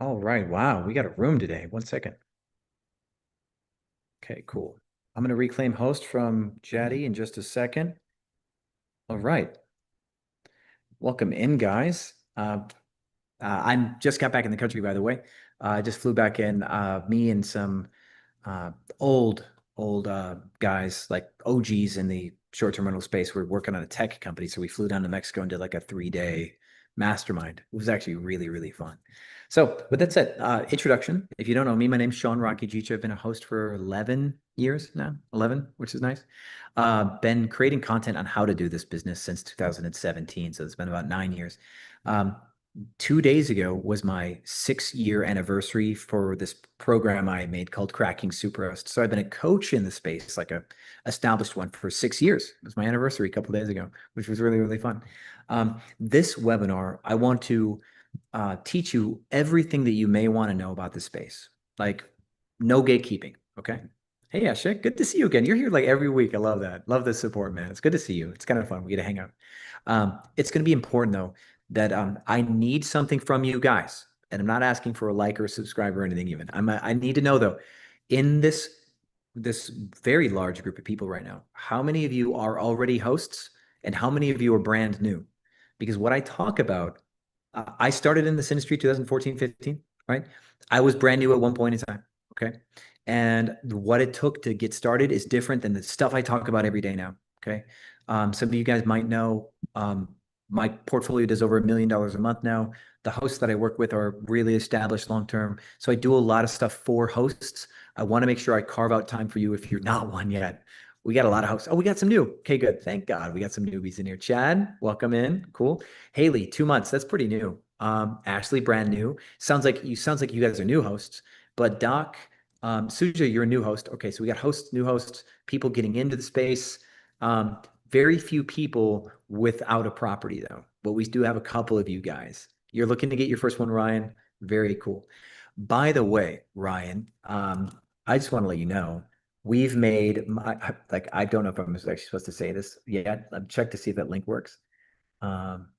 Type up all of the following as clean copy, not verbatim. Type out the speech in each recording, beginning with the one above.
All right. Wow. We got a room today. 1 second. Okay, cool. I'm going to reclaim host from Jaddy in just a second. All right. Welcome in, guys. I'm just got back in the country, by the way. I just flew back in. Me and some uh, old, old guys, like OGs in the short-term rental space. We're working on a tech company, so we flew down to Mexico and did like a 3-day mastermind. It was actually really, really fun. So, with that said, introduction. If you don't know me, my name's Sean Rocky Jicha. I've been a host for 11 years now, 11, which is nice. Been creating content on how to do this business since 2017, so it's been about 9 years. Um, 2 days ago was my 6 year anniversary for this program I made called Cracking Superhost. So I've been a coach in the space, like a established one, for 6 years. It was my anniversary a couple of days ago, which was really, really fun. This webinar, I want to teach you everything that you may want to know about the space, like no gatekeeping. Okay. Hey, Ashik, good to see you again. You're here like every week. I love that. Love the support, man. It's good to see you. It's kind of fun. We get to hang out. It's going to be important though that I need something from you guys, and I'm not asking for a like or a subscribe or anything. Even I need to know though, in this very large group of people right now, how many of you are already hosts, and how many of you are brand new? Because what I talk about, I started in this industry 2014, 15, right? I was brand new at one point in time. Okay. And what it took to get started is different than the stuff I talk about every day now. Okay. Some of you guys might know my portfolio does over $1 million a month now. The hosts that I work with are really established long term. So I do a lot of stuff for hosts. I want to make sure I carve out time for you if you're not one yet. We got a lot of hosts. Oh, we got some new. Okay, good. Thank God. We got some newbies in here. Chad, welcome in. Cool. Haley, 2 months. That's pretty new. Ashley, brand new. Sounds like you guys are new hosts. But Doc, Suja, you're a new host. Okay, so we got hosts, new hosts, people getting into the space. Very few people without a property though, but we do have a couple of you guys. You're looking to get your first one, Ryan. Very cool. By the way, Ryan, I just want to let you know we've made like I don't know if I'm actually supposed to say this yet. I've checked to see if that link works. Um,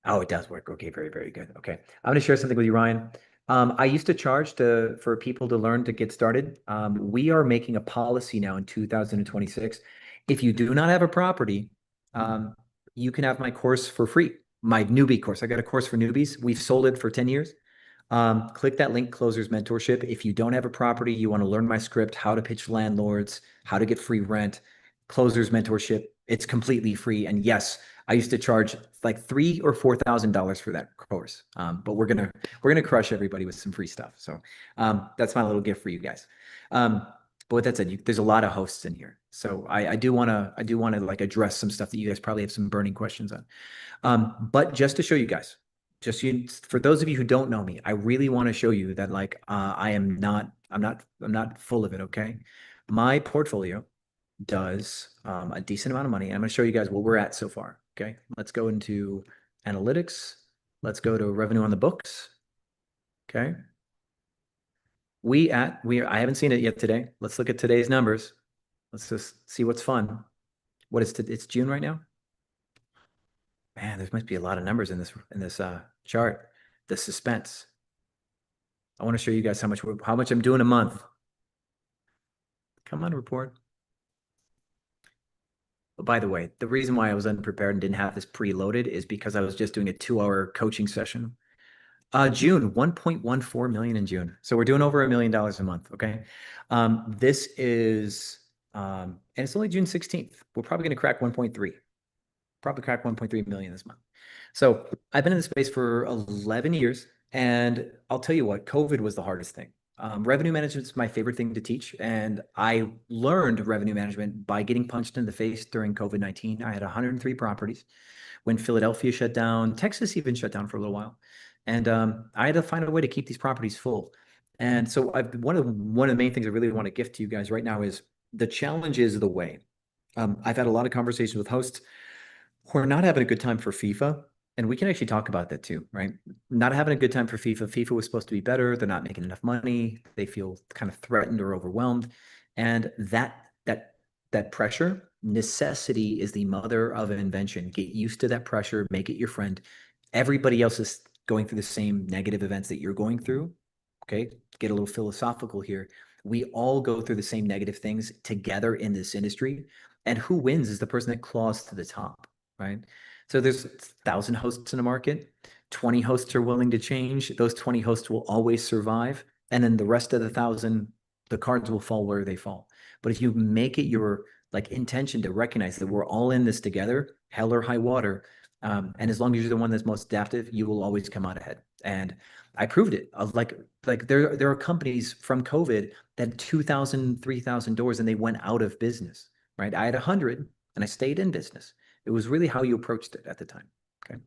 oh, it does work. Okay, very, very good. Okay, I'm going to share something with you, Ryan. I used to charge for people to learn to get started. We are making a policy now in 2026. If you do not have a property, um, you can have my course for free. My newbie course. I got a course for newbies. We've sold it for 10 years. Click that link, Closers Mentorship. If you don't have a property, you want to learn my script, how to pitch landlords, how to get free rent, Closers Mentorship. It's completely free. And yes, I used to charge like $3,000 or $4,000 for that course. But we're gonna crush everybody with some free stuff. So that's my little gift for you guys. But with that said, there's a lot of hosts in here, so I do wanna like address some stuff that you guys probably have some burning questions on. But just to show you guys, for those of you who don't know me, I really want to show you that like I'm not full of it. Okay, my portfolio does a decent amount of money. And I'm going to show you guys what we're at so far. Okay, let's go into analytics. Let's go to revenue on the books. Okay, I haven't seen it yet today. Let's look at today's numbers. Let's just see what's fun. It's June right now. Man, there must be a lot of numbers in this chart. The suspense. I want to show you guys how much I'm doing a month. Come on, report. By the way, the reason why I was unprepared and didn't have this preloaded is because I was just doing a 2 hour coaching session. June, 1.14 million in June. So we're doing over $1 million a month. Okay. This is, and it's only June 16th. We're probably going to crack 1.3, probably crack 1.3 million this month. So I've been in the space for 11 years, and I'll tell you what, COVID was the hardest thing. Revenue management is my favorite thing to teach, and I learned revenue management by getting punched in the face during COVID-19. I had 103 properties when Philadelphia shut down, Texas even shut down for a little while, and I had to find a way to keep these properties full. And so one of the main things I really want to gift to you guys right now is the challenge is the way. I've had a lot of conversations with hosts who are not having a good time for FIFA. And we can actually talk about that too, right? Not having a good time for FIFA. FIFA was supposed to be better. They're not making enough money. They feel kind of threatened or overwhelmed. And that pressure, necessity is the mother of invention. Get used to that pressure, make it your friend. Everybody else is going through the same negative events that you're going through. Okay, get a little philosophical here. We all go through the same negative things together in this industry, and who wins is the person that claws to the top, right? So there's 1,000 hosts in the market. 20 hosts are willing to change. Those 20 hosts will always survive, and then the rest of the 1,000, the cards will fall where they fall. But if you make it your like intention to recognize that we're all in this together, hell or high water, and as long as you're the one that's most adaptive, you will always come out ahead. And I proved it. Like there are companies from COVID that had 2,000, 3,000 doors and they went out of business, right? I had 100 and I stayed in business. It was really how you approached it at the time. Okay.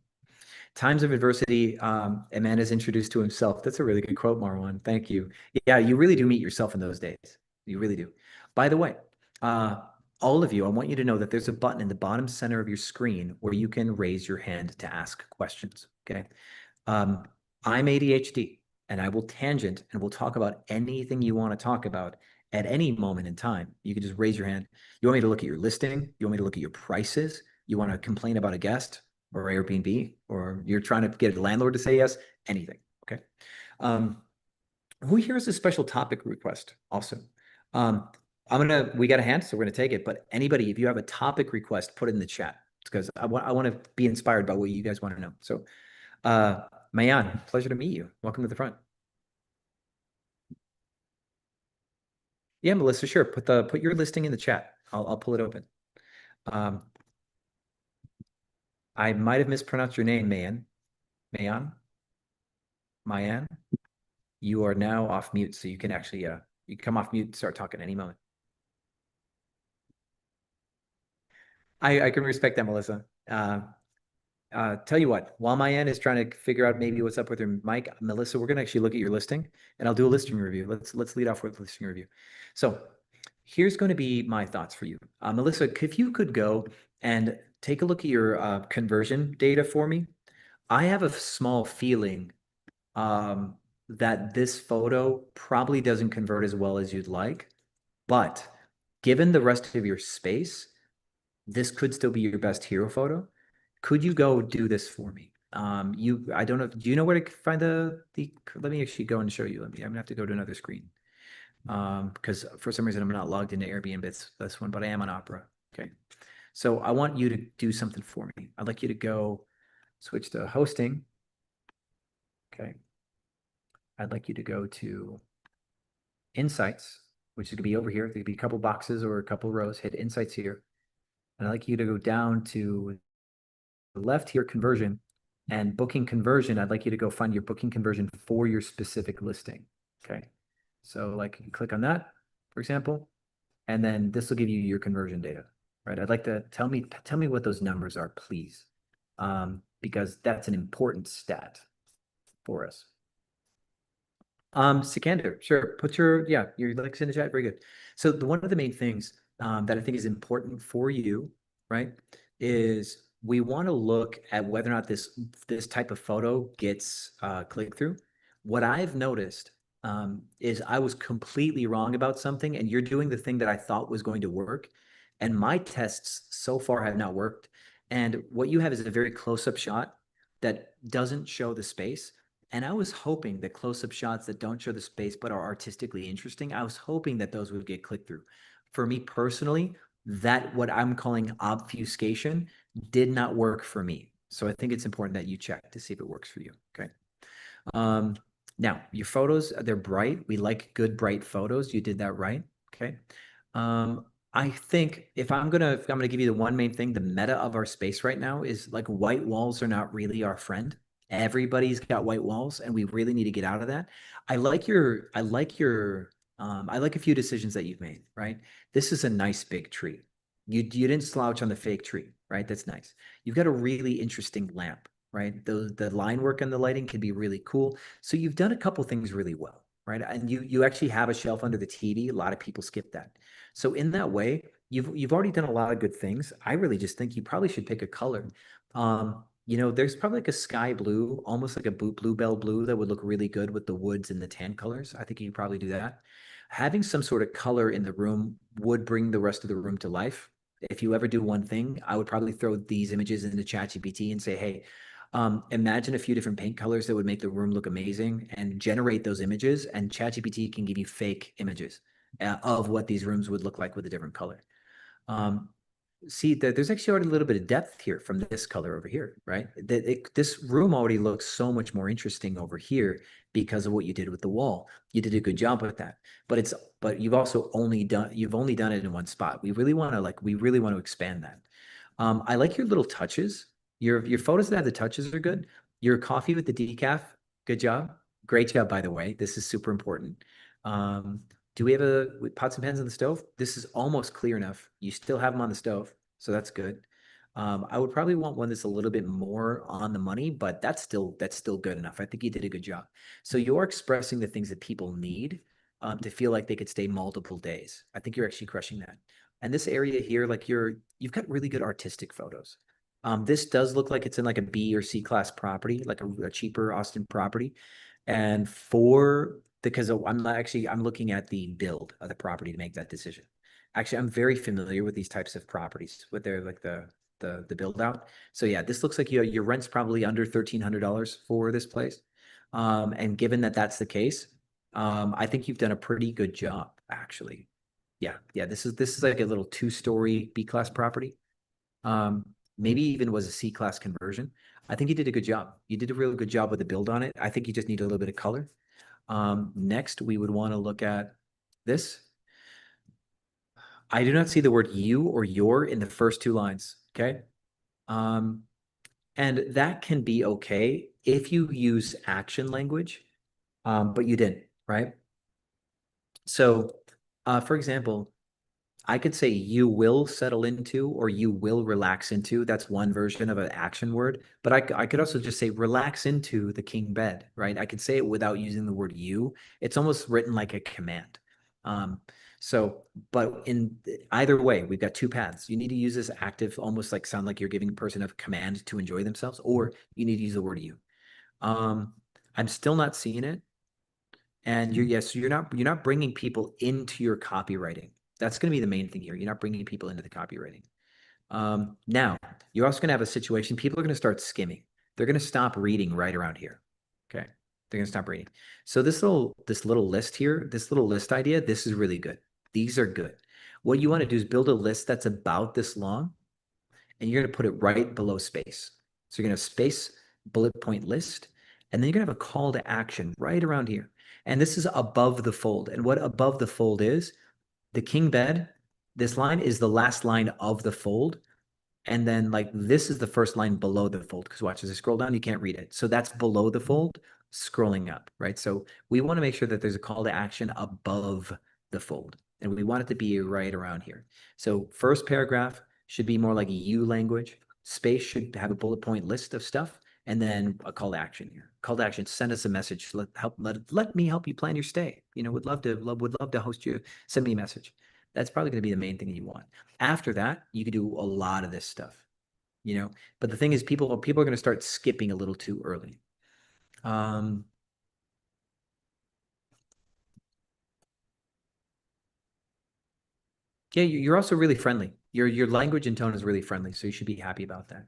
Times of adversity, a man is introduced to himself. That's a really good quote, Marwan. Thank you. Yeah, you really do meet yourself in those days. You really do. By the way, uh, all of you, I want you to know that there's a button in the bottom center of your screen where you can raise your hand to ask questions. Okay. Um, I'm ADHD and I will tangent and we'll talk about anything you want to talk about at any moment in time. You can just raise your hand. You want me to look at your listing? You want me to look at your prices? You want to complain about a guest or Airbnb, or you're trying to get a landlord to say yes? Anything. Okay. Um, who here has a special topic request? Awesome. We got a hand, so we're gonna take it. But anybody, if you have a topic request, put it in the chat because I want to be inspired by what you guys want to know. So Mayan, pleasure to meet you. Welcome to the front. Yeah, Melissa, sure. Put your listing in the chat. I'll pull it open. Um, I might have mispronounced your name, Mayan. Mayan? Mayan? You are now off mute, so you can actually you can come off mute and start talking any moment. I can respect that, Melissa. Tell you what, while Mayan is trying to figure out maybe what's up with her mic, Melissa, we're gonna actually look at your listing and I'll do a listing review. Let's lead off with listing review. So here's going to be my thoughts for you. Melissa, if you could go and take a look at your conversion data for me. I have a small feeling that this photo probably doesn't convert as well as you'd like, but given the rest of your space, this could still be your best hero photo. Could you go do this for me? I don't know. Do you know where to find let me actually go and show you. I'm gonna have to go to another screen. Because for some reason I'm not logged into Airbnb this one, but I am on Opera. Okay. So I want you to do something for me. I'd like you to go switch to hosting. Okay. I'd like you to go to Insights, which is going to be over here. There could be a couple boxes or a couple rows. Hit Insights here. And I'd like you to go down to the left here, conversion, and booking conversion. I'd like you to go find your booking conversion for your specific listing. Okay. So like you click on that, for example, and then this will give you your conversion data, right? I'd like to tell me what those numbers are, please, because that's an important stat for us. Sikander, sure. Put your links in the chat. Very good. So one of the main things that I think is important for you, right, is we want to look at whether or not this type of photo gets click through. What I've noticed is I was completely wrong about something, and you're doing the thing that I thought was going to work, and my tests so far have not worked. And what you have is a very close-up shot that doesn't show the space. And I was hoping that close-up shots that don't show the space but are artistically interesting, I was hoping that those would get click through. For me personally, that what I'm calling obfuscation did not work for me. So I think it's important that you check to see if it works for you. Okay. Now your photos, they're bright. We like good bright photos. You did that right. Okay. I think if I'm gonna give you the one main thing, the meta of our space right now is like white walls are not really our friend. Everybody's got white walls, and we really need to get out of that. I like a few decisions that you've made, right? This is a nice big tree. You didn't slouch on the fake tree, right? That's nice. You've got a really interesting lamp, right? The line work and the lighting can be really cool. So you've done a couple things really well, right? And you actually have a shelf under the TV. A lot of people skip that. So in that way, you've already done a lot of good things. I really just think you probably should pick a color. There's probably like a sky blue, almost like a bluebell blue that would look really good with the woods and the tan colors. I think you could probably do that. Having some sort of color in the room would bring the rest of the room to life. If you ever do one thing, I would probably throw these images into ChatGPT and say, hey, Imagine a few different paint colors that would make the room look amazing and generate those images. And ChatGPT can give you fake images of what these rooms would look like with a different color. Um, See that there's actually already a little bit of depth here from this color over here, right? This room already looks so much more interesting over here because of what you did with the wall. You did a good job with that, but you've only done it in one spot. We really want to expand that. I like your little touches. Your photos that have the touches are good. Your coffee with the decaf, good job. Great job, by the way. This is super important. Um, do we have pots and pans on the stove? This is almost clear enough. You still have them on the stove, so that's good. I would probably want one that's a little bit more on the money, but that's still good enough. I think you did a good job. So you're expressing the things that people need to feel like they could stay multiple days. I think you're actually crushing that. And this area here, like you've got really good artistic photos. This does look like it's in like a B or C class property, like a cheaper Austin property. And because I'm looking at the build of the property to make that decision. Actually, I'm very familiar with these types of properties with their like the build out. So yeah, this looks like your rent's probably under $1,300 for this place. And given that that's the case, I think you've done a pretty good job, actually. Yeah. This is like a little two-story B-class property. Um, Maybe even was a C-class conversion. I think you did a good job. You did a really good job with the build on it. I think you just need a little bit of color. Next, we would want to look at this. I do not see the word you or your in the first two lines. Okay. Um, and that can be okay if you use action language, but you didn't, right? So, for example, I could say you will settle into or you will relax into. That's one version of an action word. But I could also just say relax into the king bed, right? I could say it without using the word you. It's almost written like a command. Um, but in either way, we've got two paths. You need to use this active, almost like sound like you're giving a person a command to enjoy themselves, or you need to use the word you. Um, I'm still not seeing it. And yes, you're not bringing people into your copywriting. That's going to be the main thing here. You're not bringing people into the copywriting. Now, you're also going to have a situation. People are going to start skimming. They're going to stop reading right around here. Okay, they're going to stop reading. So this little list here, this little list idea, this is really good. These are good. What you want to do is build a list that's about this long, and you're going to put it right below space. So you're going to have space, bullet point list, and then you're going to have a call to action right around here. And this is above the fold. And what above the fold is, the king bed, this line is the last line of the fold. And then like this is the first line below the fold. Because watch, as I scroll down, you can't read it. So that's below the fold, scrolling up, right? So we want to make sure that there's a call to action above the fold. And we want it to be right around here. So first paragraph should be more like a you language. Space should have a bullet point list of stuff. And then a call to action here. Call to action, send us a message. Let me help you plan your stay. Would love to host you. Send me a message. That's probably going to be the main thing that you want. After that, you can do a lot of this stuff. But the thing is, people are going to start skipping a little too early. Um, yeah, you're also really friendly. Your language and tone is really friendly, so you should be happy about that.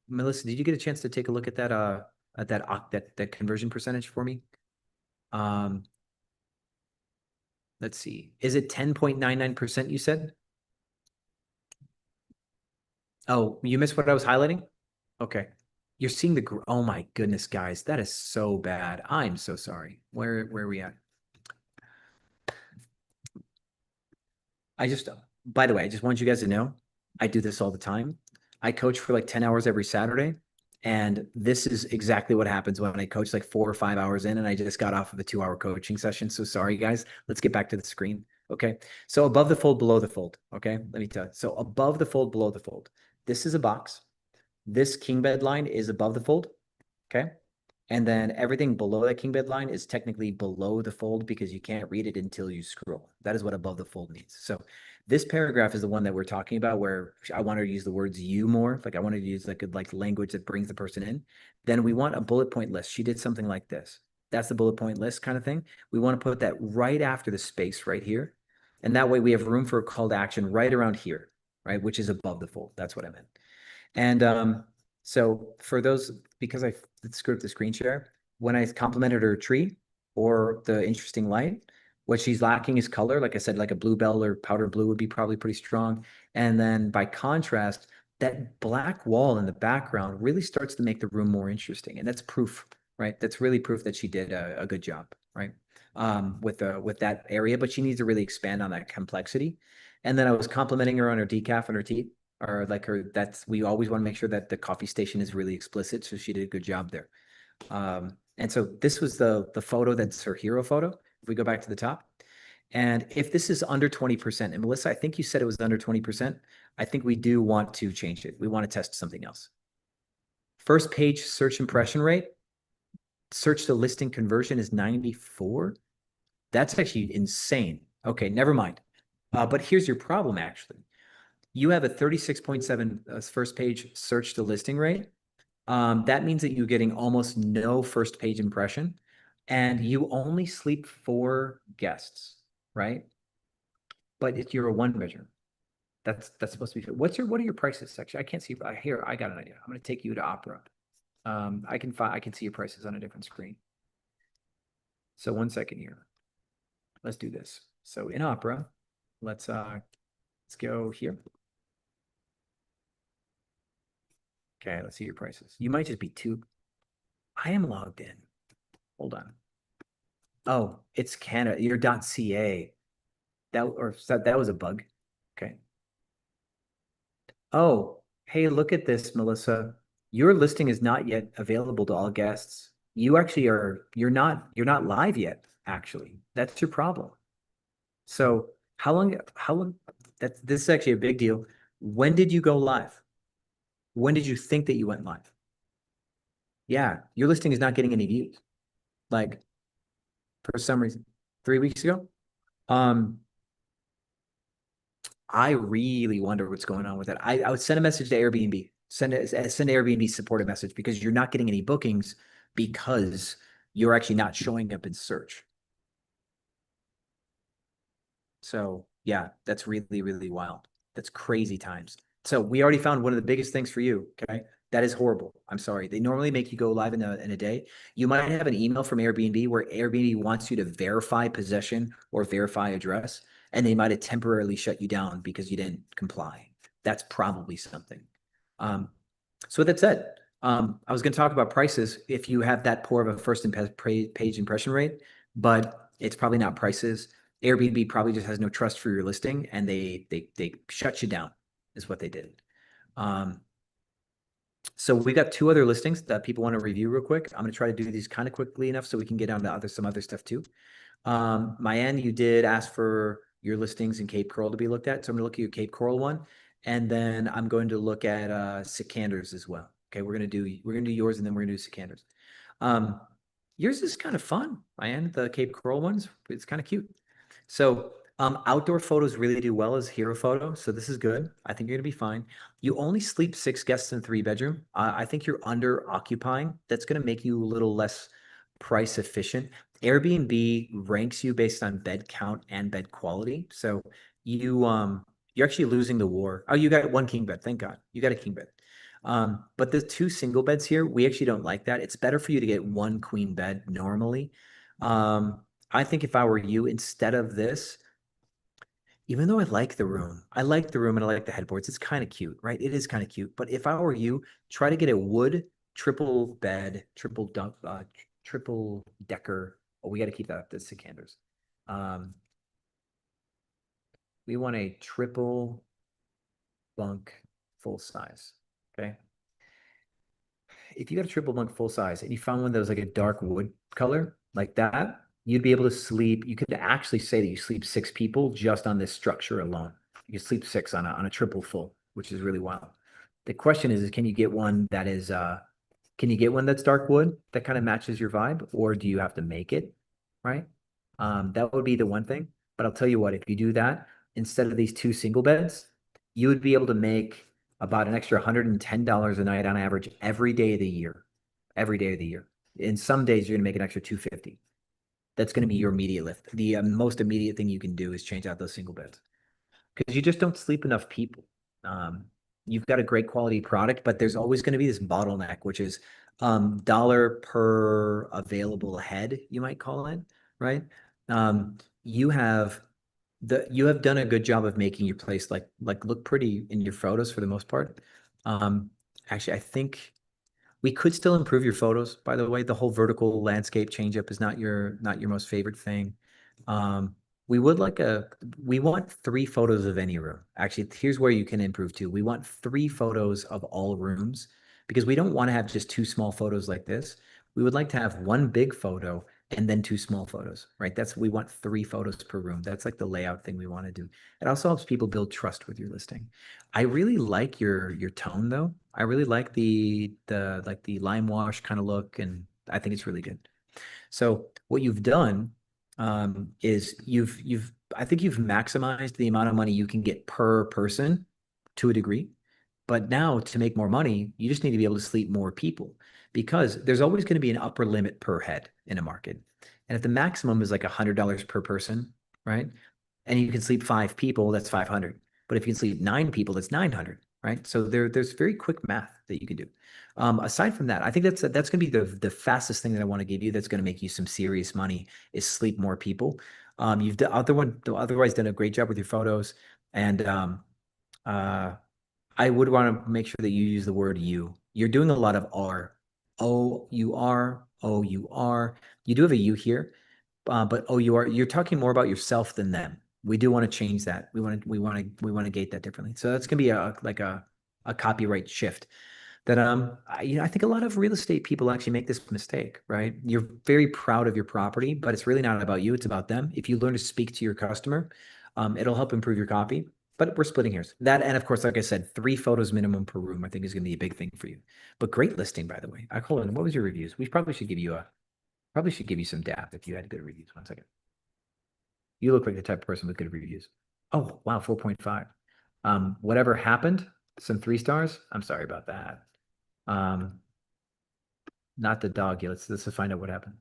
Melissa, did you get a chance to take a look at that conversion percentage for me? Um, let's see. Is it 10.99% you said? Oh, you missed what I was highlighting? Okay. You're seeing oh my goodness, guys, that is so bad. I'm so sorry. Where are we at? I just, by the way, I just want you guys to know, I do this all the time. I coach for like 10 hours every Saturday. And this is exactly what happens when I coach like 4 or 5 hours in and I just got off of a 2 hour coaching session. So sorry, guys. Let's get back to the screen. Okay. So above the fold, below the fold. Okay. Let me tell you. So above the fold, below the fold. This is a box. This king bed line is above the fold. Okay. And then everything below that king bed line is technically below the fold because you can't read it until you scroll. That is what above the fold means. So this paragraph is the one that we're talking about where I want her to use the words you more. Like I wanted to use like language that brings the person in. Then we want a bullet point list. She did something like this. That's the bullet point list kind of thing. We want to put that right after the space right here. And that way we have room for a call to action right around here, right? Which is above the fold. That's what I meant. And So for those, because I screwed up the screen share, when I complimented her tree or the interesting light, what she's lacking is color. Like I said, like a bluebell or powder blue would be probably pretty strong. And then by contrast, that black wall in the background really starts to make the room more interesting. And that's proof, right? That's really proof that she did a good job, right? With that area, but she needs to really expand on that complexity. And then I was complimenting her on her decaf and her tea, or like her, that's, we always want to make sure that the coffee station is really explicit. So she did a good job there. And so this was the photo that's her hero photo. If we go back to the top, and if this is under 20%, and Melissa, I think you said it was under 20%, I think we do want to change it. We want to test something else. First page search impression rate, search to listing conversion is 94. That's actually insane. Okay, never mind. But here's your problem, actually. You have a 36.7 first page search to listing rate. That means that you're getting almost no first page impression, and you only sleep 4 guests, right? But if you're a one bedroom, that's supposed to be. What are your prices section? I can't see. Here, I got an idea. I'm going to take you to Opera. I can see your prices on a different screen. So 1 second here. Let's do this. So in Opera, let's go here. Okay, let's see your prices. You might just be too. I am logged in. Hold on. Oh, it's Canada. You're .ca. That was a bug. Okay. Oh, hey, look at this, Melissa. Your listing is not yet available to all guests. You actually you're not live yet, actually. That's your problem. So how long, this is actually a big deal. When did you go live? When did you think that you went live? Yeah, your listing is not getting any views. Like, for some reason, 3 weeks ago. Um, I really wonder what's going on with it. I would send a message to Airbnb, send Airbnb support a message, because you're not getting any bookings because you're actually not showing up in search. So yeah, that's really, really wild. That's crazy times. So we already found one of the biggest things for you. Okay. That is horrible. I'm sorry. They normally make you go live in a day. You might have an email from Airbnb where Airbnb wants you to verify possession or verify address, and they might have temporarily shut you down because you didn't comply. That's probably something. So with that said, I was going to talk about prices if you have that poor of a first page impression rate, but it's probably not prices. Airbnb probably just has no trust for your listing, and they shut you down, is what they did. So we got 2 other listings that people want to review real quick. I'm going to try to do these kind of quickly enough so we can get on to some other stuff too. Mayan, you did ask for your listings in Cape Coral to be looked at. So I'm gonna look at your Cape Coral one, and then I'm going to look at Sicanders as well. Okay, we're gonna do yours, and then we're gonna do Sicanders. Yours is kind of fun, Mayan. The Cape Coral ones, it's kind of cute. So outdoor photos really do well as hero photo. So this is good. I think you're gonna be fine. You only sleep 6 guests in a 3 bedroom. I think you're under occupying. That's gonna make you a little less price efficient. Airbnb ranks you based on bed count and bed quality. So you're actually losing the war. Oh, you got 1 king bed. Thank God. You got a king bed. But the 2 single beds here, we actually don't like that. It's better for you to get 1 queen bed normally. I think if I were you, instead of this, even though I like the room and I like the headboards, it's kind of cute, right? It is kind of cute. But if I were you, try to get a wood triple bed, triple decker. Oh, we got to keep that up, the Sicanders. We want a triple bunk full size. Okay. If you got a triple bunk full size and you found one that was like a dark wood color like that, you'd be able to sleep. You could actually say that you sleep 6 people just on this structure alone. You could sleep 6 on a triple full, which is really wild. The question is can you get one that is can you get one that's dark wood that kind of matches your vibe, or do you have to make it? Right. That would be the one thing. But I'll tell you what, if you do that, instead of these 2 single beds, you would be able to make about an extra $110 a night on average every day of the year. Every day of the year. In some days, you're going to make an extra 250. That's going to be your immediate lift. The most immediate thing you can do is change out those single beds, because you just don't sleep enough people. you've got a great quality product, but there's always going to be this bottleneck, which is dollar per available head, you might call it, right? You have you have done a good job of making your place like look pretty in your photos for the most part. Um, Actually, I think we could still improve your photos, by the way. The whole vertical landscape change up is not your most favorite thing. Um, we would like a we want 3 photos of any room. Actually, here's where you can improve too. We want 3 photos of all rooms because we don't want to have just 2 small photos like this. We would like to have 1 big photo and then 2 small photos, right? We want 3 photos per room. That's like the layout thing we want to do. It also helps people build trust with your listing. I really like your tone though. I really like the lime wash kind of look, and I think it's really good. So what you've done is you've I think you've maximized the amount of money you can get per person to a degree. But now to make more money, you just need to be able to sleep more people because there's always going to be an upper limit per head in a market. And if the maximum is like $100 per person, right? And you can sleep 5 people, that's 500. But if you can sleep 9 people, that's 900, right? So there's very quick math that you can do. Aside from that, I think that's going to be the fastest thing that I want to give you. That's going to make you some serious money is sleep more people. You've otherwise done a great job with your photos, and uh, I would want to make sure that you use the word you. You're doing a lot of R. Oh, you are. Oh, you are. You do have a you here, but oh, you are. You're talking more about yourself than them. We do want to change that. We want to gate that differently. So that's gonna be a copyright shift that I think a lot of real estate people actually make this mistake, right? You're very proud of your property, but it's really not about you, it's about them. If you learn to speak to your customer, it'll help improve your copy. But we're splitting hairs. That, and of course, like I said, 3 photos minimum per room, I think is going to be a big thing for you. But great listing, by the way. I call it. What was your reviews? We probably should give you some dap if you had good reviews. One second. You look like the type of person with good reviews. Oh, wow, 4.5. Whatever happened, some 3 stars. I'm sorry about that. Um, Not the dog yet. Let's find out what happened.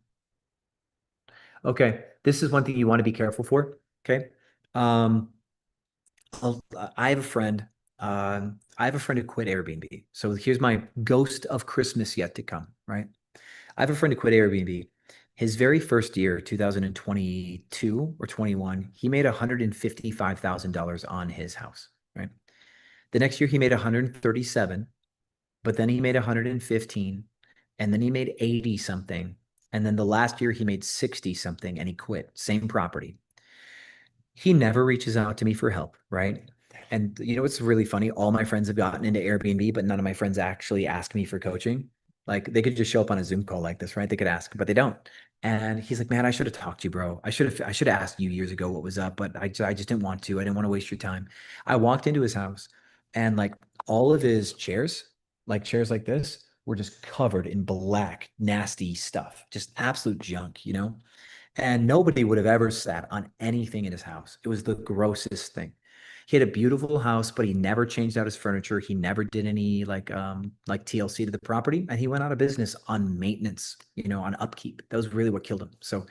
Okay, this is one thing you want to be careful for. Okay. Um, I have a friend. I have a friend who quit Airbnb. So here's my ghost of Christmas yet to come, right? I have a friend who quit Airbnb. His very first year, 2022 or 21, he made $155,000 on his house, right? The next year he made 137, but then he made 115, and then he made 80 something. And then the last year he made 60 something and he quit. Same property. He never reaches out to me for help, right? And you know what's really funny? All my friends have gotten into Airbnb, but none of my friends actually ask me for coaching. Like they could just show up on a Zoom call like this, right? They could ask, but they don't. And he's like, "Man, I should have talked to you, bro. I should have asked you years ago what was up, but I just didn't want to. I didn't want to waste your time." I walked into his house and like all of his chairs, like chairs like this, were just covered in black, nasty stuff, just absolute junk, you know? And nobody would have ever sat on anything in his house. It was the grossest thing. He had a beautiful house, but he never changed out his furniture. He never did any like TLC to the property, and he went out of business on maintenance, on upkeep. That was really what killed him. So,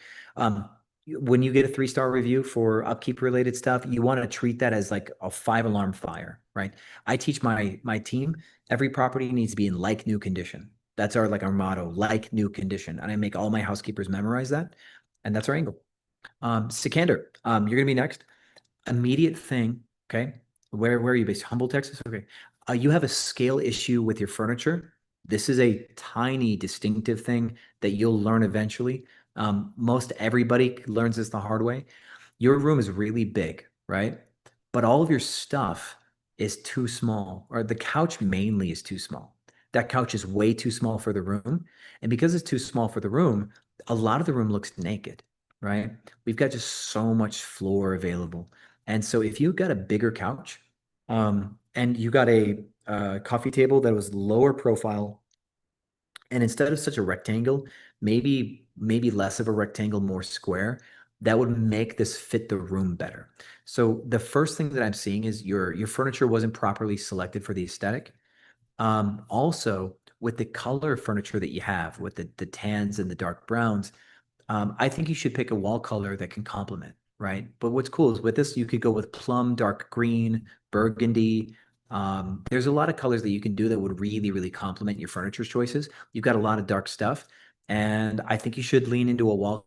when you get a 3-star review for upkeep related stuff, you want to treat that as like a 5 alarm fire, right? I teach my team every property needs to be in like new condition. That's our motto, like new condition, and I make all my housekeepers memorize that, and that's our angle. Sikander, you're gonna be next. Immediate thing, okay? Where are you based? Humble, Texas? Okay. You have a scale issue with your furniture. This is a tiny distinctive thing that you'll learn eventually. Most everybody learns this the hard way. Your room is really big, right? But all of your stuff is too small, or the couch mainly is too small. That couch is way too small for the room. And because it's too small for the room, a lot of the room looks naked, right? We've got just so much floor available. And so if you got a bigger couch, and you got a coffee table that was lower profile, and instead of such a rectangle, maybe less of a rectangle, more square, that would make this fit the room better. So the first thing that I'm seeing is your furniture wasn't properly selected for the aesthetic. Also, with the color furniture that you have, with the tans and the dark browns, I think you should pick a wall color that can complement, right? But what's cool is with this, you could go with plum, dark green, burgundy. There's a lot of colors that you can do that would really, really complement your furniture choices. You've got a lot of dark stuff, and I think you should lean into a wall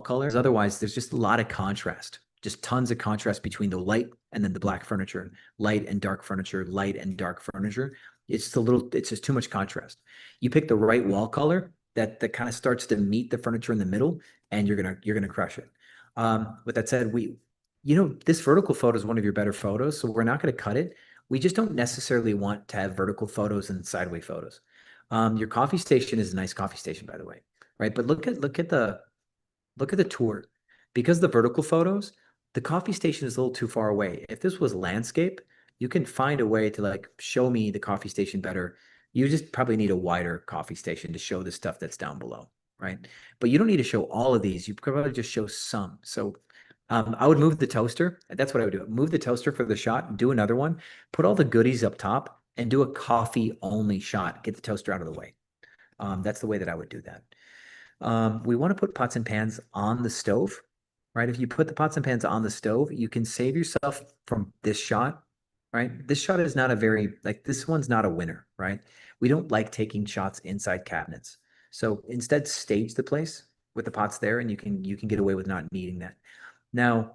color. Otherwise, there's just a lot of contrast, just tons of contrast between the light and then the black furniture, light and dark furniture, light and dark furniture. It's just too much contrast. You pick the right wall color that kind of starts to meet the furniture in the middle, and you're gonna crush it. With that said, this vertical photo is one of your better photos, so we're not gonna cut it. We just don't necessarily want to have vertical photos and sideways photos. Your coffee station is a nice coffee station, by the way, right? But look at the tour. Because the vertical photos, the coffee station is a little too far away. If this was landscape, you can find a way to like show me the coffee station better. You just probably need a wider coffee station to show the stuff that's down below, right? But you don't need to show all of these. You probably just show some. So I would move the toaster. That's what I would do. Move the toaster for the shot, do another one, put all the goodies up top, and do a coffee only shot. Get the toaster out of the way. That's the way that I would do that. We want to put pots and pans on the stove, right? If you put the pots and pans on the stove, you can save yourself from this shot, right? This shot is not a very, like, this one's not a winner, right? We don't like taking shots inside cabinets. So instead, stage the place with the pots there, and you can get away with not needing that. Now,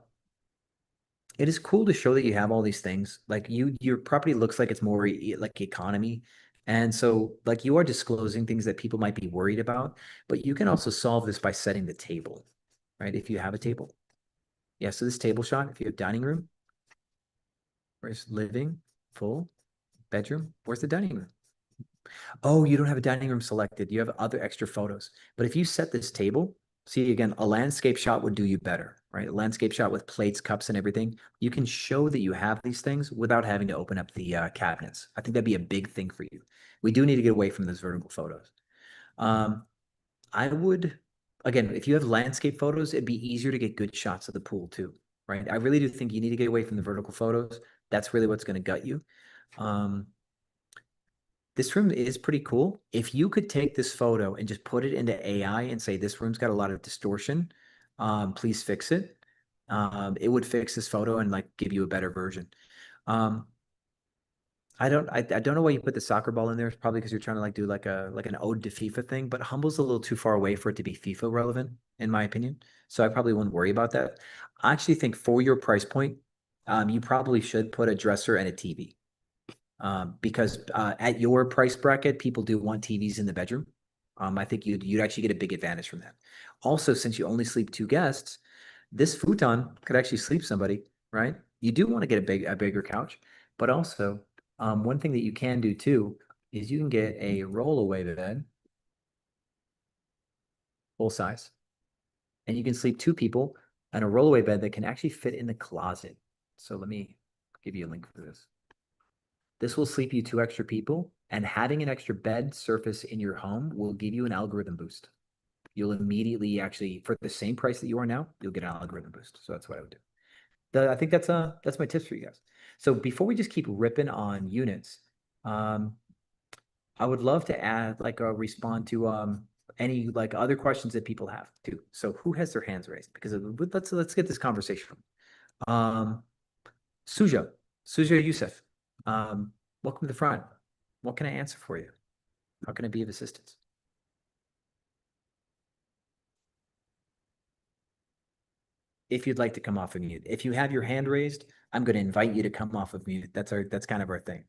it is cool to show that you have all these things. Like your property looks like it's more like economy. And so like you are disclosing things that people might be worried about, but you can also solve this by setting the table, right? If you have a table. Yeah, so this table shot, if you have dining room, where's living, full, bedroom, where's the dining room? Oh, you don't have a dining room selected. You have other extra photos. But if you set this table, see again, a landscape shot would do you better, right? A landscape shot with plates, cups, and everything. You can show that you have these things without having to open up the cabinets. I think that'd be a big thing for you. We do need to get away from those vertical photos. Um, I would, again, if you have landscape photos, it'd be easier to get good shots of the pool too, right? I really do think you need to get away from the vertical photos. That's really what's going to gut you. Um, this room is pretty cool. If you could take this photo and just put it into AI and say, this room's got a lot of distortion, please fix it. It would fix this photo and like give you a better version. Um, I don't know why you put the soccer ball in there. It's probably because you're trying to like do like an ode to FIFA thing, but Humble's a little too far away for it to be FIFA relevant, in my opinion. So I probably wouldn't worry about that. I actually think for your price point, you probably should put a dresser and a TV. Because at your price bracket, people do want TVs in the bedroom. I think you'd actually get a big advantage from that. Also, since you only sleep two guests, this futon could actually sleep somebody, right? You do want to get a bigger couch, but also one thing that you can do too is you can get a rollaway bed, full size, and you can sleep two people on a rollaway bed that can actually fit in the closet. So let me give you a link for this. This will sleep you two extra people, and having an extra bed surface in your home will give you an algorithm boost. You'll immediately actually, for the same price that you are now, you'll get an algorithm boost. So that's what I would do. I think that's my tips for you guys. So before we just keep ripping on units, um, I would love to add like a respond to any like other questions that people have too. So who has their hands raised? Because let's get this conversation. Um, Suja, Suja Youssef, welcome to the front. What can I answer for you? How can I be of assistance? If you'd like to come off of mute. If you have your hand raised, I'm going to invite you to come off of mute. That's kind of our thing.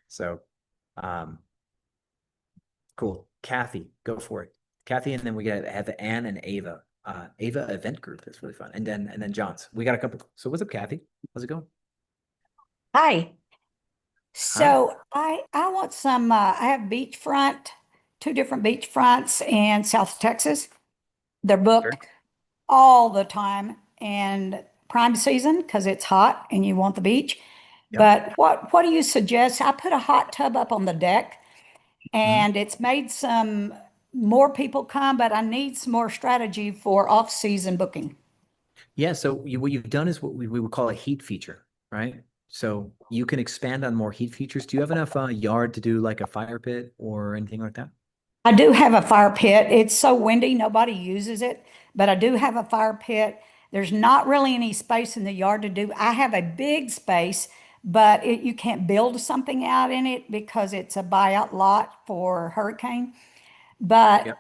So, um, cool. Kathy, go for it. Kathy, and then we have Anne and Ava. Ava Event Group. That's really fun. And then John's. We got a couple. So what's up, Kathy? How's it going? Hi. Hi. So I want some I have beachfront, two different beachfronts in South Texas. They're Sure. booked all the time and prime season because it's hot and you want the beach. Yep. But what do you suggest? I put a hot tub up on the deck Mhm. and it's made some more people come, but I need some more strategy for off-season booking. Yeah. So what you've done is what we would call a heat feature, right? So you can expand on more heat features. Do you have enough yard to do like a fire pit or anything like that? I do have a fire pit. It's so windy, nobody uses it, but I do have a fire pit. There's not really any space in the yard to do. I have a big space, but you can't build something out in it because it's a buyout lot for hurricane. But Yep.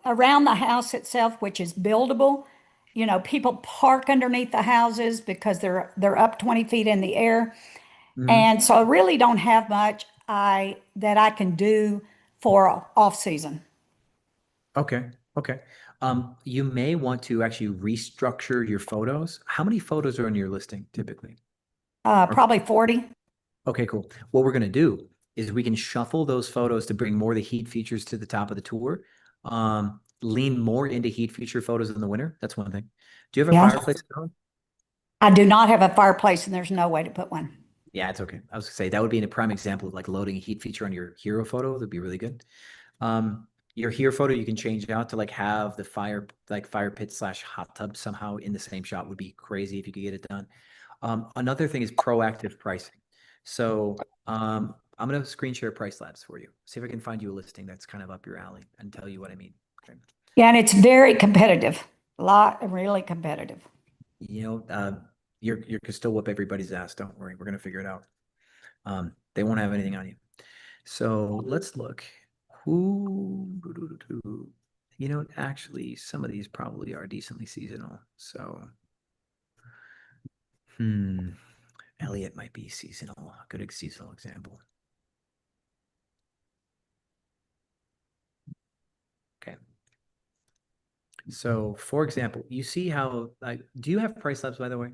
around the house itself, which is buildable, people park underneath the houses because they're up 20 feet in the air. Mhm. And so I really don't have much that I can do for off season. Okay. Okay. You may want to actually restructure your photos. How many photos are in your listing typically? Or Probably 40. okay, cool. What we're going to do is we can shuffle those photos to bring more of the heat features to the top of the tour. Lean more into heat feature photos in the winter. That's one thing. Do you have a Yeah. fireplace at home? I do not have a fireplace and there's no way to put one. Yeah, it's okay. I was gonna say that would be a prime example of like loading a heat feature on your hero photo. That'd be really good. Your hero photo you can change it out to like have the fire pit slash hot tub somehow in the same shot would be crazy if you could get it done. Another thing is proactive pricing. So I'm gonna screen share Price Labs for you. See if I can find you a listing that's kind of up your alley and tell you what I mean. Okay. Yeah, and it's very competitive. A lot, really competitive. You know, you can still whoop everybody's ass. Don't worry, we're gonna figure it out. They won't have anything on you. So let's look. Who, actually, some of these probably are decently seasonal. So, hmm, Elliot might be seasonal. A good seasonal example. Okay. So, for example, you see how, like, do you have price labs, by the way?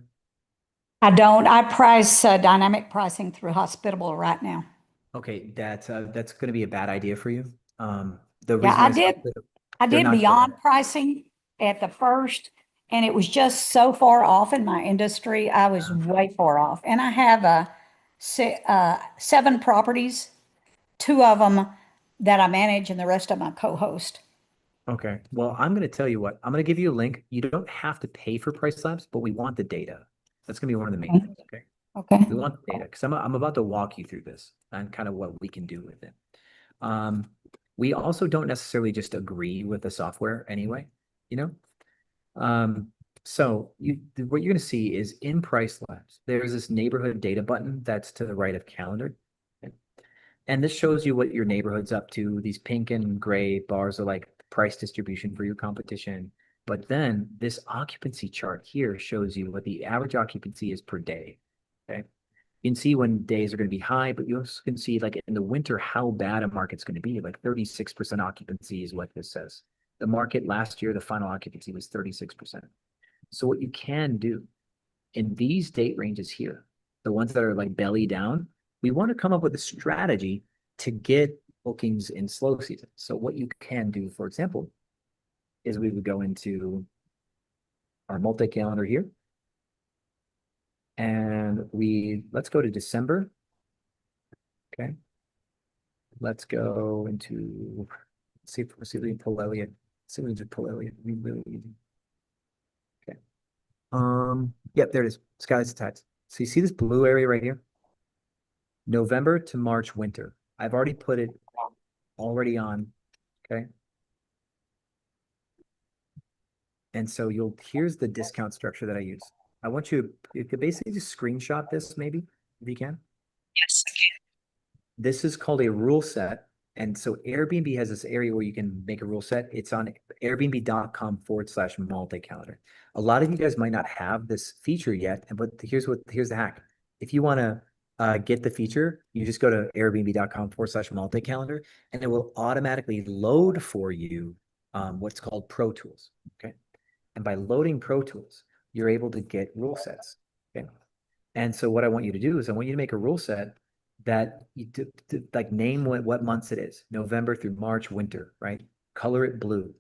I don't. I price dynamic pricing through Hospitable right now. Okay, that's going to be a bad idea for you. The Yeah, reason why it's hospitable, I they're did not good. beyond pricing at the first, and it was just so far off in my industry. I was way far off. And I have 7 properties, 2 of them that I manage, and the rest of them I co-host. Okay. Well, I'm going to tell you what. I'm going to give you a link. You don't have to pay for price labs, but we want the data. That's going to be one of the main Okay. things. Okay. Okay. We want the data because I'm about to walk you through this and kind of what we can do with it. Um, we also don't necessarily just agree with the software anyway, you know? Um, so what you're going to see is in Price Labs, there's this neighborhood data button that's to the right of calendar. And this shows you what your neighborhood's up to. These pink and gray bars are like price distribution for your competition. But then this occupancy chart here shows you what the average occupancy is per day. Okay. You can see when days are going to be high, but you also can see like in the winter how bad a market's going to be. Like 36% occupancy is what this says. The market last year, the final occupancy was 36%. So what you can do in these date ranges here, the ones that are like belly down, we want to come up with a strategy to get bookings in slow season. So what you can do, for example, is we would go into our multi-calendar here and let's go to December. Okay. Let's go into, let's see if we can pull Elliot. See if we can just pull Elliot. It'd be really easy. Okay. Yep, there it is. Skies and tides. So you see this blue area right here? November to March winter. I've already put it already on. Okay. And so here's the discount structure that I use. I want you could basically just screenshot this maybe, if you can. Yes, I can. This is called a rule set. And so Airbnb has this area where you can make a rule set. It's on airbnb.com/multi-calendar. A lot of you guys might not have this feature yet, but here's the hack. If you want to get the feature, you just go to airbnb.com/multi-calendar and it will automatically load for you what's called Pro Tools. Okay. And by loading Pro Tools, you're able to get rule sets. Okay. And so what I want you to do is I want you to make a rule set that you like name what months it is, November through March, winter, right? Color it blue.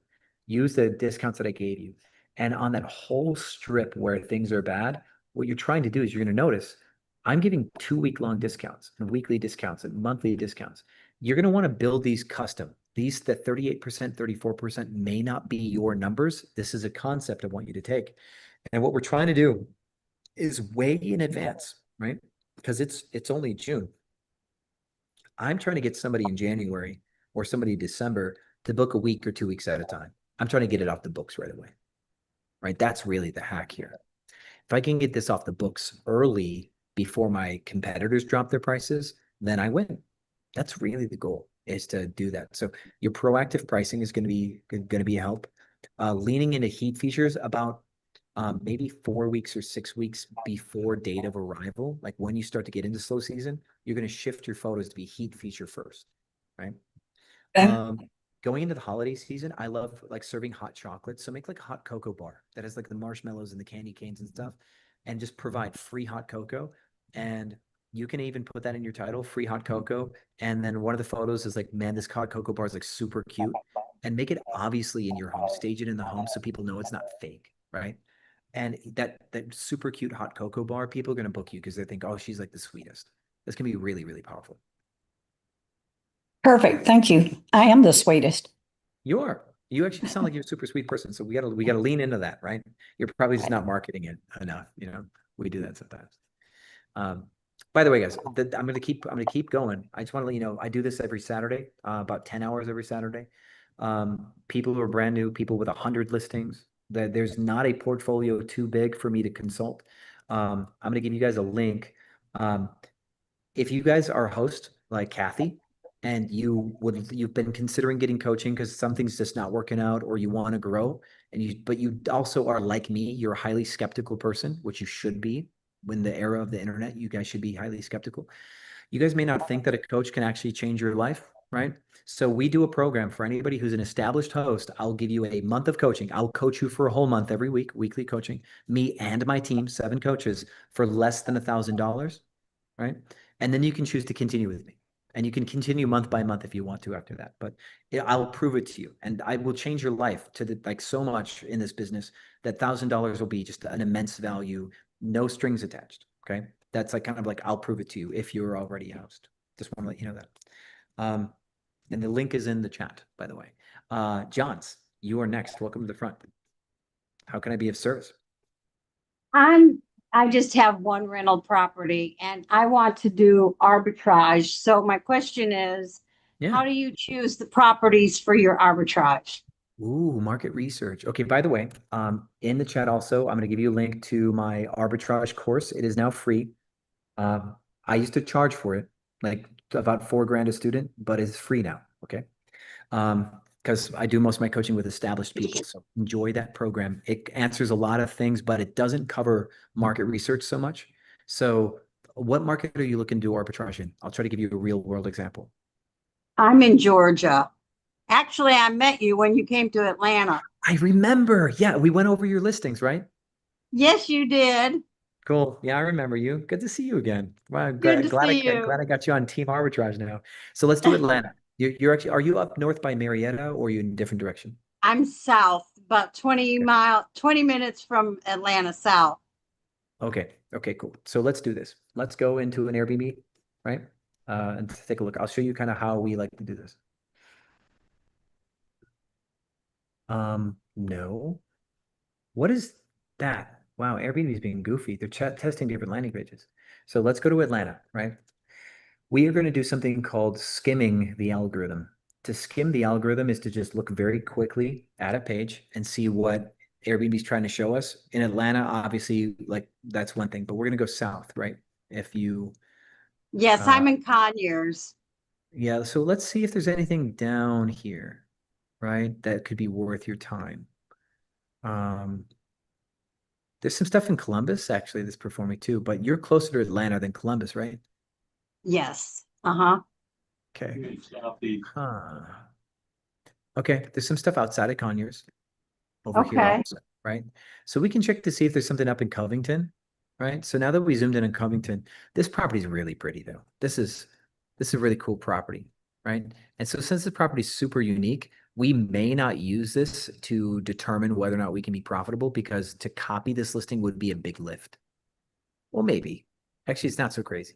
Use the discounts that I gave you. And on that whole strip where things are bad, what you're trying to do is you're going to notice I'm giving 2 week long discounts and weekly discounts and monthly discounts. You're going to want to build these custom. These, the 38%, 34% may not be your numbers. This is a concept I want you to take. And what we're trying to do is way in advance, right? Because it's only June. I'm trying to get somebody in January or somebody in December to book a week or 2 weeks at a time. I'm trying to get it off the books right away, right? That's really the hack here. If I can get this off the books early before my competitors drop their prices, then I win. That's really the goal, is to do that. So your proactive pricing is going to be a help. Leaning into heat features about maybe 4 weeks or 6 weeks before date of arrival, like when you start to get into slow season, you're going to shift your photos to be heat feature first, right? Okay. Going into the holiday season, I love like serving hot chocolate. So make like a hot cocoa bar that has like the marshmallows and the candy canes and stuff, and just provide free hot cocoa. And you can even put that in your title, free hot cocoa. And then one of the photos is like, man, this hot cocoa bar is like super cute. And make it obviously in your home, stage it in the home so people know it's not fake, right? And that super cute hot cocoa bar, people are gonna book you because they think, oh, she's like the sweetest. This can be really, really powerful. Perfect. Thank you. I am the sweetest. You are. You actually sound like you're a super sweet person. So we gotta lean into that, right? You're probably just not marketing it enough. We do that sometimes. Um, by the way, guys, I'm gonna keep going. I just want to let you know I do this every Saturday, about 10 hours every Saturday. People who are brand new, people with 100 listings, that there's not a portfolio too big for me to consult. I'm gonna give you guys a link. Um, if you guys are a host like Kathy and you've been considering getting coaching because something's just not working out or you want to grow but you also are like me, you're a highly skeptical person, which you should be. When the era of the internet, you guys should be highly skeptical. You guys may not think that a coach can actually change your life, right? So we do a program for anybody who's an established host. I'll give you a month of coaching. I'll coach you for a whole month every week, weekly coaching, me and my team, 7 coaches, for less than $1,000, right? And then you can choose to continue with me. And you can continue month by month if you want to after that. But I'll prove it to you. And I will change your life like so much in this business that $1,000 will be just an immense value, no strings attached. Okay. That's like kind of like I'll prove it to you if you're already a host. Just want to let you know that. Um, and the link is in the chat, by the way. Johns, you are next. Welcome to the front. How can I be of service? I'm I just have one rental property and I want to do arbitrage. So my question is, Yeah. how do you choose the properties for your arbitrage? Ooh, market research. Okay, by the way, in the chat also, I'm going to give you a link to my arbitrage course. It is now free. I used to charge for it, like about 4 grand a student, but it's free now. Okay. Because I do most of my coaching with established people. So enjoy that program. It answers a lot of things, but it doesn't cover market research so much. So what market are you looking to do arbitrage in? I'll try to give you a real world example. I'm in Georgia. Actually, I met you when you came to Atlanta. I remember. Yeah, we went over your listings, right? Yes, you did. Cool. Yeah, I remember you. Good to see you again. Well, Good glad, to glad I see you. glad I got you on team arbitrage now. So let's do Atlanta. You're actually, are you up north by Marietta or are you in a different direction? I'm south, about 20 minutes from Atlanta south. Okay. Okay, cool. So let's do this. Let's go into an Airbnb, right? And take a look. I'll show you kind of how we like to do this. No. What is that? Wow, Airbnb is being goofy. They're testing different landing pages. So let's go to Atlanta, right? We are going to do something called skimming the algorithm. To skim the algorithm is to just look very quickly at a page and see what Airbnb is trying to show us. In Atlanta, obviously, like that's one thing, but we're going to go south, right? If you, Yes, uh, I'm in Conyers. yeah, so let's see if there's anything down here, right? That could be worth your time. Um, there's some stuff in Columbus actually that's performing too, but you're closer to Atlanta than Columbus, right? Yes. Uh-huh. Okay. Huh. Okay, there's some stuff outside of Conyers over here Okay. also, right? So we can check to see if there's something up in Covington, right? So now that we zoomed in on Covington, this property is really pretty though. This is a really cool property, right? And so since the property is super unique, we may not use this to determine whether or not we can be profitable because to copy this listing would be a big lift. Well, maybe. Actually, it's not so crazy.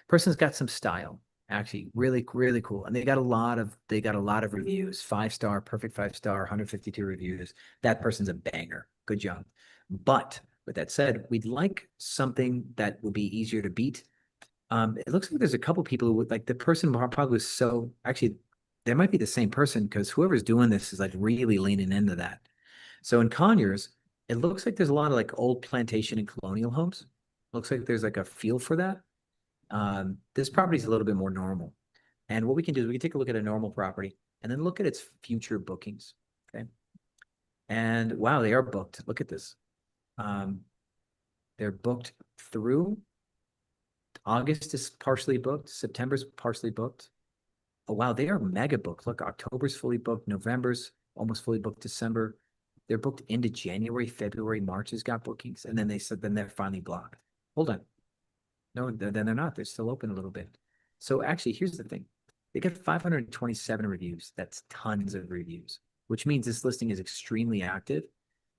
Person's got some style, actually, really, really cool. And they got a lot of reviews, 5 star, perfect 5 star, 152 reviews. That person's a banger. Good job. But with that said, we'd like something that will be easier to beat. It looks like there's a couple people who would like the person probably was so actually there might be the same person because whoever's doing this is like really leaning into that. So in Conyers, it looks like there's a lot of like old plantation and colonial homes. Looks like there's like a feel for that. This property is a little bit more normal. And what we can do is we can take a look at a normal property and then look at its future bookings. Okay. And wow, they are booked. Look at this. They're booked through August is partially booked. September's partially booked. Oh, wow, they are mega booked. Look, October's fully booked. November's almost fully booked. December, they're booked into January, February, March has got bookings. And then they said, then they're finally blocked. Hold on. No, then they're not. They're still open a little bit. So actually, here's the thing. They get 527 reviews. That's tons of reviews, which means this listing is extremely active.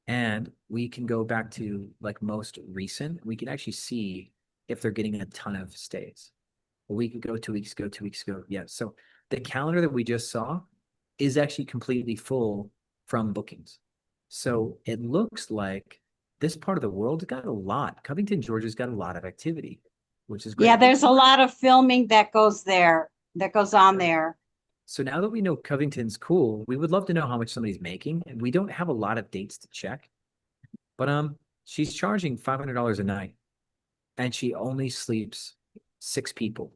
And we can go back to like most recent, we can actually see if they're getting a ton of stays. A week ago, 2 weeks ago, 2 weeks ago. Yeah. So the calendar that we just saw is actually completely full from bookings. So it looks like this part of the world got a lot. Covington, Georgia's got a lot of activity, which is great. Yeah, there's a lot of filming that goes on there. So now that we know Covington's cool, we would love to know how much somebody's making. And we don't have a lot of dates to check. But she's charging $500 a night and she only sleeps 6 people.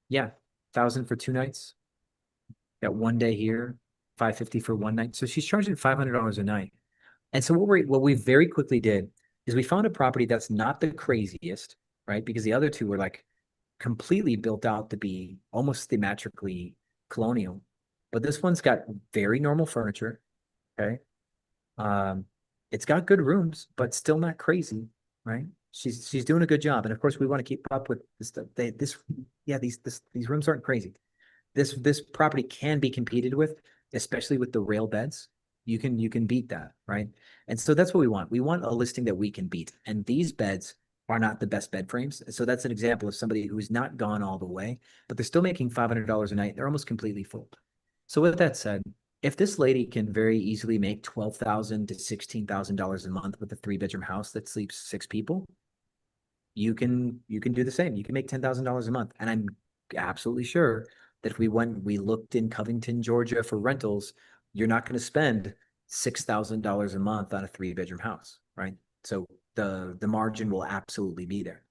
Yeah, 1,000 for 2 nights. Got 1 day here, 550 for 1 night. So she's charging $500 a night. And so what we very quickly did is we found a property that's not the craziest, right? Because the other two were like completely built out to be almost thematically colonial. But this one's got very normal furniture. Okay. It's got good rooms, but still not crazy, right? She's doing a good job. And of course we want to keep up with this stuff. These rooms aren't crazy. This property can be competed with, especially with the rail beds. You can beat that, right? And so that's what we want. We want a listing that we can beat. And these beds are not the best bed frames. So that's an example of somebody who's not gone all the way, but they're still making $500 a night. They're almost completely full. So with that said, if this lady can very easily make $12,000 to $16,000 a month with a 3-bedroom house that sleeps 6 people, you can do the same. You can make $10,000 a month. And I'm absolutely sure that if we looked in Covington, Georgia for rentals, you're not going to spend $6,000 a month on a 3-bedroom house, right? So the margin will absolutely be there.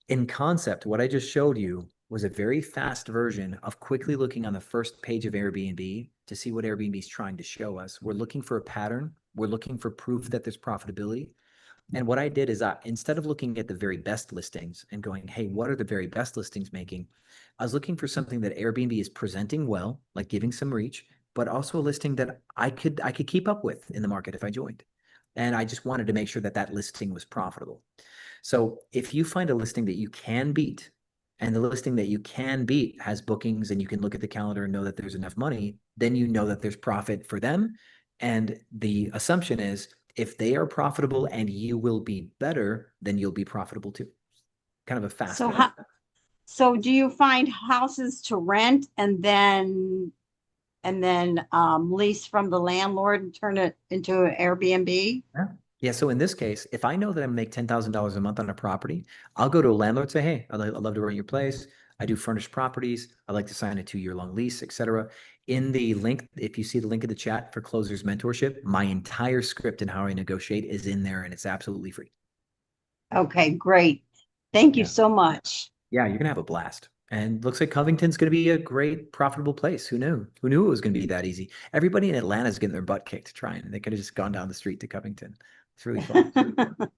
In concept, what I just showed you was a very fast version of quickly looking on the first page of Airbnb to see what Airbnb is trying to show us. We're looking for a pattern. We're looking for proof that there's profitability. And what I did is instead of looking at the very best listings and going, hey, what are the very best listings making? I was looking for something that Airbnb is presenting well, like giving some reach, but also a listing that I could keep up with in the market if I joined. And I just wanted to make sure that that listing was profitable. So if you find a listing that you can beat, and the listing that you can beat has bookings and you can look at the calendar and know that there's enough money, then you know that there's profit for them. And the assumption is if they are profitable and you will be better, then you'll be profitable too. Kind of a fast So way. so do you find houses to rent and then lease from the landlord and turn it into an Airbnb? Yeah. So in this case, if I know that I make $10,000 a month on a property, I'll go to a landlord and say, hey, I'd love to rent your place. I do furnished properties. I'd like to sign a 2-year-long lease, etc. In the link, if you see the link in the chat for Closers Mentorship, my entire script and how I negotiate is in there and it's absolutely free. Okay, great. Thank you Yeah. so much. Yeah, you're gonna have a blast. And looks like Covington's gonna be a great, profitable place. Who knew? Who knew it was gonna be that easy? Everybody in Atlanta is getting their butt kicked trying. They could have just gone down the street to Covington. It's really fun.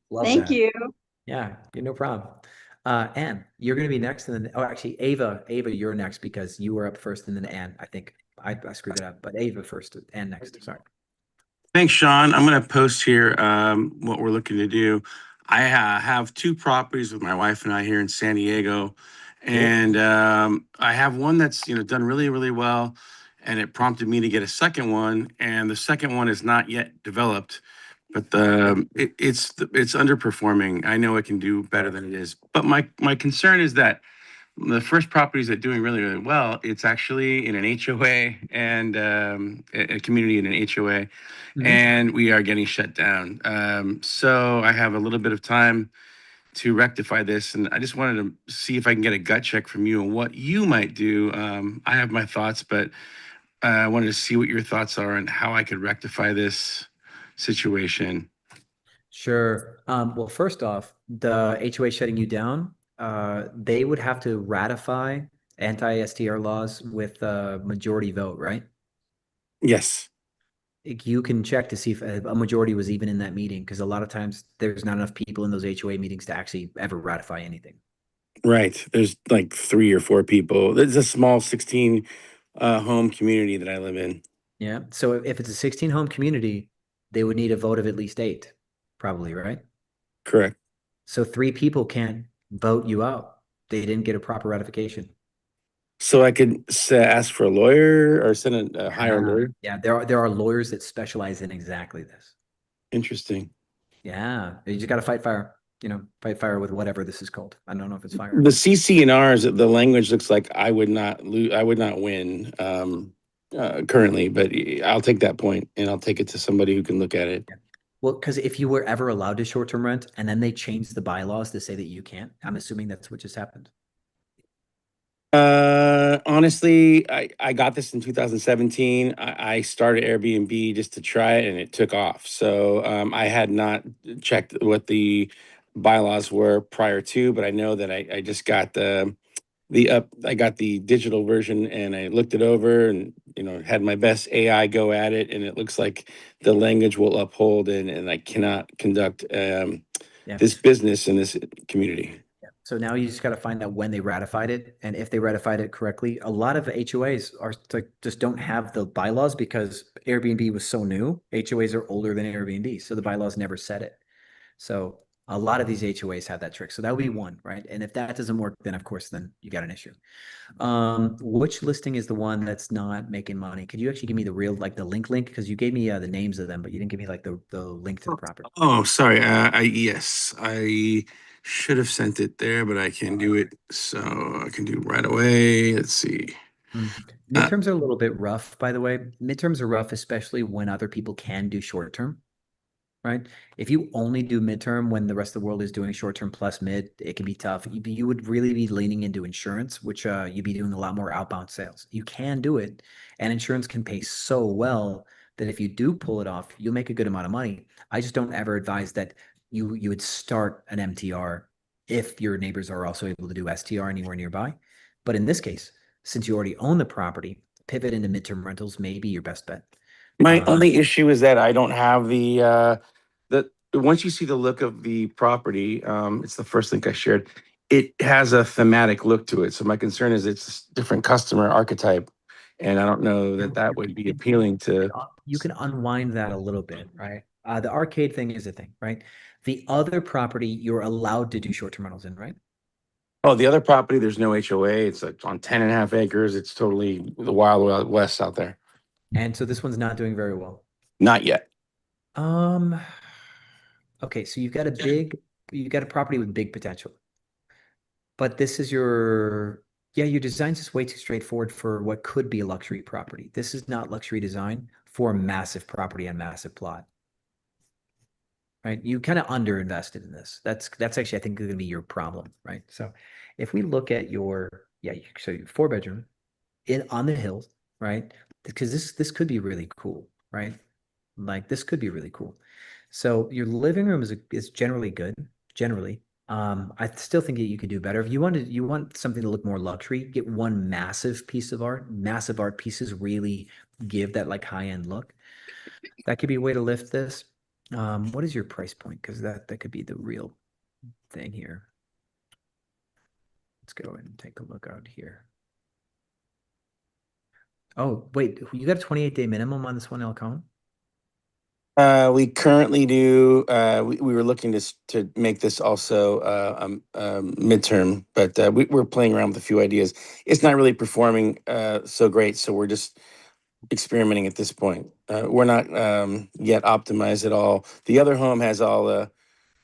Love Thank that. you. Yeah, no problem. Anne, you're gonna be next, and then actually Ava, you're next because you were up first, and then Anne. I think I screwed it up, but Ava first, Anne next. Sorry. Thanks, Sean. I'm going to post here what we're looking to do. I have 2 properties with my wife and I here in San Diego, and I have one that's done really, really well, and it prompted me to get a second one, and the second one is not yet developed, but it's underperforming. I know it can do better than it is, but my concern is that the first property is doing really, really well. It's actually in an HOA and a community in an HOA, and we are getting shut down. So I have a little bit of time to rectify this, and I just wanted to see if I can get a gut check from you on what you might do. I have my thoughts, but I wanted to see what your thoughts are and how I could rectify this situation. Sure. Well, first off, the HOA shutting you down, they would have to ratify anti-STR laws with a majority vote, right? Yes. You can check to see if a majority was even in that meeting, because a lot of times there's not enough people in those HOA meetings to actually ever ratify anything. Right. There's like 3 or 4 people. It's a small 16 home community that I live in. Yeah. So if it's a 16 home community, they would need a vote of at least 8, probably, right? Correct. So 3 people can't vote you out. They didn't get a proper ratification. So I could ask for a lawyer or send hire a Yeah. lawyer. Yeah, there are lawyers that specialize in exactly this. Interesting. Yeah, you just got to fight fire. Fight fire with whatever this is called. I don't know if it's fire. The CC&Rs, the language looks like I would not lose. I would not win currently, but I'll take that point and I'll take it to somebody who can look at it. Well, because if you were ever allowed to short-term rent and then they changed the bylaws to say that you can't, I'm assuming that's what just happened. Honestly, I got this in 2017. I started Airbnb just to try it and it took off. So I had not checked what the bylaws were prior to, but I know that I just got I got the digital version and I looked it over and had my best AI go at it and it looks like the language will uphold and I cannot conduct Yeah. this business in this community. So now you just got to find out when they ratified it, and if they ratified it correctly. A lot of HOAs are like just don't have the bylaws because Airbnb was so new. HOAs are older than Airbnb, so the bylaws never said it. So a lot of these HOAs have that trick. So that would be one, right? And if that doesn't work, then of course, then you got an issue. Which listing is the one that's not making money? Could you actually give me the real, like the link? Because you gave me the names of them, but you didn't give me like the link to the property. Oh, sorry. Yes, I should have sent it there, but I can do it. So I can do right away. Let's see. Midterms are a little bit rough, by the way. Midterms are rough, especially when other people can do short term, right? If you only do midterm when the rest of the world is doing short term plus mid, it can be tough. You would really be leaning into insurance, which you'd be doing a lot more outbound sales. You can do it, and insurance can pay so well that if you do pull it off, you'll make a good amount of money. I just don't ever advise that you would start an MTR if your neighbors are also able to do STR anywhere nearby. But in this case, since you already own the property, pivot into midterm rentals may be your best bet. My only issue is that I don't have the once you see the look of the property, it's the first link I shared. It has a thematic look to it. So my concern is it's a different customer archetype, and I don't know that that would be appealing to. You can unwind that a little bit, right? The arcade thing is a thing, right? The other property you're allowed to do short-term rentals in, right? Oh, the other property, there's no HOA. It's like on 10.5 acres. It's totally the wild, wild west out there. And so this one's not doing very well. Not yet. Um, okay, so you've got a property with big potential. But this is your design's just way too straightforward for what could be a luxury property. This is not luxury design for a massive property and massive plot. Right? You kind of underinvested in this. That's actually, I think, going to be your problem, right? So if we look at so your 4 bedroom on the hills, right? Because this could be really cool, right? Like this could be really cool. So your living room is generally good, generally. I still think that you could do better. If you want something to look more luxury, get one massive piece of art. Massive art pieces really give that like high-end look. That could be a way to lift this. What is your price point? Because that could be the real thing here. Let's go and take a look out here. Oh, wait, you got a 28-day minimum on this one, El Cajon? We currently do. We were looking to make this also midterm, but we're playing around with a few ideas. It's not really performing so great, so we're just experimenting at this point. We're not yet optimized at all. The other home has all the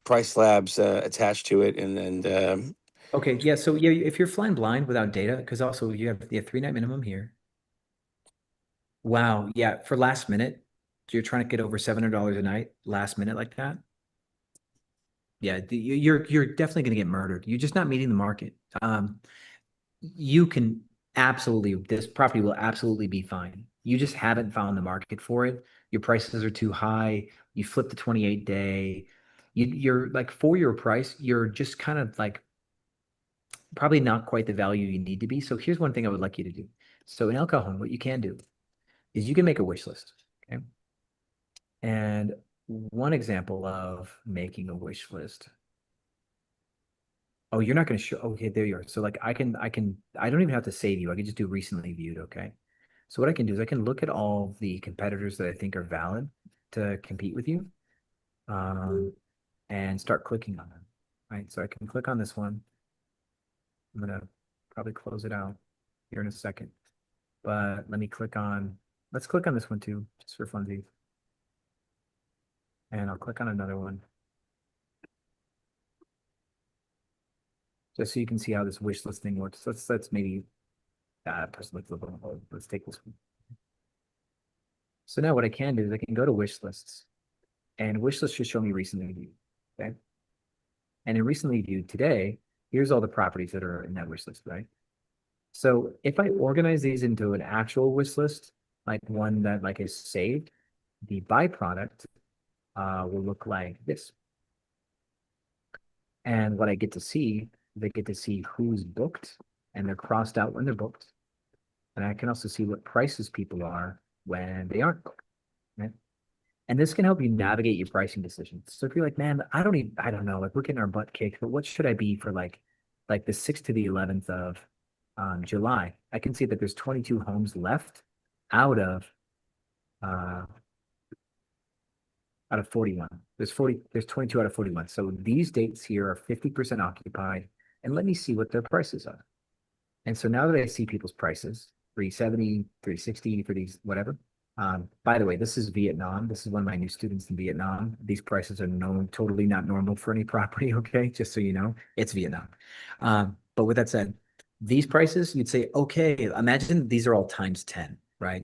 price slabs attached to it, and Okay, yeah. So yeah, if you're flying blind without data, because also you have the 3 night minimum here. Wow, yeah, for last minute, you're trying to get over $700 a night last minute like that. Yeah, you're definitely going to get murdered. You're just not meeting the market. You can this property will absolutely be fine. You just haven't found the market for it. Your prices are too high. You flip the 28-day. you're like for your price, you're just kind of like probably not quite the value you need to be. So here's one thing I would like you to do. So in El Cajon, what you can do is you can make a wish list. Okay. And one example of making a wish list. Oh, you're not going to show. Okay, there you are. So like I don't even have to save you. I can just do recently viewed. Okay. So what I can do is I can look at all the competitors that I think are valid to compete with you, and start clicking on them. Right. So I can click on this one. I'm going to probably close it out here in a second, but let's click on this one too, just for funsies. And I'll click on another one, just so you can see how this wish list thing works. Let's maybe person looks a little. Let's take this one. So now what I can do is I can go to wish lists, and wish lists should show me recently viewed. Okay. And in recently viewed today, here's all the properties that are in that wish list, right? So if I organize these into an actual wish list, like one that like is saved, the byproduct will look like this. And what I get to see, they get to see who's booked, and they're crossed out when they're booked. And I can also see what prices people are when they aren't booked. Right? And this can help you navigate your pricing decisions. So if you're like, man, I don't know, like we're getting our butt kicked, but what should I be for like the 6th to the 11th of July? I can see that there's 22 homes left out of uh, 41. There's 22 out of 41. So these dates here are 50% occupied. And let me see what their prices are. And so now that I see people's prices, 370, 360 for these, whatever. By the way, this is Vietnam. This is one of my new students in Vietnam. These prices are totally not normal for any property. Okay. Just so you know, it's Vietnam. But with that said, these prices, you'd say, okay, imagine these are all times 10, right?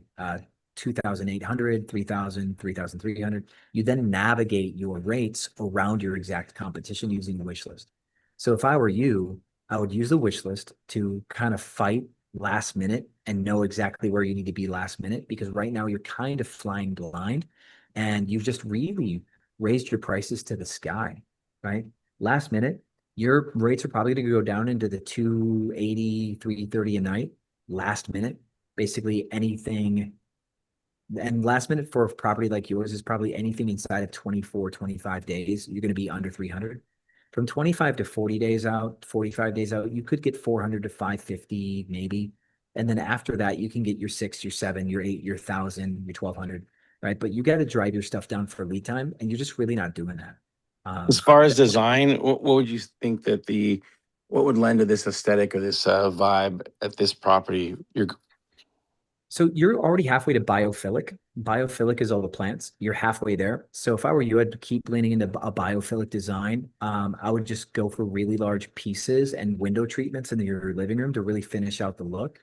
2,800, 3,000, 3,300. You then navigate your rates around your exact competition using the wish list. So if I were you, I would use the wish list to kind of fight last minute and know exactly where you need to be last minute, because right now you're kind of flying blind and you've just really raised your prices to the sky, right? Last minute, your rates are probably going to go down into the 280, 330 a night. Last minute, basically anything. And last minute for a property like yours is probably anything inside of 24, 25 days. You're going to be under 300. From 25 to 40 days out, 45 days out, you could get 400 to 550 maybe. And then after that, you can get your 6, your 7, your 8, your 1,000, your 1,200, right? But you got to drive your stuff down for lead time, and you're just really not doing that. As far as design, what would you think that what would lend to this aesthetic or this vibe at this property? So you're already halfway to biophilic. Biophilic is all the plants. You're halfway there. So if I were you, I'd keep leaning into a biophilic design. I would just go for really large pieces and window treatments in your living room to really finish out the look.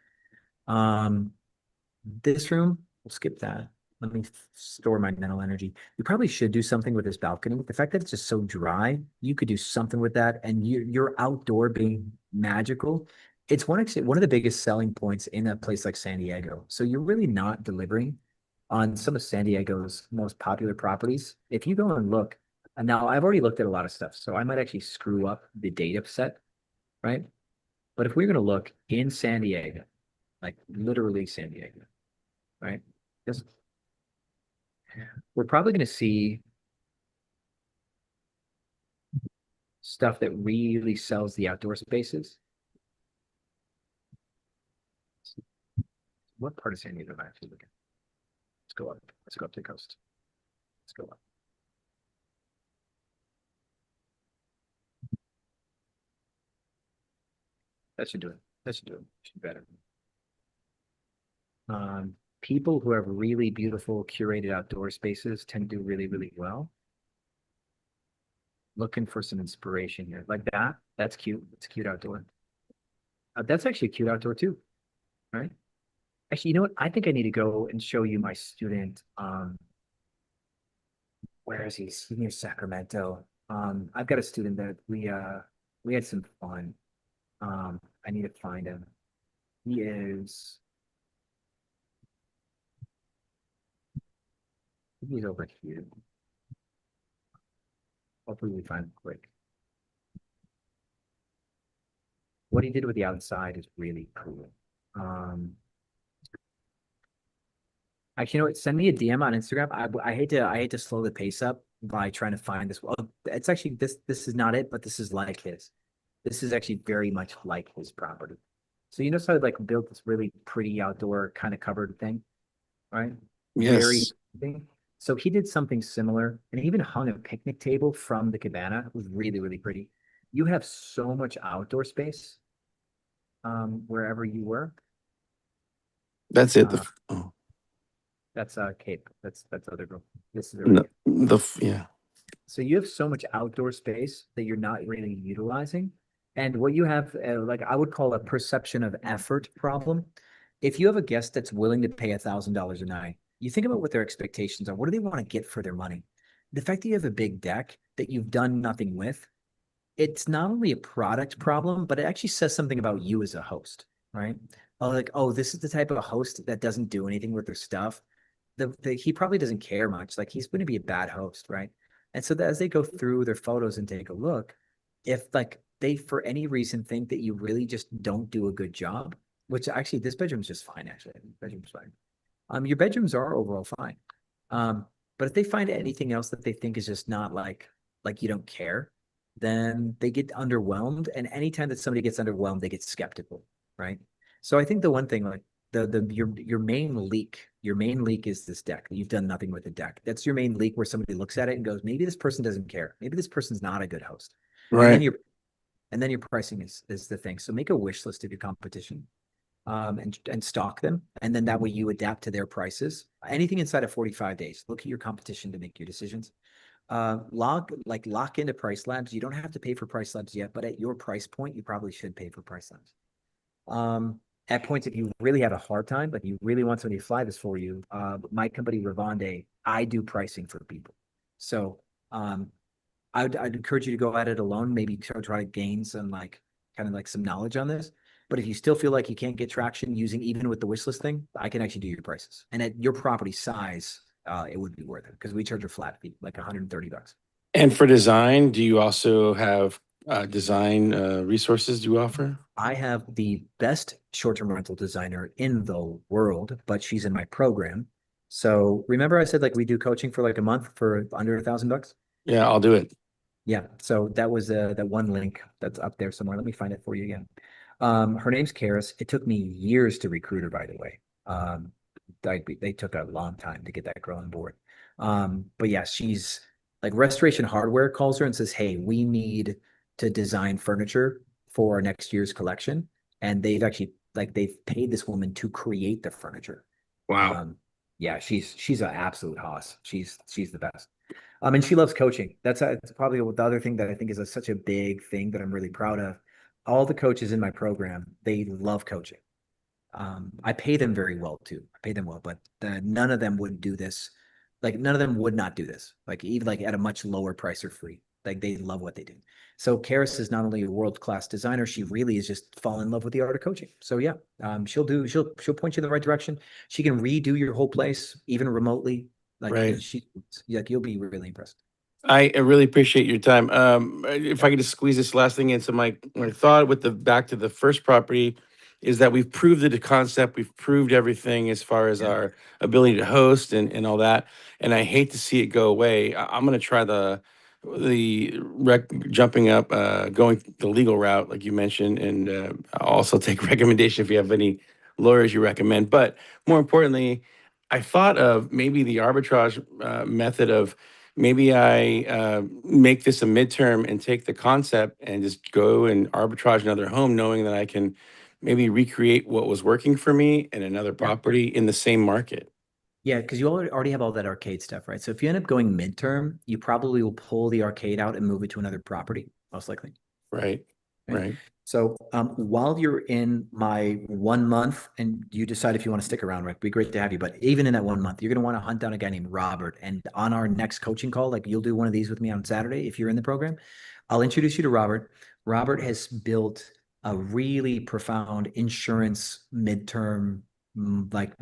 This room, we'll skip that. Let me store my mental energy. You probably should do something with this balcony. The fact that it's just so dry, you could do something with that. And your outdoor being magical, it's one of the biggest selling points in a place like San Diego. So you're really not delivering on some of San Diego's most popular properties. If you go and look, and now I've already looked at a lot of stuff, so I might actually screw up the data set, right? But if we're going to look in San Diego, like literally San Diego, right? Just we're probably going to see stuff that really sells the outdoor spaces. What part of San Diego am I actually looking? Let's go up. Let's go up to the coast. Let's go up. That should do it. That should do it. Should be better. People who have really beautiful curated outdoor spaces tend to do really, really well. Looking for some inspiration here. Like that. That's cute. It's cute outdoor. That's actually a cute outdoor too, right? Actually, you know what? I think I need to go and show you my student. Where is he? He's near Sacramento. I've got a student that we had some fun. I need to find him. He's over here. hopefully we find it quick. What he did with the outside is really cool. Actually, you know what? Send me a DM on Instagram. I hate to slow the pace up by trying to find this. Well, it's actually this is not it, but this is like his. This is actually very much like his property. So you notice how I like built this really pretty outdoor kind of covered thing, right? Very Yes. thing. So he did something similar, and he even hung a picnic table from the cabana. It was really, really pretty. You have so much outdoor space, wherever you were. That's it. Uh, that's Cape. That's other girl. This is No, already. yeah. So you have so much outdoor space that you're not really utilizing. And what you have, like I would call a perception of effort problem. If you have a guest that's willing to pay $1,000 a night, you think about what their expectations are. What do they want to get for their money? The fact that you have a big deck that you've done nothing with, it's not only a product problem, but it actually says something about you as a host, right? Oh, like, oh, this is the type of host that doesn't do anything with their stuff. He probably doesn't care much. Like he's going to be a bad host, right? And so that as they go through their photos and take a look, if like they for any reason think that you really just don't do a good job, which actually this bedroom's just fine, actually. Bedroom's fine. Your bedrooms are overall fine. But if they find anything else that they think is just not like you don't care, then they get underwhelmed. And anytime that somebody gets underwhelmed, they get skeptical, right? So I think the one thing like your main leak is this deck. You've done nothing with the deck. That's your main leak where somebody looks at it and goes, maybe this person doesn't care. Maybe this person's not a good host. Right. And then your pricing is the thing. So make a wish list of your competition, and stock them. And then that way you adapt to their prices. Anything inside of 45 days, look at your competition to make your decisions. Lock into price labs. You don't have to pay for price labs yet, but at your price point, you probably should pay for price labs. At points, if you really have a hard time, like you really want somebody to fly this for you, my company, Revonde, I do pricing for people. So, I'd encourage you to go at it alone, maybe try to gain some kind of some knowledge on this. But if you still feel like you can't get traction using even with the wish list thing, I can actually do your prices. And at your property size, it would be worth it because we charge a flat fee, like $130. And for design, do you also have design resources you offer? I have the best short-term rental designer in the world, but she's in my program. So remember I said like we do coaching for like a month for under $1,000? Yeah, I'll do it. Yeah, so that was that one link that's up there somewhere. Let me find it for you again. Her name's Karis. It took me years to recruit her, by the way. They took a long time to get that girl on board. But yeah, she's like Restoration Hardware calls her and says, hey, we need to design furniture for next year's collection. And they've actually they've paid this woman to create the furniture. Wow. Yeah, she's an absolute hoss. She's the best. And she loves coaching. That's probably the other thing that I think is such a big thing that I'm really proud of. All the coaches in my program, they love coaching. I pay them very well too. I pay them well, but none of them would do this. Like none of them would not do this. Like even like at a much lower price or free. Like they love what they do. So Karis is not only a world-class designer, she really is just fall in love with the art of coaching. So yeah, she'll point you in the right direction. She can redo your whole place, even remotely. Like Right. you'll be really impressed. I really appreciate your time. If I could just squeeze this last thing in. So my thought with the back to the first property is that we've proved the concept, we've proved everything as far as Yeah. our ability to host and all that. And I hate to see it go away. I'm gonna try jumping up, going the legal route, like you mentioned, and I'll also take recommendation if you have any lawyers you recommend. But more importantly, I thought of maybe the arbitrage method of maybe I make this a midterm and take the concept and just go and arbitrage another home, knowing that I can maybe recreate what was working for me in another property in the same market. Yeah, because you already have all that arcade stuff, right? So if you end up going midterm, you probably will pull the arcade out and move it to another property, most likely. Right. Right. So while you're in my 1 month and you decide if you want to stick around, right, it'd be great to have you. But even in that 1 month, you're going to want to hunt down a guy named Robert. And on our next coaching call, like you'll do one of these with me on Saturday if you're in the program, I'll introduce you to Robert. Robert has built a really profound insurance midterm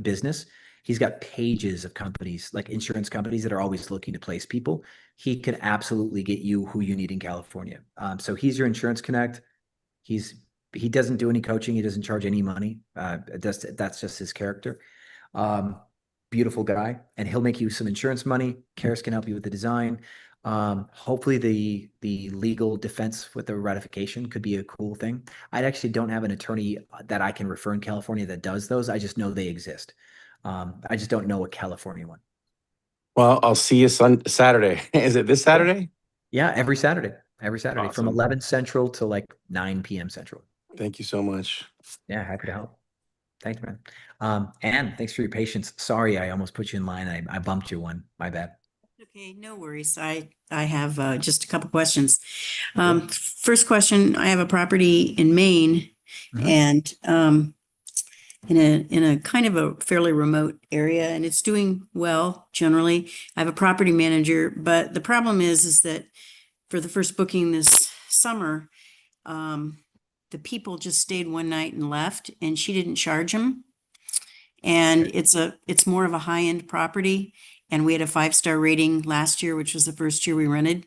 business. He's got pages of companies, like insurance companies that are always looking to place people. He can absolutely get you who you need in California. So he's your insurance connect. He doesn't do any coaching. He doesn't charge any money. That's just his character. Beautiful guy, and he'll make you some insurance money. Karis can help you with the design. Hopefully the legal defense with the ratification could be a cool thing. I actually don't have an attorney that I can refer in California that does those. I just know they exist. I just don't know a California one. Well, I'll see you Saturday. Is it this Saturday? Yeah, every Saturday from Awesome. 11 Central to like 9 p.m. Central. Thank you so much. Yeah, happy to help. Thanks, man. Anne, thanks for your patience. Sorry, I almost put you in line. I bumped you one. My bad. Okay, no worries. I have just a couple questions. Okay. First question, I have a property in Maine Mhm. and in a kind of a fairly remote area, and it's doing well generally. I have a property manager, but the problem is that for the first booking this summer, the people just stayed one night and left, and she didn't charge them. And Okay. it's more of a high-end property. And we had a 5-star rating last year, which was the first year we rented.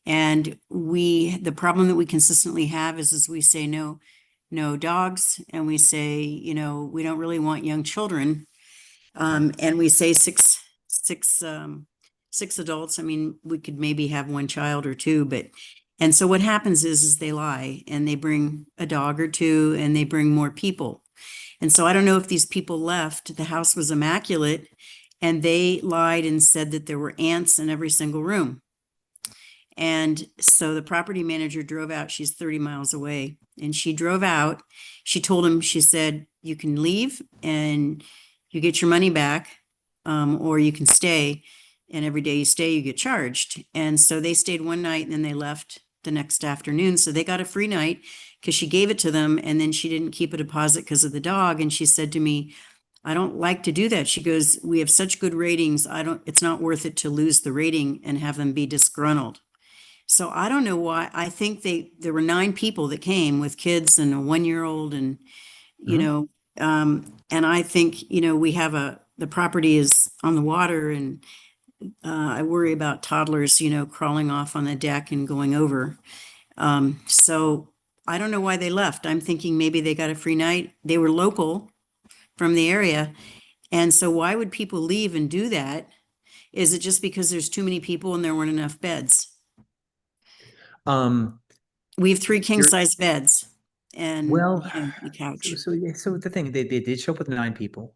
And the problem that we consistently have is we say no dogs. And we say, we don't really want young children. And we say six adults. I mean, we could maybe have one child or two, and so what happens is they lie and they bring a dog or two and they bring more people. And so I don't know if these people left, the house was immaculate, and they lied and said that there were ants in every single room. And so the property manager drove out. She's 30 miles away. And she drove out. She told him, she said, you can leave and you get your money back, or you can stay. And every day you stay, you get charged. And so they stayed one night and then they left the next afternoon. So they got a free night because she gave it to them. And then she didn't keep a deposit because of the dog. And she said to me, I don't like to do that. She goes, we have such good ratings. It's not worth it to lose the rating and have them be disgruntled. So I don't know why. I think there were 9 people that came with kids and a 1-year-old and, and I think, we have the property is on the water and I worry about toddlers, crawling off on the deck and going over. So I don't know why they left. I'm thinking maybe they got a free night. They were local from the area. And so why would people leave and do that? Is it just because there's too many people and there weren't enough beds? We have 3 king-size beds and Well, the couch. so the thing, they did show up with 9 people.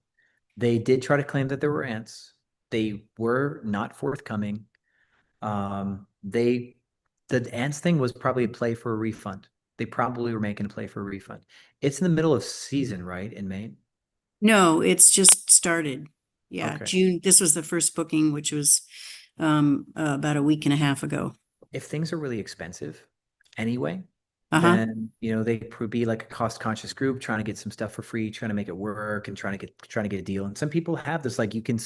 They did try to claim that there were ants. They were not forthcoming. The ants thing was probably a play for a refund. They probably were making a play for a refund. It's in the middle of season, right, in Maine? No, it's just started. Yeah, Okay. June. This was the first booking, which was about a week and a half ago. If things are really expensive anyway, Uh-huh. then they could be like a cost-conscious group trying to get some stuff for free, trying to make it work, and trying to get a deal. And some people have this, like you can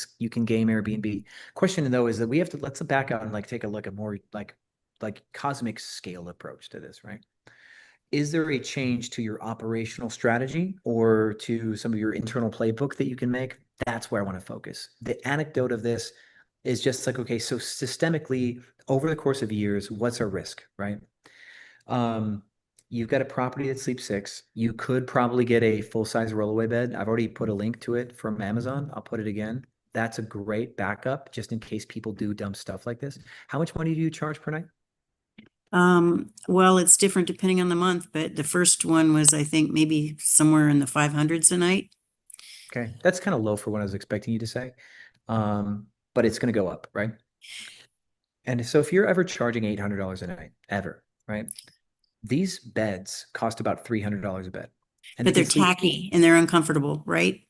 game Airbnb. Question though is that we have to let's back out and like take a look at more like cosmic scale approach to this, right? Is there a change to your operational strategy or to some of your internal playbook that you can make? That's where I want to focus. The anecdote of this is just like, okay, so systemically over the course of years, what's our risk, right? You've got a property that sleeps 6. You could probably get a full-size rollaway bed. I've already put a link to it from Amazon. I'll put it again. That's a great backup just in case people do dumb stuff like this. How much money do you charge per night? Well, it's different depending on the month, but the first one was, I think, maybe somewhere in the 500s a night. Okay, that's kind of low for what I was expecting you to say, but it's going to go up, right? And so if you're ever charging $800 a night, ever, right? These beds cost about $300 a bed. And But they're tacky and they're uncomfortable, right?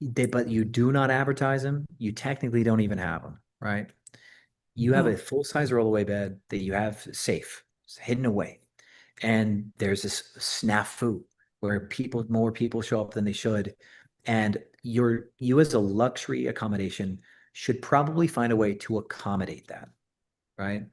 but you do not advertise them. You technically don't even have them, right? You have a full-size rollaway bed that you have safe, hidden away. And there's this snafu where more people show up than they should. And you as a luxury accommodation should probably find a way to accommodate that, right?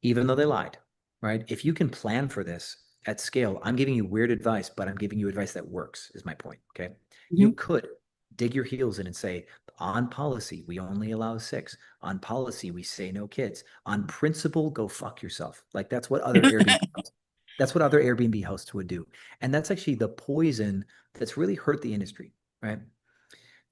Even though they lied, right? If you can plan for this at scale, I'm giving you weird advice, but I'm giving you advice that works, is my point, okay? You could dig your heels in and say, on policy, we only allow 6. On policy, we say no kids. On principle, go fuck yourself. Like that's what other Airbnb hosts would do. And that's actually the poison that's really hurt the industry, right?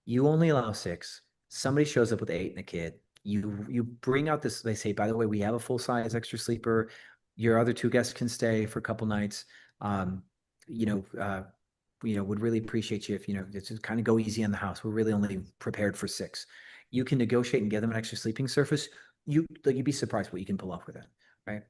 You only allow 6. Somebody shows up with 8 and a kid. You bring out this, they say, by the way, we have a full size extra sleeper. Your other 2 guests can stay for a couple nights. You know, would really appreciate you if, just kind of go easy on the house. We're really only prepared for 6. You can negotiate and give them an extra sleeping surface. You'd be surprised what you can pull off with that, right?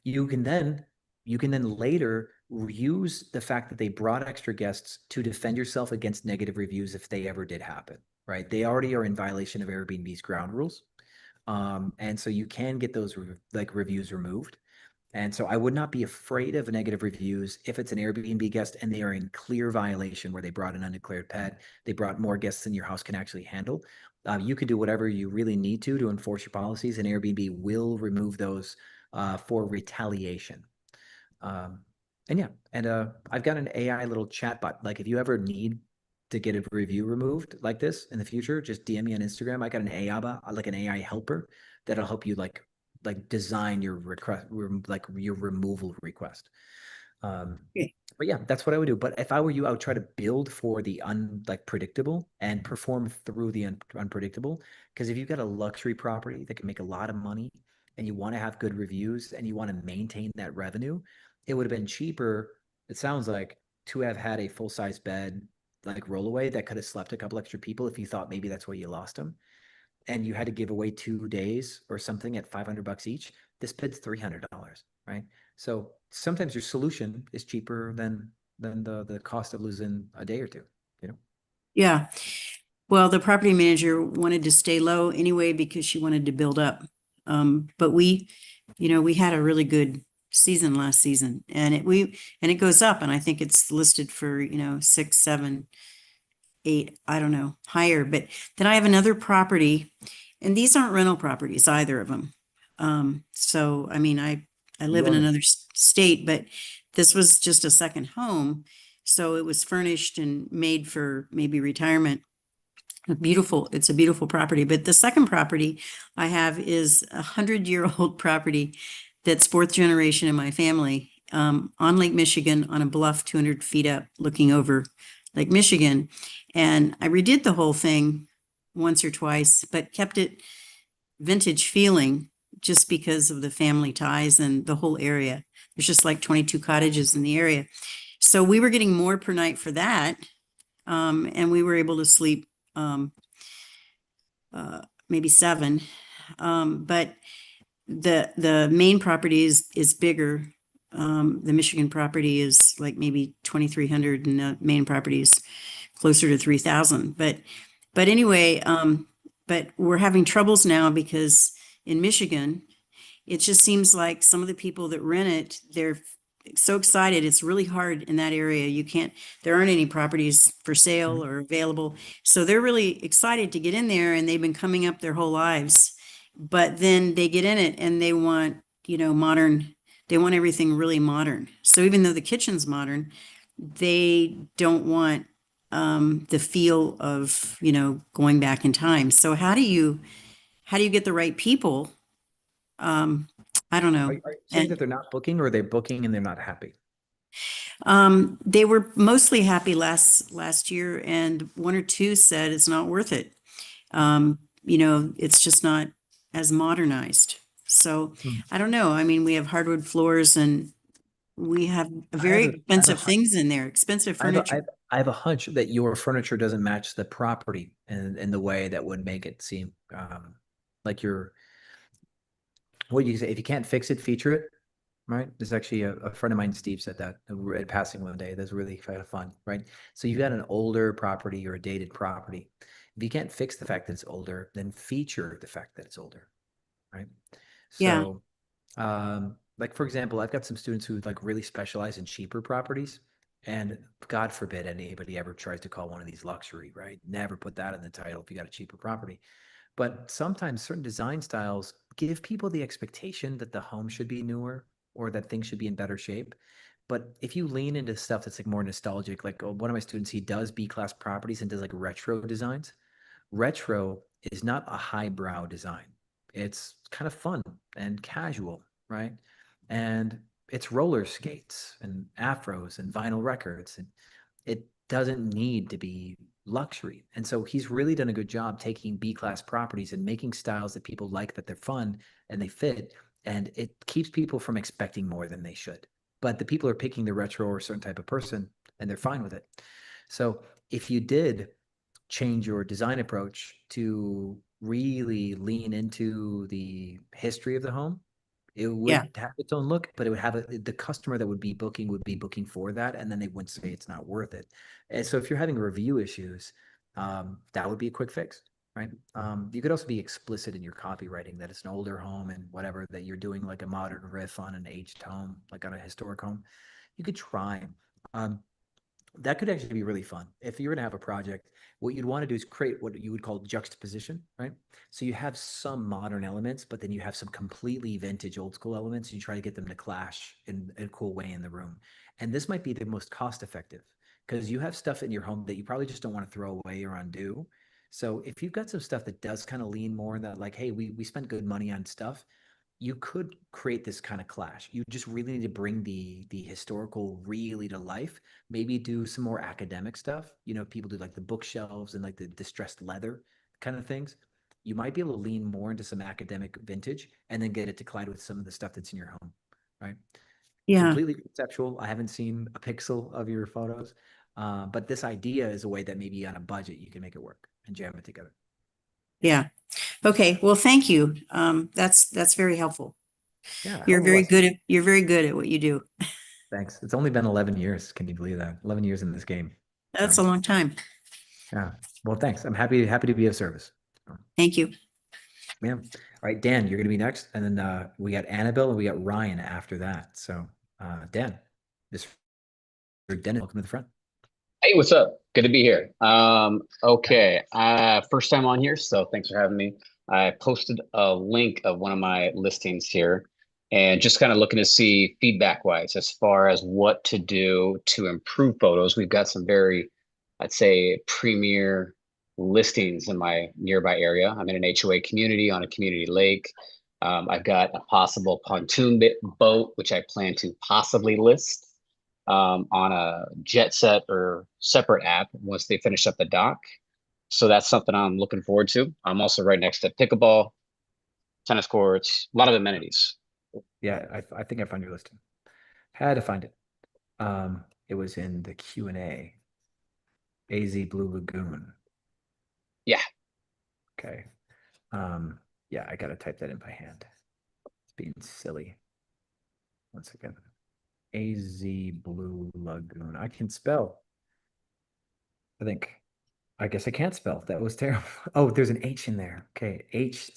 You can then later use the fact that they brought extra guests to defend yourself against negative reviews if they ever did happen, right? They already are in violation of Airbnb's ground rules. And so you can get those reviews removed. And so I would not be afraid of negative reviews if it's an Airbnb guest and they are in clear violation where they brought an undeclared pet, they brought more guests than your house can actually handle. You can do whatever you really need to enforce your policies, and Airbnb will remove those for retaliation. I've got an AI little chatbot. Like if you ever need to get a review removed like this in the future, just DM me on Instagram. I got an AI bot, like an AI helper that'll help you like design your request, like your removal request. But yeah, that's what I would do. But if I were you, I would try to build for the predictable and perform through the unpredictable. Because if you've got a luxury property that can make a lot of money and you want to have good reviews and you want to maintain that revenue, it would have been cheaper, it sounds like, to have had a full-size bed like rollaway that could have slept a couple extra people if you thought maybe that's where you lost them. And you had to give away 2 days or something at $500 each. This bed's $300, right? So sometimes your solution is cheaper than the cost of losing a day or two, Yeah. Well, the property manager wanted to stay low anyway because she wanted to build up. But we had a really good season last season, and it goes up, and I think it's listed for 6, 7, 8, I don't know, higher. But then I have another property, and these aren't rental properties, either of them. So I mean, I live in another state, but this was just a second home, so it was furnished and made for maybe retirement. It's a beautiful property. But the second property I have is 100-year-old property that's 4th generation in my family, on Lake Michigan, on a bluff 200 feet up looking over Lake Michigan. And I redid the whole thing once or twice, but kept it vintage feeling just because of the family ties and the whole area. There's just like 22 cottages in the area. So we were getting more per night for that. And we were able to sleep maybe 7. But the main property is bigger. The Michigan property is like maybe 2,300, and the main property is closer to 3,000. But anyway, but we're having troubles now because in Michigan, it just seems like some of the people that rent it, they're so excited. It's really hard in that area. There aren't any properties for sale or available. So they're really excited to get in there, and they've been coming up their whole lives. But then they get in it and they want, modern, they want everything really modern. So even though the kitchen's modern, they don't want the feel of, going back in time. So how do you get the right people? I don't know. Are you saying that they're not booking, or they're booking and they're not happy? They were mostly happy last year, and 1 or 2 said it's not worth it. It's just not as modernized. So I don't know. I mean, we have hardwood floors, and we have very expensive things in there, expensive furniture. I have a hunch that your furniture doesn't match the property in the way that would make it seem like you're. What do you say? If you can't fix it, feature it, right? There's actually a friend of mine, Steve, said that at passing one day. That's really kind of fun, right? So you've got an older property or a dated property. If you can't fix the fact that it's older, then feature the fact that it's older, right? So, like for example, I've got some students who like really specialize in cheaper properties, and God forbid anybody ever tries to call one of these luxury, right? Never put that in the title if you got a cheaper property. But sometimes certain design styles give people the expectation that the home should be newer or that things should be in better shape. But if you lean into stuff that's like more nostalgic, like one of my students, he does B-class properties and does like retro designs. Retro is not a highbrow design. It's kind of fun and casual, right? And it's roller skates and afros and vinyl records, and it doesn't need to be luxury. And so he's really done a good job taking B-class properties and making styles that people like, that they're fun and they fit, and it keeps people from expecting more than they should. But the people are picking the retro or a certain type of person, and they're fine with it. So if you did change your design approach to really lean into the history of the home, it Yeah. would have its own look, but it would have the customer that would be booking for that, and then they wouldn't say it's not worth it. And so if you're having review issues, that would be a quick fix, right? You could also be explicit in your copywriting that it's an older home and whatever, that you're doing like a modern riff on an aged home, like on a historic home. You could try. Um, that could actually be really fun. If you're going to have a project, what you'd want to do is create what you would call juxtaposition, right? So you have some modern elements, but then you have some completely vintage old school elements. And you try to get them to clash in a cool way in the room. And this might be the most cost effective because you have stuff in your home that you probably just don't want to throw away or undo. So if you've got some stuff that does kind of lean more in that, like, hey, we spent good money on stuff, you could create this kind of clash. You just really need to bring the historical really to life. Maybe do some more academic stuff. You know, people do like the bookshelves and like the distressed leather kind of things. You might be able to lean more into some academic vintage and then get it to collide with some of the stuff that's in your home, right? Yeah. Completely conceptual. I haven't seen a pixel of your photos, but this idea is a way that maybe on a budget you can make it work and jam it together. Yeah. Okay. Well, thank you. That's very helpful. Yeah, I You're hope it very was. good at what you do. Thanks. It's only been 11 years. Can you believe that? 11 years in this game. That's So, a long time. yeah. Well, thanks. I'm happy to be of service. So, Thank you. yeah. All right, Dan, you're going to be next. And then we got Annabelle and we got Ryan after that. So, Dan, this Dennis, welcome to the front. Hey, what's up? Good to be here. Okay. First time on here, so thanks for having me. I posted a link of one of my listings here and just kind of looking to see feedback wise as far as what to do to improve photos. We've got some very, I'd say, premier listings in my nearby area. I'm in an HOA community on a community lake. I've got a possible pontoon boat, which I plan to possibly list on a jet set or separate app once they finish up the dock. So that's something I'm looking forward to. I'm also right next to pickleball, tennis courts, a lot of amenities. Yeah, I think I found your listing. Had to find it. It was in the Q&A. AZ Blue Lagoon. Yeah. Okay. Yeah, I got to type that in by hand. It's being silly. Once again. AZ Blue Lagoon. I can spell. I think. I guess I can't spell. That was terrible. Oh, there's an H in there. Okay. H/.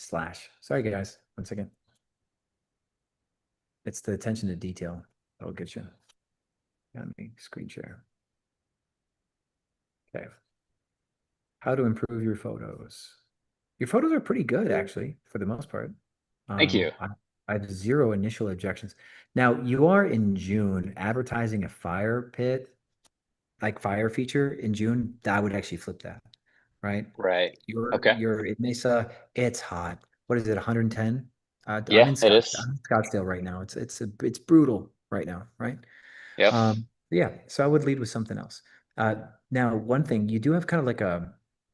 Sorry, guys. One second. It's the attention to detail that'll get you. Got me. Screen share. Okay. How to improve your photos. Your photos are pretty good, actually, for the most part. Thank you. I have zero initial objections. Now, you are in June advertising a fire pit, like fire feature in June. That would actually flip that, right? Right. You're Okay. you're in Mesa. It's hot. What is it? 110. I'm Yeah, in it Scottsdale. is. I'm in Scottsdale right now. It's brutal right now, right? Yep. Yeah. So I would lead with something else. Now, one thing you do have kind of like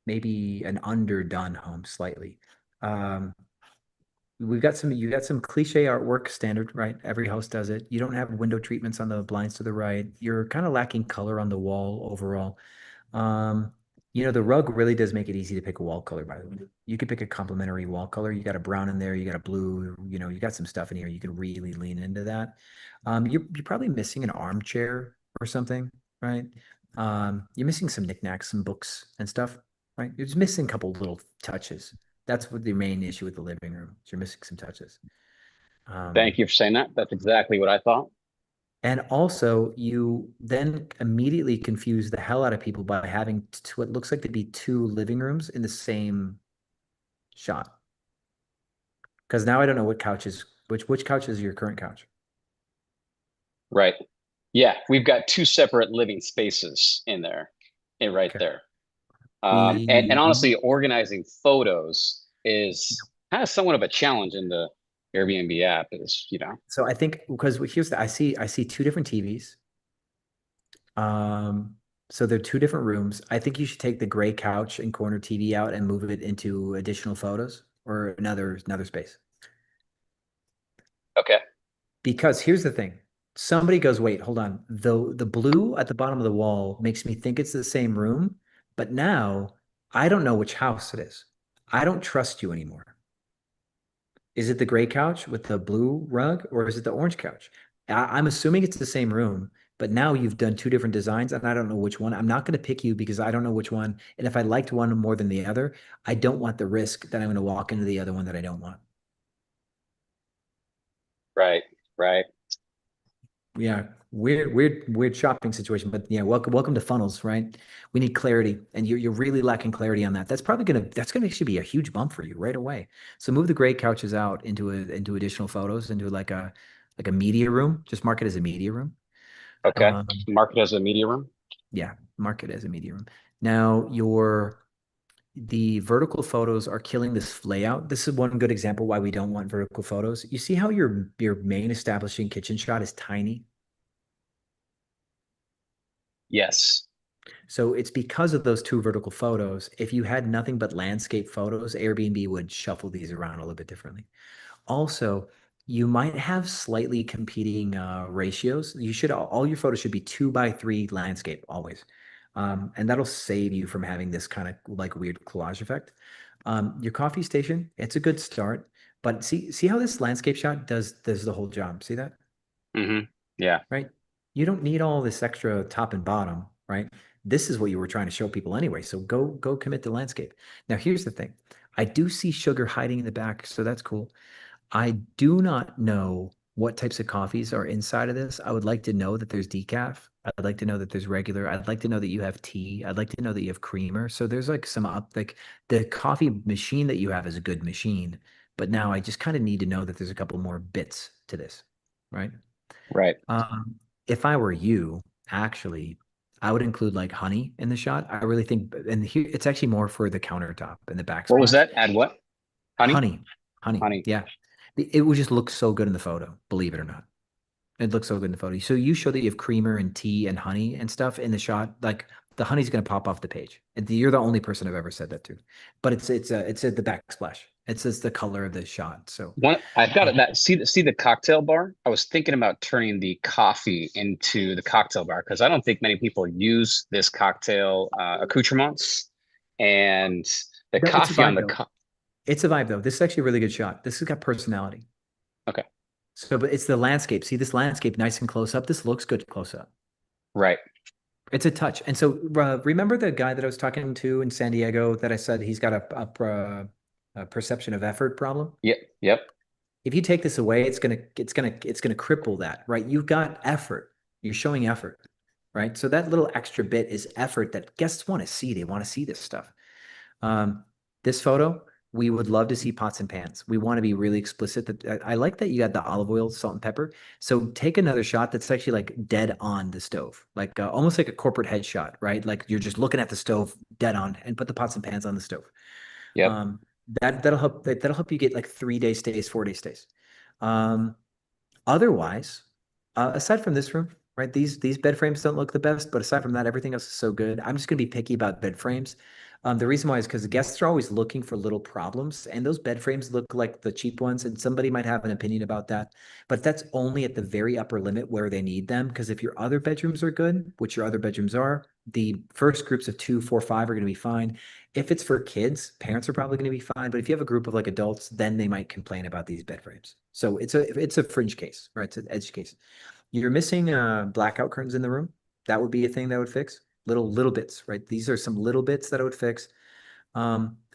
maybe an underdone home slightly. Um, you got some cliche artwork standard, right? Every house does it. You don't have window treatments on the blinds to the right. You're kind of lacking color on the wall overall. Um, the rug really does make it easy to pick a wall color, by the way. You could pick a complementary wall color. You got a brown in there, you got a blue, you got some stuff in here. You can really lean into that. You're probably missing an armchair or something, right? You're missing some knickknacks, some books and stuff, right? You're just missing a couple little touches. That's what the main issue with the living room is. You're missing some touches. Thank you for saying that. That's exactly what I thought. And also, you then immediately confuse the hell out of people by having what looks like to be two living rooms in the same shot. Because now I don't know which couch is your current couch. Right. Yeah, we've got two separate living spaces in there, and right Okay. there. And We, honestly, organizing photos is kind of somewhat of a challenge in the Airbnb app. Is so I think because here's the, I see two different TVs. Um, so they're two different rooms. I think you should take the gray couch and corner TV out and move it into additional photos or another space. okay, Because here's the thing. Somebody goes, wait, hold on. The blue at the bottom of the wall makes me think it's the same room, but now I don't know which house it is. I don't trust you anymore. Is it the gray couch with the blue rug or is it the orange couch? I'm assuming it's the same room, but now you've done two different designs and I don't know which one. I'm not going to pick you because I don't know which one. And if I liked one more than the other, I don't want the risk that I'm going to walk into the other one that I don't want. right, right. Yeah, weird shopping situation, but yeah, welcome to funnels, right? We need clarity, and you're really lacking clarity on that. That's gonna actually be a huge bump for you right away. So move the gray couches out into additional photos, into like a media room. Just mark it as a media room. Okay, Um, mark it as a media room. yeah, mark it as a media room. Now the vertical photos are killing this layout. This is one good example why we don't want vertical photos. You see how your main establishing kitchen shot is tiny? Yes. So it's because of those two vertical photos. If you had nothing but landscape photos, Airbnb would shuffle these around a little bit differently. Also, you might have slightly competing ratios. You should all your photos should be 2 by 3 landscape always, and that'll save you from having this kind of like weird collage effect. Your coffee station, it's a good start, but see how this landscape shot does the whole job. See that? Mm-hmm. Yeah. Right? You don't need all this extra top and bottom, right? This is what you were trying to show people anyway. So go commit to landscape. Now here's the thing. I do see sugar hiding in the back, so that's cool. I do not know what types of coffees are inside of this. I would like to know that there's decaf. I'd like to know that there's regular. I'd like to know that you have tea. I'd like to know that you have creamer. So there's like some up like the coffee machine that you have is a good machine, but now I just kind of need to know that there's a couple more bits to this, right? Right. Um, if I were you, actually, I would include like honey in the shot. I really think, and here it's actually more for the countertop and the What was backsplash. that? Add what? Honey? Honey, honey, Honey. yeah. It would just look so good in the photo, believe it or not. It looks so good in the photo. So you show that you have creamer and tea and honey and stuff in the shot, like the honey's gonna pop off the page. And you're the only person I've ever said that to. But it's at the backsplash. It's just the color of the shot. So One, I've got uh, it. That see the cocktail bar. I was thinking about turning the coffee into the cocktail bar because I don't think many people use this cocktail accoutrements, and the no, it's a coffee on vibe the though. It's a vibe though. This is actually a really good shot. This has got personality. okay, So, but it's the landscape. See this landscape nice and close up. This looks good close up. right. It's a touch. And so remember the guy that I was talking to in San Diego that I said he's got a perception of effort problem? Yep. Yep. If you take this away, it's gonna cripple that, right? You've got effort. You're showing effort, right? So that little extra bit is effort that guests want to see. They want to see this stuff. Um, this photo, we would love to see pots and pans. We want to be really explicit that I like that you got the olive oil, salt and pepper. So take another shot that's actually like dead on the stove, like almost like a corporate headshot, right? Like you're just looking at the stove dead on and put the pots and pans on the stove. Yep. Um, that'll help you get like 3 day stays, 4 day stays. Um, Otherwise, aside from this room, right? These bed frames don't look the best, but aside from that, everything else is so good. I'm just gonna be picky about bed frames. The reason why is because the guests are always looking for little problems, and those bed frames look like the cheap ones, and somebody might have an opinion about that. But that's only at the very upper limit where they need them. Because if your other bedrooms are good, which your other bedrooms are, the first groups of 2, 4, 5 are gonna be fine. If it's for kids, parents are probably gonna be fine. But if you have a group of like adults, then they might complain about these bed frames. So it's a fringe case, right? It's an edge case. You're missing blackout curtains in the room. That would be a thing that would fix. Little bits, right? These are some little bits that I would fix.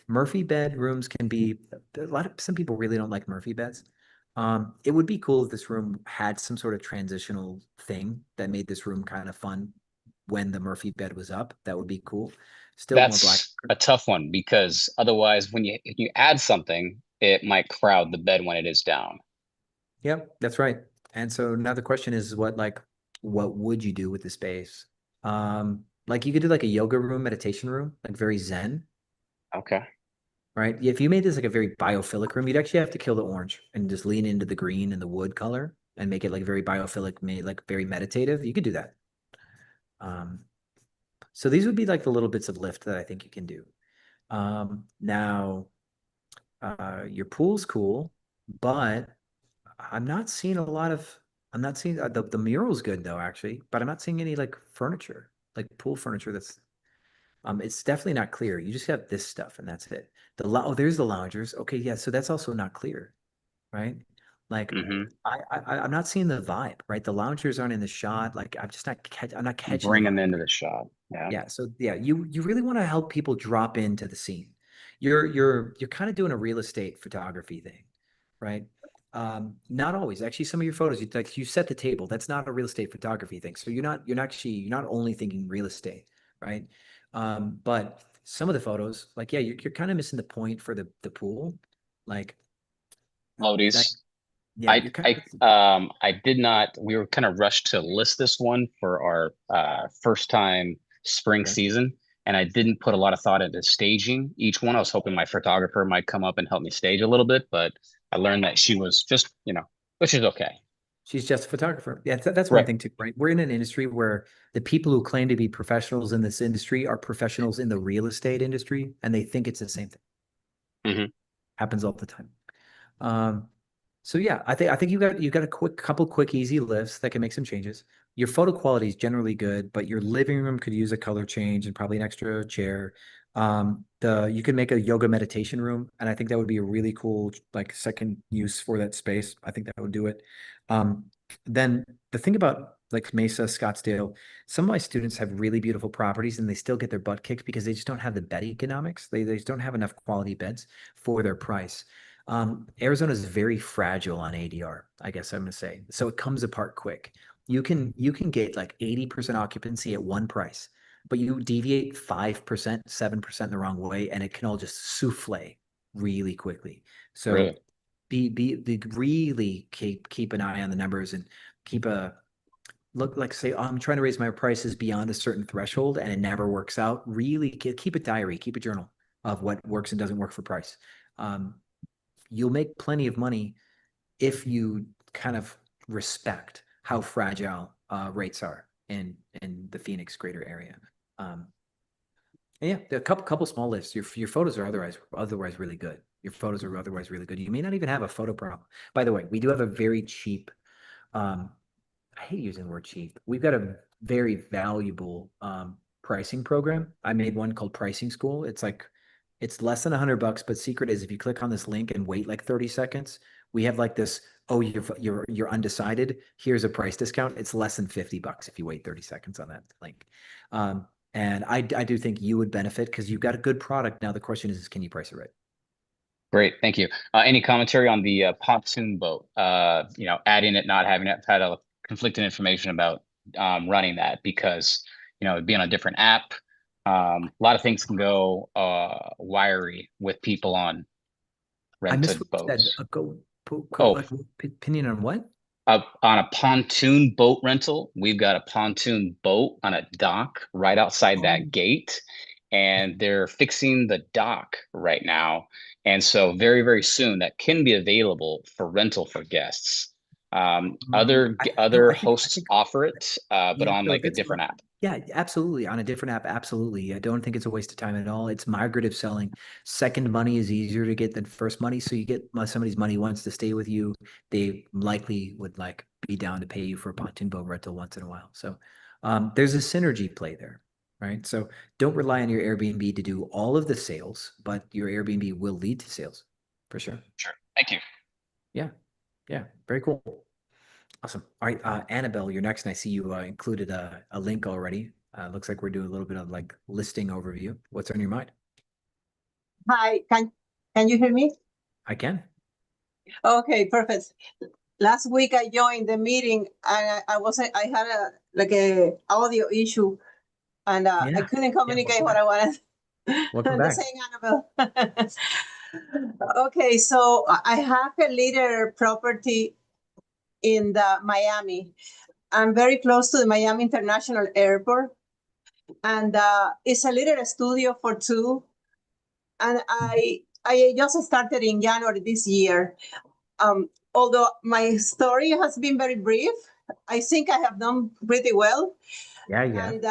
Murphy bedrooms can be some people really don't like Murphy beds. It would be cool if this room had some sort of transitional thing that made this room kind of fun when the Murphy bed was up. That would be cool. Still more black. That's a tough one because otherwise, when you add something, it might crowd the bed when it is down. Yep, that's right. And so now the question is what like what would you do with the space? Like you could do like a yoga room, meditation room, like very zen, Okay. right? If you made this like a very biophilic room, you'd actually have to kill the orange and just lean into the green and the wood color and make it like very biophilic, made like very meditative. You could do that. Um, so these would be like the little bits of lift that I think you can do. Now, your pool's cool, but I'm not seeing a lot of. I'm not seeing the mural's good though, actually, but I'm not seeing any like furniture, like pool furniture. That's it's definitely not clear. You just have this stuff and that's it. Oh, there's the loungers. Okay, yeah, so that's also not clear, right? Like Mm-hmm. I'm not seeing the vibe, right? The loungers aren't in the shot. Like I'm not catching the Bring them vibe. into the shot. Yeah. Yeah, so yeah, you really want to help people drop into the scene. You're kind of doing a real estate photography thing, right? Not always. Actually, some of your photos, you set the table. That's not a real estate photography thing. So you're not only thinking real estate, right? But some of the photos, like yeah, you're kind of missing the point for the pool. Like that, Floaties. yeah, you're kind of I did not, we were kind of rushed to list this one for our first time spring okay. season. And I didn't put a lot of thought into staging each one. I was hoping my photographer might come up and help me stage a little bit, but I learned that she was just, which is okay. She's just a photographer. Yeah, that's one Right. thing too, right? We're in an industry where the people who claim to be professionals in this industry are professionals in the real estate industry, and they think it's the same thing. Mhm. Happens all the time. Um, so yeah, I think you got a couple quick easy lifts that can make some changes. Your photo quality is generally good, but your living room could use a color change and probably an extra chair. The you can make a yoga meditation room, and I think that would be a really cool like second use for that space. I think that would do it. Then the thing about like Mesa, Scottsdale, some of my students have really beautiful properties and they still get their butt kicked because they just don't have the bed economics. They just don't have enough quality beds for their price. Arizona is very fragile on ADR, I guess I'm gonna say. So it comes apart quick. You can get like 80% occupancy at one price, but you deviate 5%, 7% the wrong way, and it can all just souffle really quickly. So Really? be really keep an eye on the numbers and keep a look like say, oh, I'm trying to raise my prices beyond a certain threshold and it never works out. Really keep a diary, keep a journal of what works and doesn't work for price. Um, you'll make plenty of money if you kind of respect how fragile rates are in the Phoenix greater area. Um, and yeah, there are a couple small lifts. Your photos are otherwise really good. Your photos are otherwise really good. You may not even have a photo problem. By the way, we do have a very cheap um, I hate using the word cheap. We've got a very valuable pricing program. I made one called Pricing School. It's less than $100, but secret is if you click on this link and wait like 30 seconds, we have like this, oh, you're undecided. Here's a price discount. It's less than $50 if you wait 30 seconds on that link. And I do think you would benefit because you've got a good product. Now the question is, can you price it right? Great. Thank you. Any commentary on the pontoon boat? Adding it, not having it. I've had a conflicting information about running that because, it'd be on a different app. A lot of things can go wiry with people on I missed rented what you said. boats. Oh, Like, opinion on what? on a pontoon boat rental, we've got a pontoon boat on a dock right outside Oh, that gate, and they're fixing the dock right now. And so very, very soon that can be available for rental for guests. Other I hosts think offer it, but yeah, on so like if a it's different app. yeah, absolutely. On a different app, absolutely. I don't think it's a waste of time at all. It's migrative selling. Second money is easier to get than first money. So you get somebody's money wants to stay with you. They likely would like be down to pay you for a pontoon boat rental once in a while. So there's a synergy play there, right? So don't rely on your Airbnb to do all of the sales, but your Airbnb will lead to sales for sure. Sure. Thank you. Yeah. Yeah. Very cool. Awesome. All right, Annabelle, you're next, and I see you included a link already. Looks like we're doing a little bit of like listing overview. What's on your mind? Hi, can you hear me? I can. Okay, perfect. Last week I joined the meeting and I had a audio issue and I Yeah. couldn't Yeah. communicate Welcome what back. I wanted. Welcome The back. same Annabelle. Okay, so I have a little property in the Miami. I'm very close to the Miami International Airport, and it's a little studio for two. And I just started in January this year. Although my story has been very brief, I think I have done pretty well. Yeah, yeah. And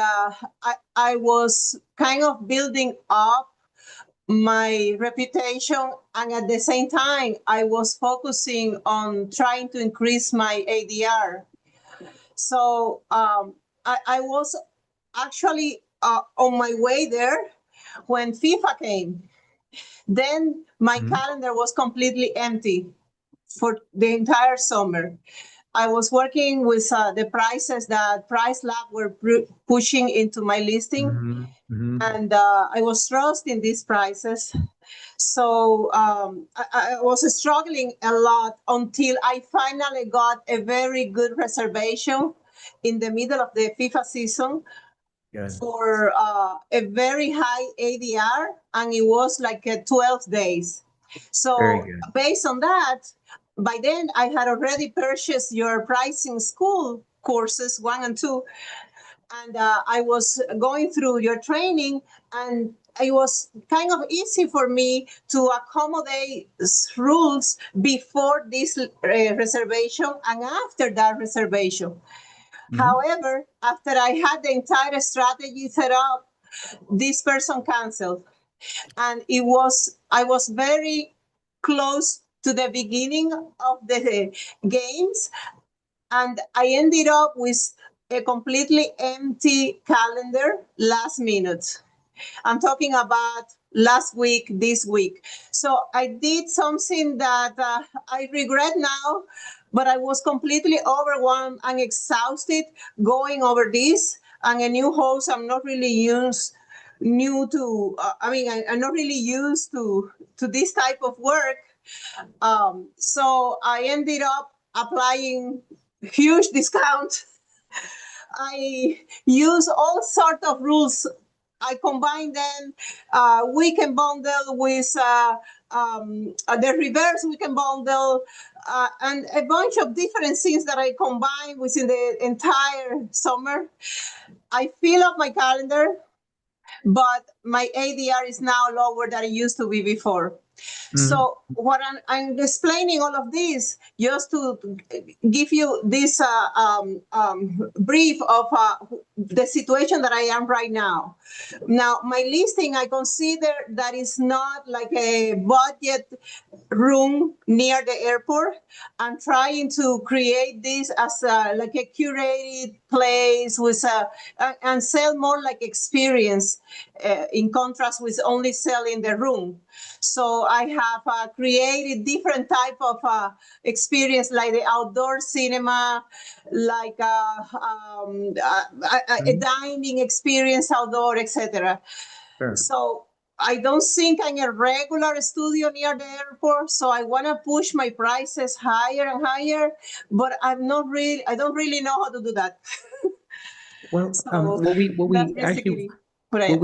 I was kind of building up my reputation, and at the same time, I was focusing on trying to increase my ADR. So I was actually on my way there when FIFA came. Then my calendar was completely empty for the entire summer. I was working with the prices that Price Lab were pushing into my listing, and I was trusting these prices. So I was struggling a lot until I finally got a very good reservation in the middle of the FIFA season. Good. For a very high ADR, and it was like 12 days. Very So good. based on that, by then I had already purchased your pricing school courses 1 and 2, and I was going through your training, and it was kind of easy for me to accommodate rules before this reservation and after that reservation. However, after I had the entire strategy set up, this person canceled. And I was very close to the beginning of the games. And I ended up with a completely empty calendar last minute. I'm talking about last week, this week. So I did something that I regret now, but I was completely overwhelmed and exhausted going over this. And a new host, I'm not really new to, I'm not really used to this type of work. So I ended up applying huge discount. I use all sort of rules. I combine them, weekend bundle with the reverse weekend bundle, and a bunch of different things that I combine within the entire summer. I fill up my calendar, but my ADR is now lower than it used to be before. So what I'm explaining all of this just to give you this brief of the situation that I am right now. Now, my listing, I consider that is not like a budget room near the airport. I'm trying to create this as like a curated place with and sell more like experience in contrast with only selling the room. So I have created different type of experience, like the outdoor cinema, like a dining experience outdoor, etc. Sure. So I don't think I'm a regular studio near the airport, so I want to push my prices higher and higher, but I don't really know how to do that. Well, So what we that's actually, basically what I am.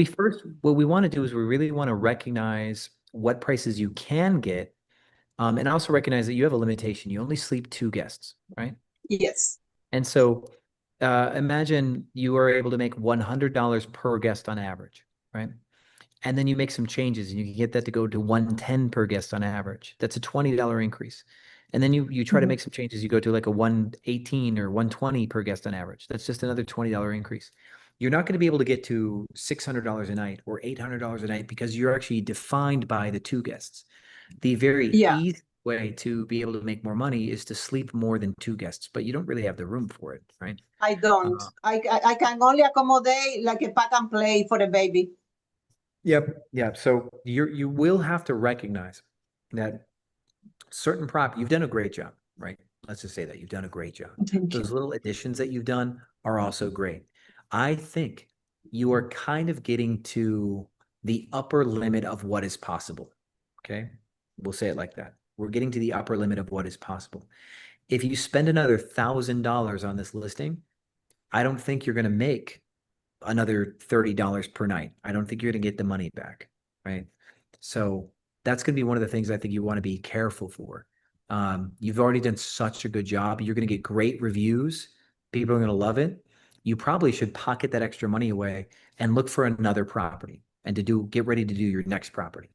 what we want to do is we really want to recognize what prices you can get, and also recognize that you have a limitation. You only sleep 2 guests, right? Yes. And so, imagine you are able to make $100 per guest on average, right? And then you make some changes and you can get that to go to 110 per guest on average. That's a $20 increase. And then you try to make some changes. You go to like a 118 or 120 per guest on average. That's just another $20 increase. You're not going to be able to get to $600 a night or $800 a night because you're actually defined by the 2 guests. The very easy way to be able to make more money is to sleep more than 2 guests, but you don't really have the room for it, right? I don't. I can only accommodate like a pack and play for a baby. Yep. Yeah. So you will have to recognize that certain you've done a great job, right? Let's just say that you've done a great job. Those little additions that you've done are also great. I think you are kind of getting to the upper limit of what is possible. Okay. We'll say it like that. We're getting to the upper limit of what is possible. If you spend another $1,000 on this listing, I don't think you're going to make another $30 per night. I don't think you're going to get the money back, right? So that's going to be one of the things I think you want to be careful for. You've already done such a good job. You're going to get great reviews. People are going to love it. You probably should pocket that extra money away and look for another property and get ready to do your next property.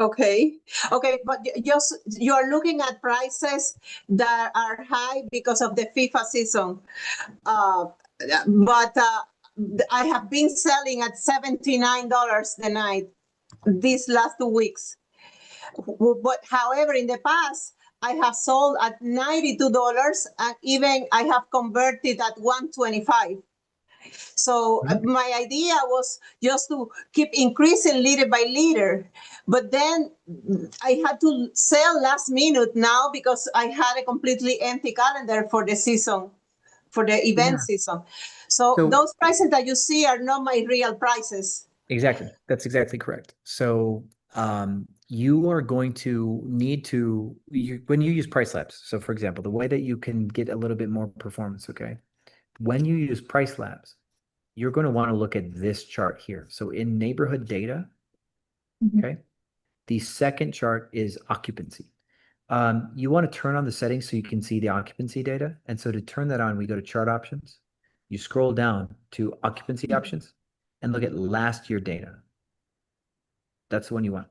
Okay. Okay. But just you are looking at prices that are high because of the FIFA season. But I have been selling at $79 the night these last 2 weeks. But however, in the past, I have sold at $92 and even I have converted at 125. So my idea was just to keep increasing liter by liter. But then I had to sell last minute now because I had a completely empty calendar for the season, for the event season. So those prices that you see are not my real prices. Exactly. That's exactly correct. So you are going to need to, when you use price labs. So for example, the way that you can get a little bit more performance, okay? When you use price labs, you're going to want to look at this chart here. So in neighborhood data, okay, the second chart is occupancy. You want to turn on the settings so you can see the occupancy data. And so to turn that on, we go to chart options. You scroll down to occupancy options and look at last year data. That's the one you want.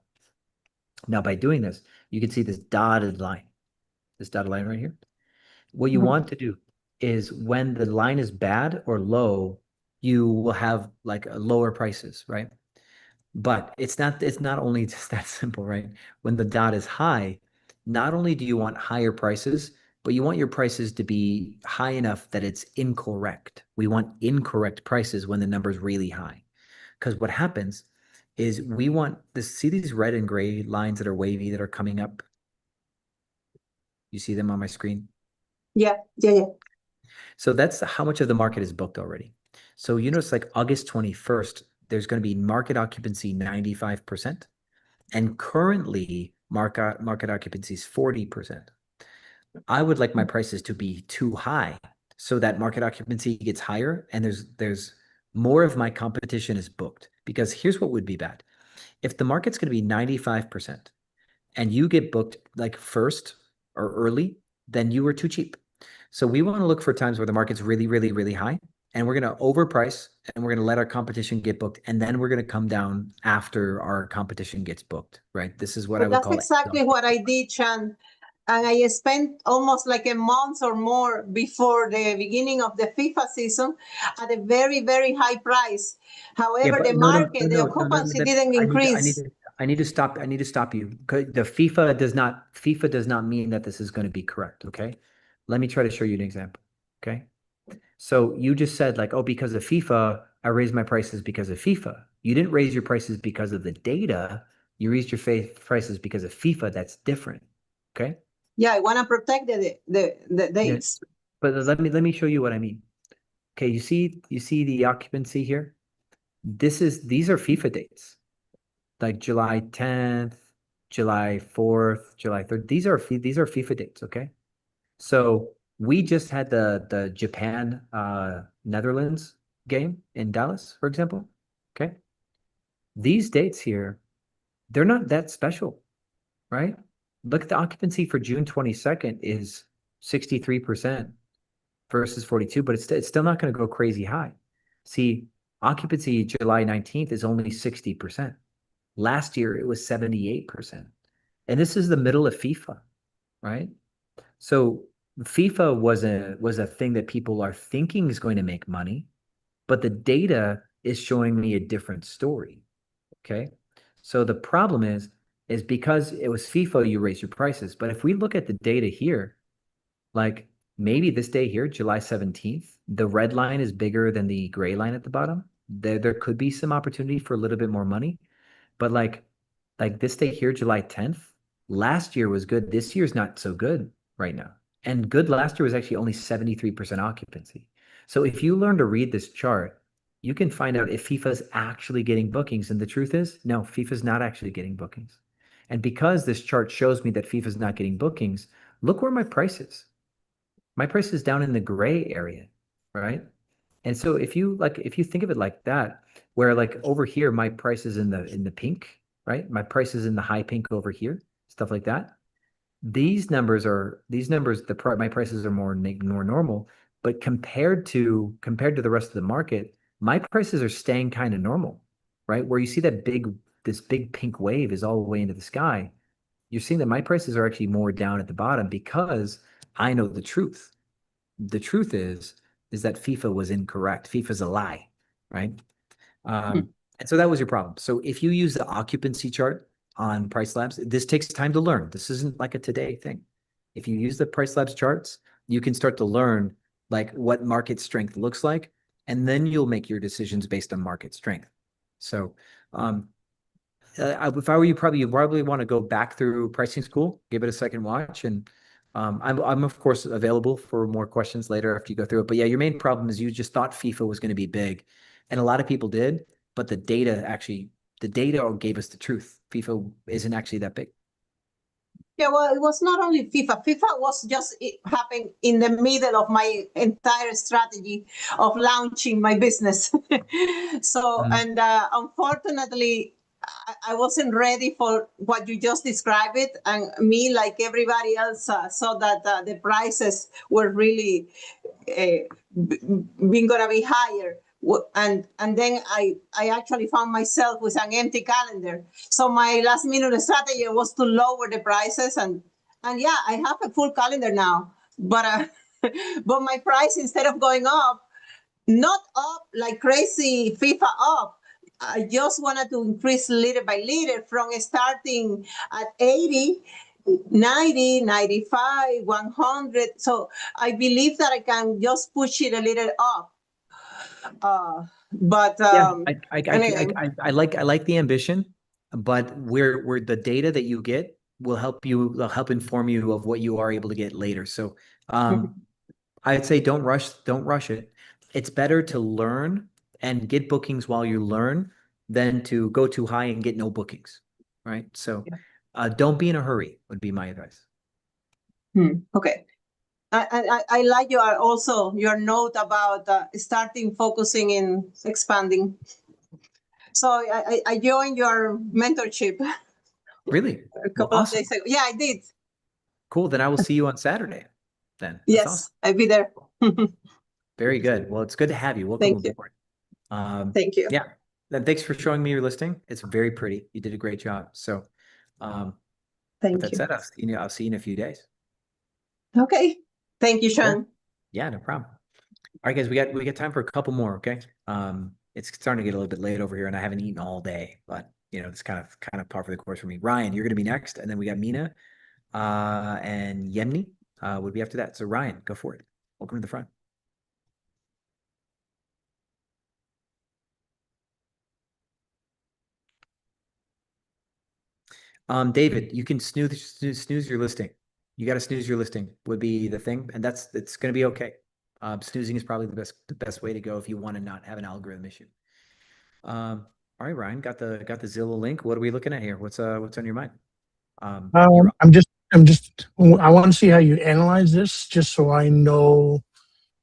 Now, by doing this, you can see this dotted line right here. What you want to do is when the line is bad or low, you will have like lower prices, right? But it's not only just that simple, right? When the dot is high, not only do you want higher prices, but you want your prices to be high enough that it's incorrect. We want incorrect prices when the number is really high. Because what happens is we want this, see these red and gray lines that are wavy that are coming up? You see them on my screen? Yeah. So that's how much of the market is booked already. So you notice like August 21st, there's going to be market occupancy 95%. And currently market occupancy is 40%. I would like my prices to be too high so that market occupancy gets higher and there's more of my competition is booked. Because here's what would be bad. If the market's going to be 95% and you get booked like first or early, then you were too cheap. So we want to look for times where the market's really, really, really high, and we're going to overprice and we're going to let our competition get booked, and then we're going to come down after our competition gets booked, right? This is what I would That's call exactly what I did, Chan. And I spent almost like a month or more before the beginning of the FIFA season at a very, very high price. However, the market, the occupancy didn't increase. I need to stop you. The FIFA does not mean that this is going to be correct, okay? Let me try to show you an example, okay? So you just said like, oh, because of FIFA, I raised my prices because of FIFA. You didn't raise your prices because of the data. You raised your prices because of FIFA. That's different, okay? Yeah, I want to protect the dates. But let me show you what I mean. Okay, you see the occupancy here? These are FIFA dates. Like July 10th, July 4th, July 3rd. These are FIFA dates, okay? So we just had the Japan Netherlands game in Dallas, for example. Okay. These dates here, they're not that special, right? Look at the occupancy for June 22nd is 63% versus 42, but it's still not going to go crazy high. See, occupancy July 19th is only 60%. Last year it was 78%. And this is the middle of FIFA, right? So FIFA was a thing that people are thinking is going to make money, but the data is showing me a different story. Okay. So the problem is because it was FIFA, you raise your prices. But if we look at the data here, like maybe this day here, July 17th, the red line is bigger than the gray line at the bottom. There could be some opportunity for a little bit more money. But like this day here, July 10th, last year was good. This year's not so good right now. And good last year was actually only 73% occupancy. So if you learn to read this chart, you can find out if FIFA's actually getting bookings. And the truth is, no, FIFA's not actually getting bookings. And because this chart shows me that FIFA's not getting bookings, look where my price is. My price is down in the gray area, right? And so if you think of it like that, where like over here, my price is in the pink, right? My price is in the high pink over here, stuff like that. my prices are more normal, but compared to the rest of the market, my prices are staying kind of normal, right? Where you see this big pink wave is all the way into the sky. You're seeing that my prices are actually more down at the bottom because I know the truth. The truth is that FIFA was incorrect. FIFA's a lie, right? And so that was your problem. So if you use the occupancy chart on Price Labs, this takes time to learn. This isn't like a today thing. If you use the Price Labs charts, you can start to learn like what market strength looks like, and then you'll make your decisions based on market strength. So if I were you, probably want to go back through pricing school, give it a second watch, and I'm of course available for more questions later after you go through it. But yeah, your main problem is you just thought FIFA was going to be big, and a lot of people did, but the data gave us the truth. FIFA isn't actually that big. Yeah, well, it was not only FIFA. FIFA was just it happened in the middle of my entire strategy of launching my business. So, and unfortunately, I wasn't ready for what you just described it. And me, like everybody else, saw that the prices were really being gonna be higher. And then I actually found myself with an empty calendar. So my last minute strategy was to lower the prices, and yeah, I have a full calendar now. But but my price, instead of going up, not up like crazy FIFA up, I just wanted to increase little by little from starting at 80, 90, 95, 100. So I believe that I can just push it a little up. But Yeah, anyway, I like the ambition, but we're the data that you get will help inform you of what you are able to get later. So I'd say don't rush it. It's better to learn and get bookings while you learn than to go too high and get no bookings, right? So don't be in a hurry would be my advice. okay. I like your note about starting focusing in expanding. So I joined your mentorship Really? a Well, couple of awesome. days ago. Yeah, I did. Cool. Then I will see you on Saturday. Then that's awesome. Yes, I'll be there. Very good. Well, it's good to have you. Welcome Thank you. aboard. Thank you. Yeah. Then thanks for showing me your listing. It's very pretty. You did a great job. So, with Thank that you. said, I'll see you in a few days. Okay. Thank you, Sean. Cool. Yeah, no problem. All right, guys, we got time for a couple more. Okay. It's starting to get a little bit late over here, and I haven't eaten all day, but it's kind of par for the course for me. Ryan, you're going to be next, and then we got Mina, and Yemni, would be after that. So Ryan, go for it. Welcome to the front. David, you can snooze your listing. You got to snooze your listing would be the thing, and it's going to be okay. Snoozing is probably the best way to go if you want to not have an algorithm issue. All right, Ryan, got the Zillow link. What are we looking at here? What's on your mind? You're up. I want to see how you analyze this, just so I know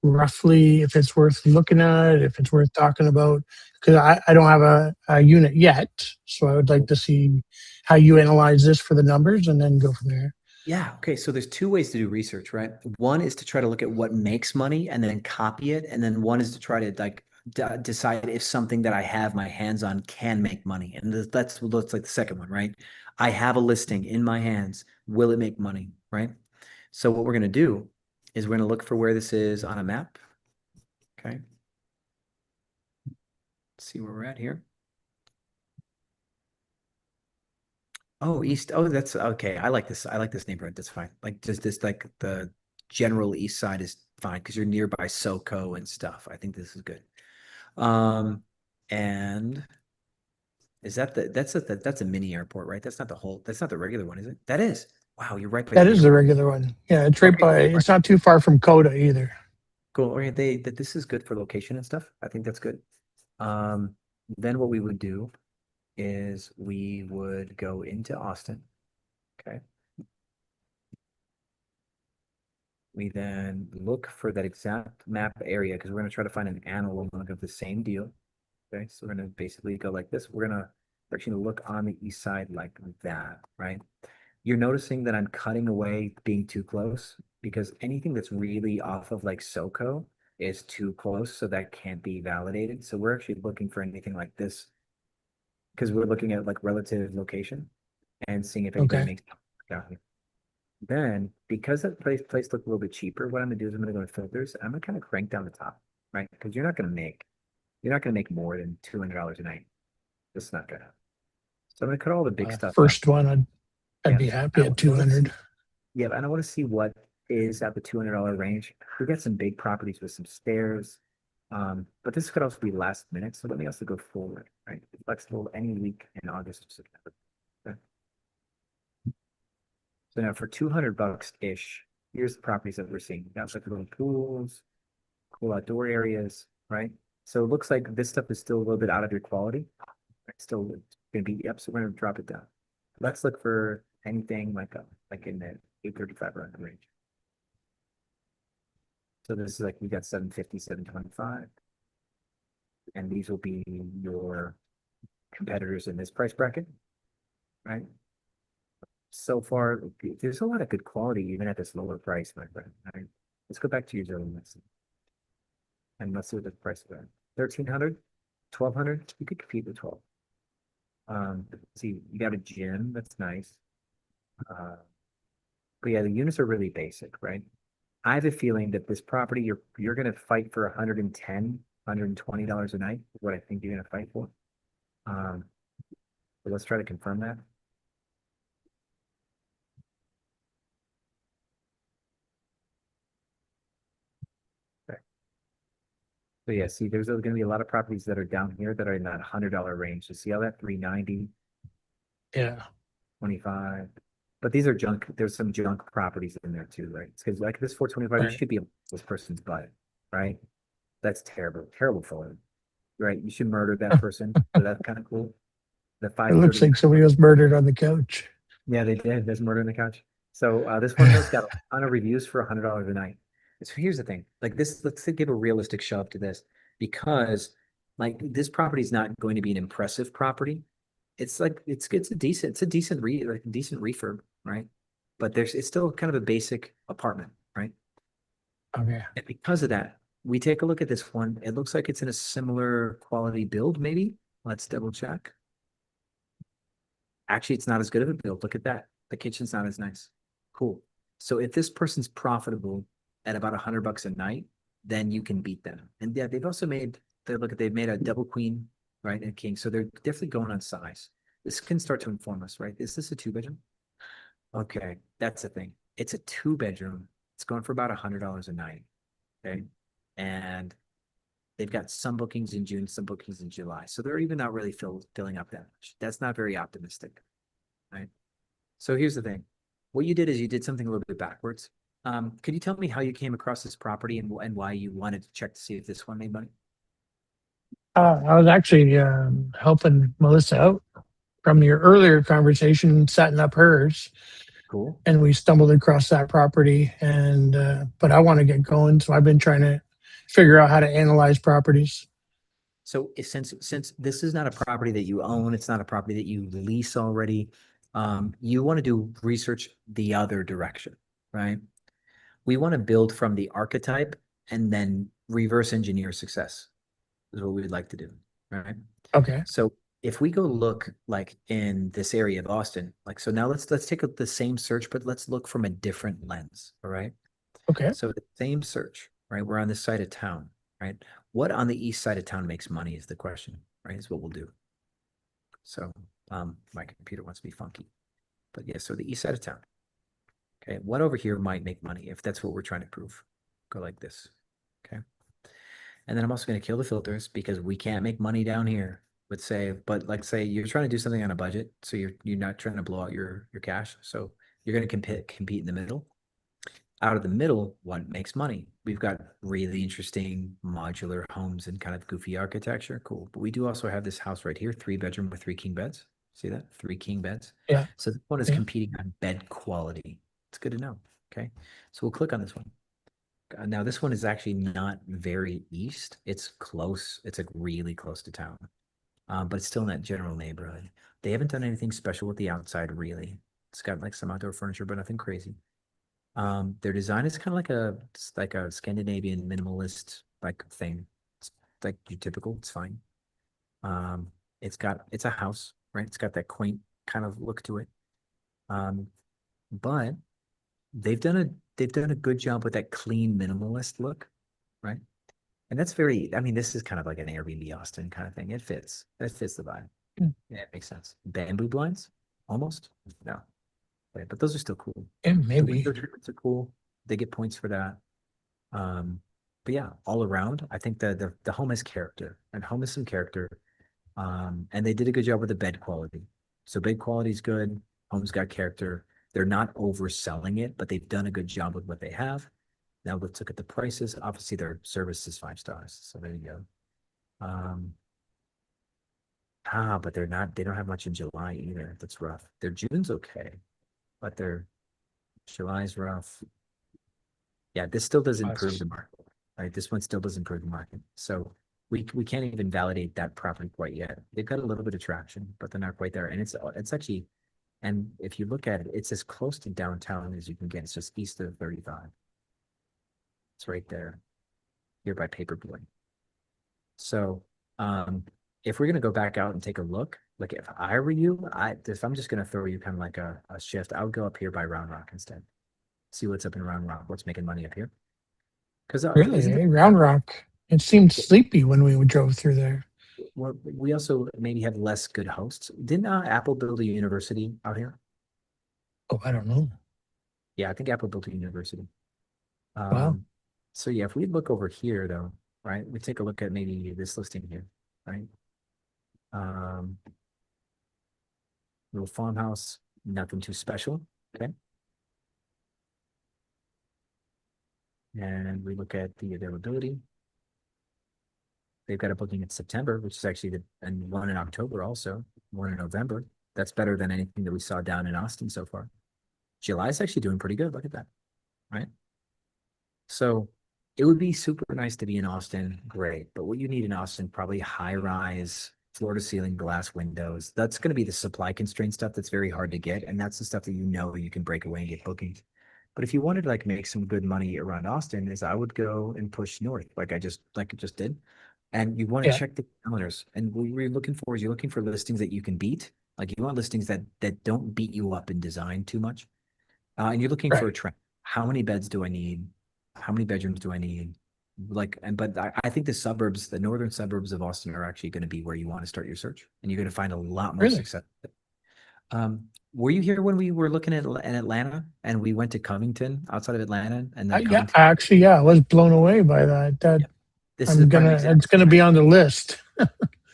roughly if it's worth looking at, if it's worth talking about. Because I don't have a unit yet, so I would like to see how you analyze this for the numbers and then go from there. Yeah. Okay. So there's two ways to do research, right? One is to try to look at what makes money and then copy it, and then one is to try to like decide if something that I have my hands on can make money, and that's like the second one, right? I have a listing in my hands. Will it make money, right? So what we're going to do is we're going to look for where this is on a map. Okay. Let's see where we're at here. Oh, East. Oh, that's okay. I like this. I like this neighborhood. That's fine. Like just this, like the general East Side is fine because you're nearby SoCo and stuff. I think this is good. And is that's a mini airport, right? That's not the regular one, is it? That is. Wow, you're right by That is the airport. regular one. Yeah, it's right Okay, by. cool. It's not too far from Coda either. Cool. Okay, this is good for location and stuff. I think that's good. Then what we would do is we would go into Austin. Okay. We then look for that exact map area because we're going to try to find an analog of the same deal. Okay, so we're going to basically go like this. We're actually going to look on the east side like that, right? you're noticing that I'm cutting away being too close because anything that's really off of like SoCo is too close, so that can't be validated. So we're actually looking for anything like this because we're looking at like relative location and seeing if anybody Okay. makes down here. Then, because that place looked a little bit cheaper, what I'm gonna do is I'm gonna go to filters. I'm gonna kind of crank down the top, right? Because you're not gonna make more than $200 a night. That's not gonna. So I'm gonna cut all the big stuff out. First one, I'd Yeah. be happy I at wanna see- 200. Yeah, and I want to see what is at the $200 range. We got some big properties with some stairs. But this could also be last minute, so let me also go forward, right? Flexible any week in August or September. Okay. So now for $200-ish, here's the properties that we're seeing. We got like little pools, cool outdoor areas, right? So it looks like this stuff is still a little bit out of your quality. It's still gonna be, yep, so we're gonna drop it down. Let's look for anything like in the 835 range. So this is like, we got 750, 725. And these will be your competitors in this price bracket, right? So far, there's a lot of good quality even at this lower price, my friend. Right? Let's go back to your zone list. And let's see what the price is at. 1,300, 1,200, you could compete with 12. See, you got a gym, that's nice. But yeah, the units are really basic, right? I have a feeling that this property, you're gonna fight for $110, $120 a night, is what I think you're gonna fight for. But let's try to confirm that. Okay. So yeah, see, there's gonna be a lot of properties that are down here that are in that $100 range. So see how that 390, Yeah. 25. But these are junk. There's some junk properties in there too, right? Because like this 425, you Right. should be this person's butt, right? That's terrible, terrible photo, right? You should murder that person. So that's kind of cool. The It looks 530. like somebody was murdered on the couch. Yeah, they did. There's murder on the couch. So this one has got a ton of reviews for $100 a night. So here's the thing, like this, let's give a realistic shove to this because like this property is not going to be an impressive property. It's like it's a decent refurb, right? But it's still kind of a basic apartment, right? Okay. And because of that, we take a look at this one. It looks like it's in a similar quality build, maybe. Let's double check. Actually, it's not as good of a build. Look at that. The kitchen's not as nice. Cool. So if this person's profitable at about $100 a night, then you can beat them. And yeah, they've also made, they've made a double queen, right, and king. So they're definitely going on size. This can start to inform us, right? Is this a 2-bedroom? Okay, that's the thing. It's a 2-bedroom. It's going for about $100 a night. Okay. And they've got some bookings in June, some bookings in July. So they're even not really filling up that much. That's not very optimistic, right? So here's the thing. What you did is you did something a little bit backwards. Could you tell me how you came across this property and why you wanted to check to see if this one made money? I was actually helping Melissa out from your earlier conversation, setting up hers, Cool. and we stumbled across that property. And but I want to get going, so I've been trying to figure out how to analyze properties. So since this is not a property that you own, it's not a property that you lease already, you want to do research the other direction, right? We want to build from the archetype and then reverse engineer success is what we would like to do, right? Okay. So if we go look like in this area of Austin, like, so now let's take the same search, but let's look from a different lens, all right? Okay. So the same search, right? We're on this side of town, right? What on the east side of town makes money is the question, right? Is what we'll do. So my computer wants to be funky, but yeah, so the east side of town. Okay, what over here might make money if that's what we're trying to prove? Go like this, okay? And then I'm also going to kill the filters because we can't make money down here. But like say you're trying to do something on a budget, so you're not trying to blow out your cash. So you're going to compete in the middle. Out of the middle, what makes money? We've got really interesting modular homes and kind of goofy architecture. Cool. But we do also have this house right here, 3-bedroom with 3 king beds. See that? 3 king beds. Yeah. So this one is Yeah. competing on bed quality. It's good to know. Okay. So we'll click on this one. Now this one is actually not very east. It's close. It's like really close to town. But it's still in that general neighborhood. They haven't done anything special with the outside really. It's got like some outdoor furniture, but nothing crazy. Their design is kind of like a Scandinavian minimalist like thing. It's like your typical, it's fine. It's a house, right? It's got that quaint kind of look to it. But they've done a good job with that clean minimalist look, right? And that's very, I mean, this is kind of like an Airbnb Austin kind of thing. It fits. That fits the vibe. Mm. Yeah, it makes sense. Bamboo blinds? Almost? No. But those are still cool. Yeah, The maybe. window treatments are cool. They get points for that. But yeah, all around, I think the home has character, and home has some character. And they did a good job with the bed quality. So bed quality is good. Home's got character. They're not overselling it, but they've done a good job with what they have. Now let's look at the prices. Obviously, their service is 5 stars. So there you go. But they don't have much in July either. That's rough. Their June's okay, but their July's rough. Yeah, this still does improve the market. Right? This one still does improve the market. So we can't even validate that property quite yet. They've got a little bit of traction, but they're not quite there. And it's actually, and if you look at it, it's as close to downtown as you can get. It's just east of 35. It's right there, here by Paperboy. So if we're gonna go back out and take a look, like if I were you, if I'm just gonna throw you kind of like a shift, I would go up here by Round Rock instead. See what's up in Round Rock, what's making money up here. Because Really, Round Rock. It seemed sleepy when we drove through there. Well, we also maybe have less good hosts. Didn't Apple build a university out here? Oh, I don't know. Yeah, I think Apple built a university. Wow. So yeah, if we look over here though, right, we take a look at maybe this listing here, right? Little farmhouse, nothing too special, okay? And we look at the availability. They've got a booking in September, which is actually and one in October also, one in November. That's better than anything that we saw down in Austin so far. July's actually doing pretty good. Look at that, right? So it would be super nice to be in Austin, great. But what you need in Austin, probably high rise, floor to ceiling glass windows. That's going to be the supply constraint stuff that's very hard to get. And that's the stuff that you can break away and get bookings. But if you wanted to like make some good money around Austin, is I would go and push north like I just did. And you want to check the calendars. And what you're looking for is you're looking for listings that you can beat. Like you want listings that don't beat you up in design too much. And you're looking for a trend. How many beds do I need? How many bedrooms do I need? But I think the northern suburbs of Austin are actually going to be where you want to start your search. And you're going to find a lot more success. Were you here when we were looking at in Atlanta and we went to Covington outside of Atlanta? And then I was blown away by that. It's gonna be on the list.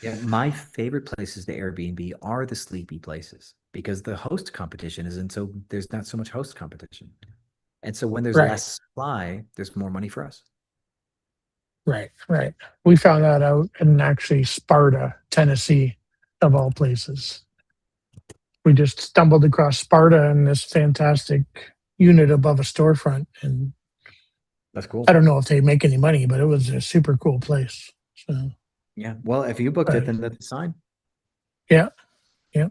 Yeah, my favorite places to Airbnb are the sleepy places because the host competition there's not so much host competition. And so when there's less supply, there's more money for us. Right. We found that out in actually Sparta, Tennessee, of all places. We just stumbled across Sparta and this fantastic unit above a storefront, and that's cool. I don't know if they make any money, but it was a super cool place. So yeah, well, if you booked it, then that's a sign. Yeah,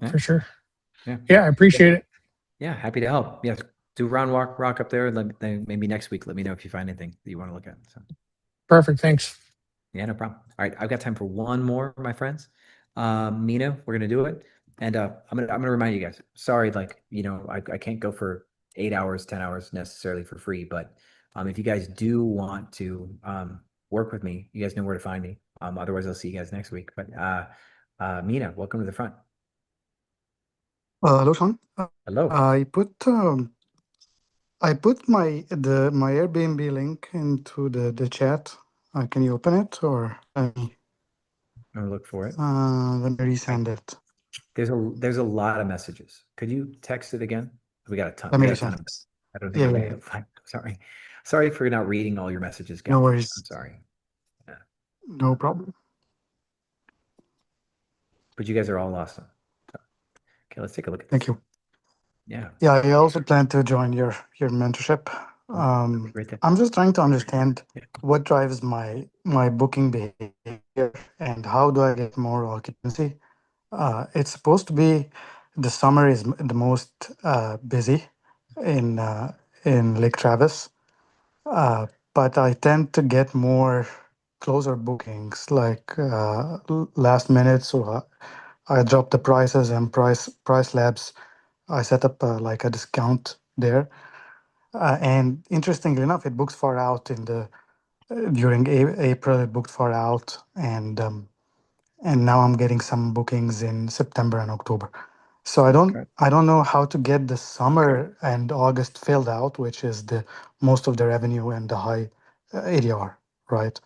for sure. Yeah, I appreciate it. Yeah, happy to help. Yeah, do Round Rock up there. Maybe next week, let me know if you find anything that you want to look at. So. Perfect. Thanks. Yeah, no problem. All right, I've got time for one more, my friends. Mina, we're gonna do it, and I'm gonna remind you guys. Sorry, I can't go for 8 hours, 10 hours necessarily for free, but if you guys do want to work with me, you guys know where to find me. Otherwise, I'll see you guys next week. But Mina, welcome to the front. Hello, Sean. Hello. I put my Airbnb link into the chat. Can you open it or I'll look for it. let me resend it. There's a lot of messages. Could you text it again? We got a ton. Let me I don't think I'm sorry. Sorry for not reading all your messages, guys. No worries. I'm sorry. Yeah. No problem. But you guys are all awesome. Okay, let's take a look at this. Thank you. Yeah. Yeah, I also plan to join your mentorship. I'm just trying to understand what drives my booking behavior and how do I get more occupancy. It's supposed to be the summer is the most busy in Lake Travis, but I tend to get more closer bookings, like last minute. So I drop the prices and price labs. I set up like a discount there, and interestingly enough, it books far out in the during April. It booked far out, and now I'm getting some bookings in September and October. So Okay. I don't know how to get the summer and August filled out, which is the most of the revenue and the high ADR, right?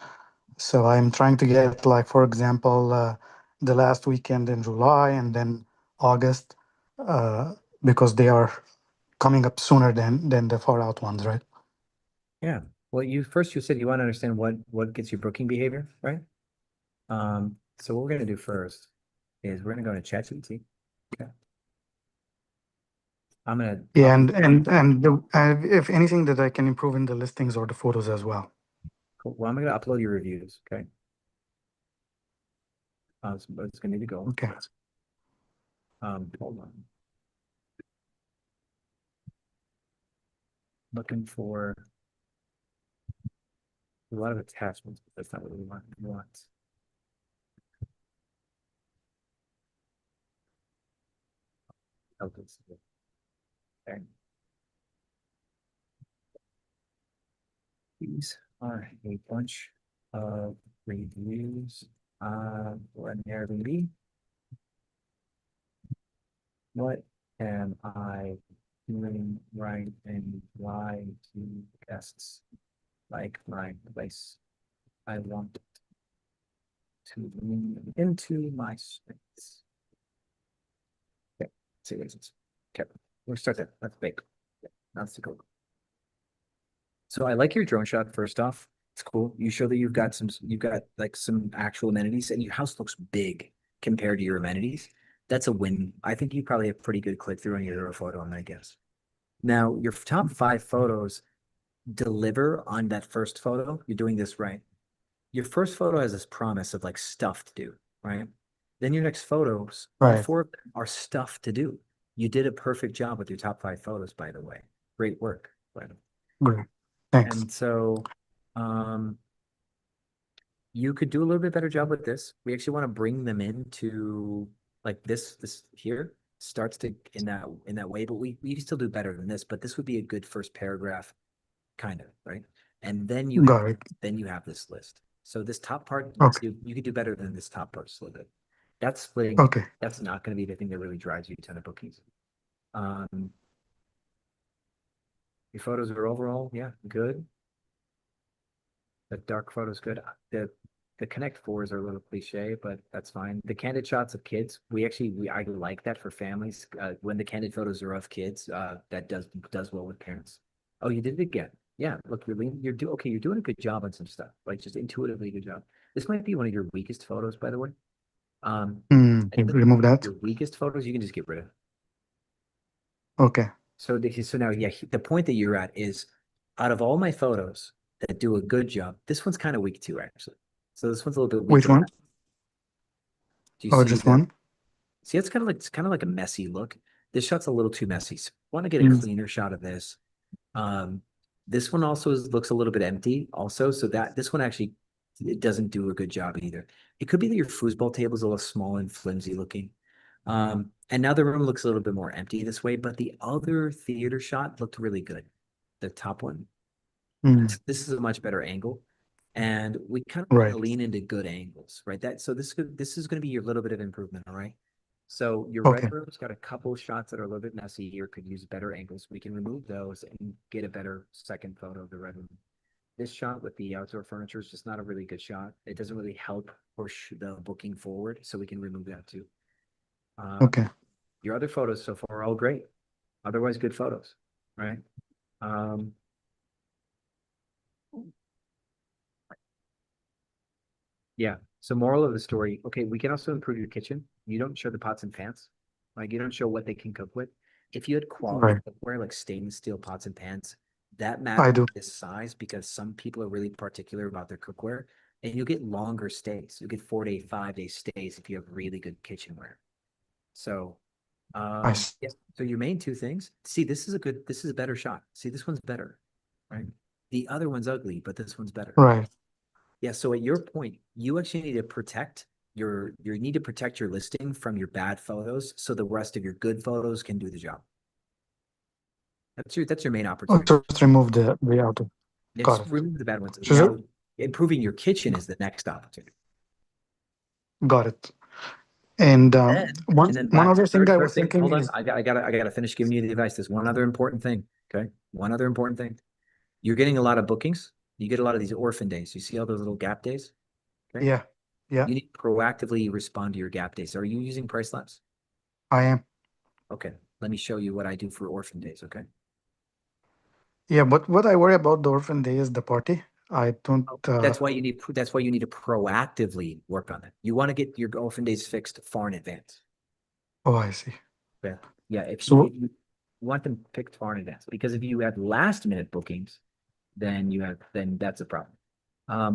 So I'm trying to get, like, for example, the last weekend in July and then August, uh, because they are coming up sooner than the far out ones, right? Yeah. Well, you said you want to understand what gets your booking behavior, right? So what we're gonna do first is we're gonna go to ChatGPT. Okay. I'm gonna Yeah, and if anything that I can improve in the listings or the photos as well. cool. Well, I'm gonna upload your reviews. Okay. It's gonna need to go. Okay. Hold on. Looking for a lot of attachments, but that's not what we want. We want. Okay. These are a bunch of reviews for an Airbnb. What am I doing right and why do guests like my place? I want to lean into my space. Okay, see what it is. Okay, we'll start there. Let's bake. Yeah, let's take a look. So I like your drone shot first off. It's cool. You show that you've got like some actual amenities and your house looks big compared to your amenities. That's a win. I think you probably have pretty good click through on your photo, I'm gonna guess. Now, your top 5 photos deliver on that first photo. You're doing this right. Your first photo has this promise of like stuff to do, right? Then your next photos, all Right. 4 of them are stuff to do. You did a perfect job with your top 5 photos, by the way. Great work. Right? Great. Thanks. And so you could do a little bit better job with this. We actually want to bring them into like this here starts to in that way, but we can still do better than this, but this would be a good first paragraph, kind of, right? And then Got it. you have this list. So this top part, Okay. you could do better than this top part a little bit. That's splitting. Okay. That's not going to be the thing that really drives you a ton of bookings. Your photos are overall, yeah, good. The dark photo's good. The Connect fours are a little cliche, but that's fine. The candid shots of kids, I like that for families. When the candid photos are of kids, that does well with parents. Oh, you did it again. Yeah, look, you're doing a good job on some stuff. Like just intuitively good job. This might be one of your weakest photos, by the way. Okay, remove that. Your weakest photos, you can just get rid of. Okay. So now, yeah, the point that you're at is, out of all my photos that do a good job, this one's kind of weak too, actually. So this one's a little bit Which weaker. one? Do you Oh, see just that? one? See, it's kind of like a messy look. This shot's a little too messy. So I want to get a cleaner shot of this. This one also looks a little bit empty also. So that this one actually, it doesn't do a good job either. It could be that your foosball table is a little small and flimsy looking. And now the room looks a little bit more empty this way, but the other theater shot looked really good. The top one. This is a much better angle. And we kind of Right. lean into good angles, right? This is going to be your little bit of improvement, all right? So your Okay. red room's got a couple shots that are a little bit messy here, could use better angles. We can remove those and get a better second photo of the red room. This shot with the outdoor furniture is just not a really good shot. It doesn't really help push the booking forward, so we can remove that too. Okay. Your other photos so far are all great. Otherwise, good photos, right? Yeah. So moral of the story, okay, we can also improve your kitchen. You don't show the pots and pans. Like you don't show what they can cook with. If you had quality Right. cookware like stainless steel pots and pans, that I matters do. this size because some people are really particular about their cookware and you'll get longer stays. You'll get 4-day, 5-day stays if you have really good kitchenware. So I see. Yeah, so your main two things. See, this is a better shot. See, this one's better, right? The other one's ugly, but this one's better. Right. Yeah, so at your point, you actually need to protect you need to protect your listing from your bad photos so the rest of your good photos can do the job. That's your main Oh, opportunity. so just remove the outer. Just Got it. remove the bad ones. So Now, improving your kitchen is the next opportunity. got it. And And one then one last, other thing I third was thing, thinking hold on. is I gotta finish giving you the advice. There's one other important thing. Okay. One other important thing. You're getting a lot of bookings. You get a lot of these orphan days. You see all those little gap days? Okay. yeah, yeah, You need to proactively respond to your gap days. Are you using price labs? I am. Okay. Let me show you what I do for orphan days. Okay. Yeah, but what I worry about the orphan day is the party. I don't That's why you need to proactively work on it. You want to get your orphan days fixed far in advance. oh, I see. Yeah. Yeah. If So you want them picked far in advance, because if you have last minute bookings, then that's a problem.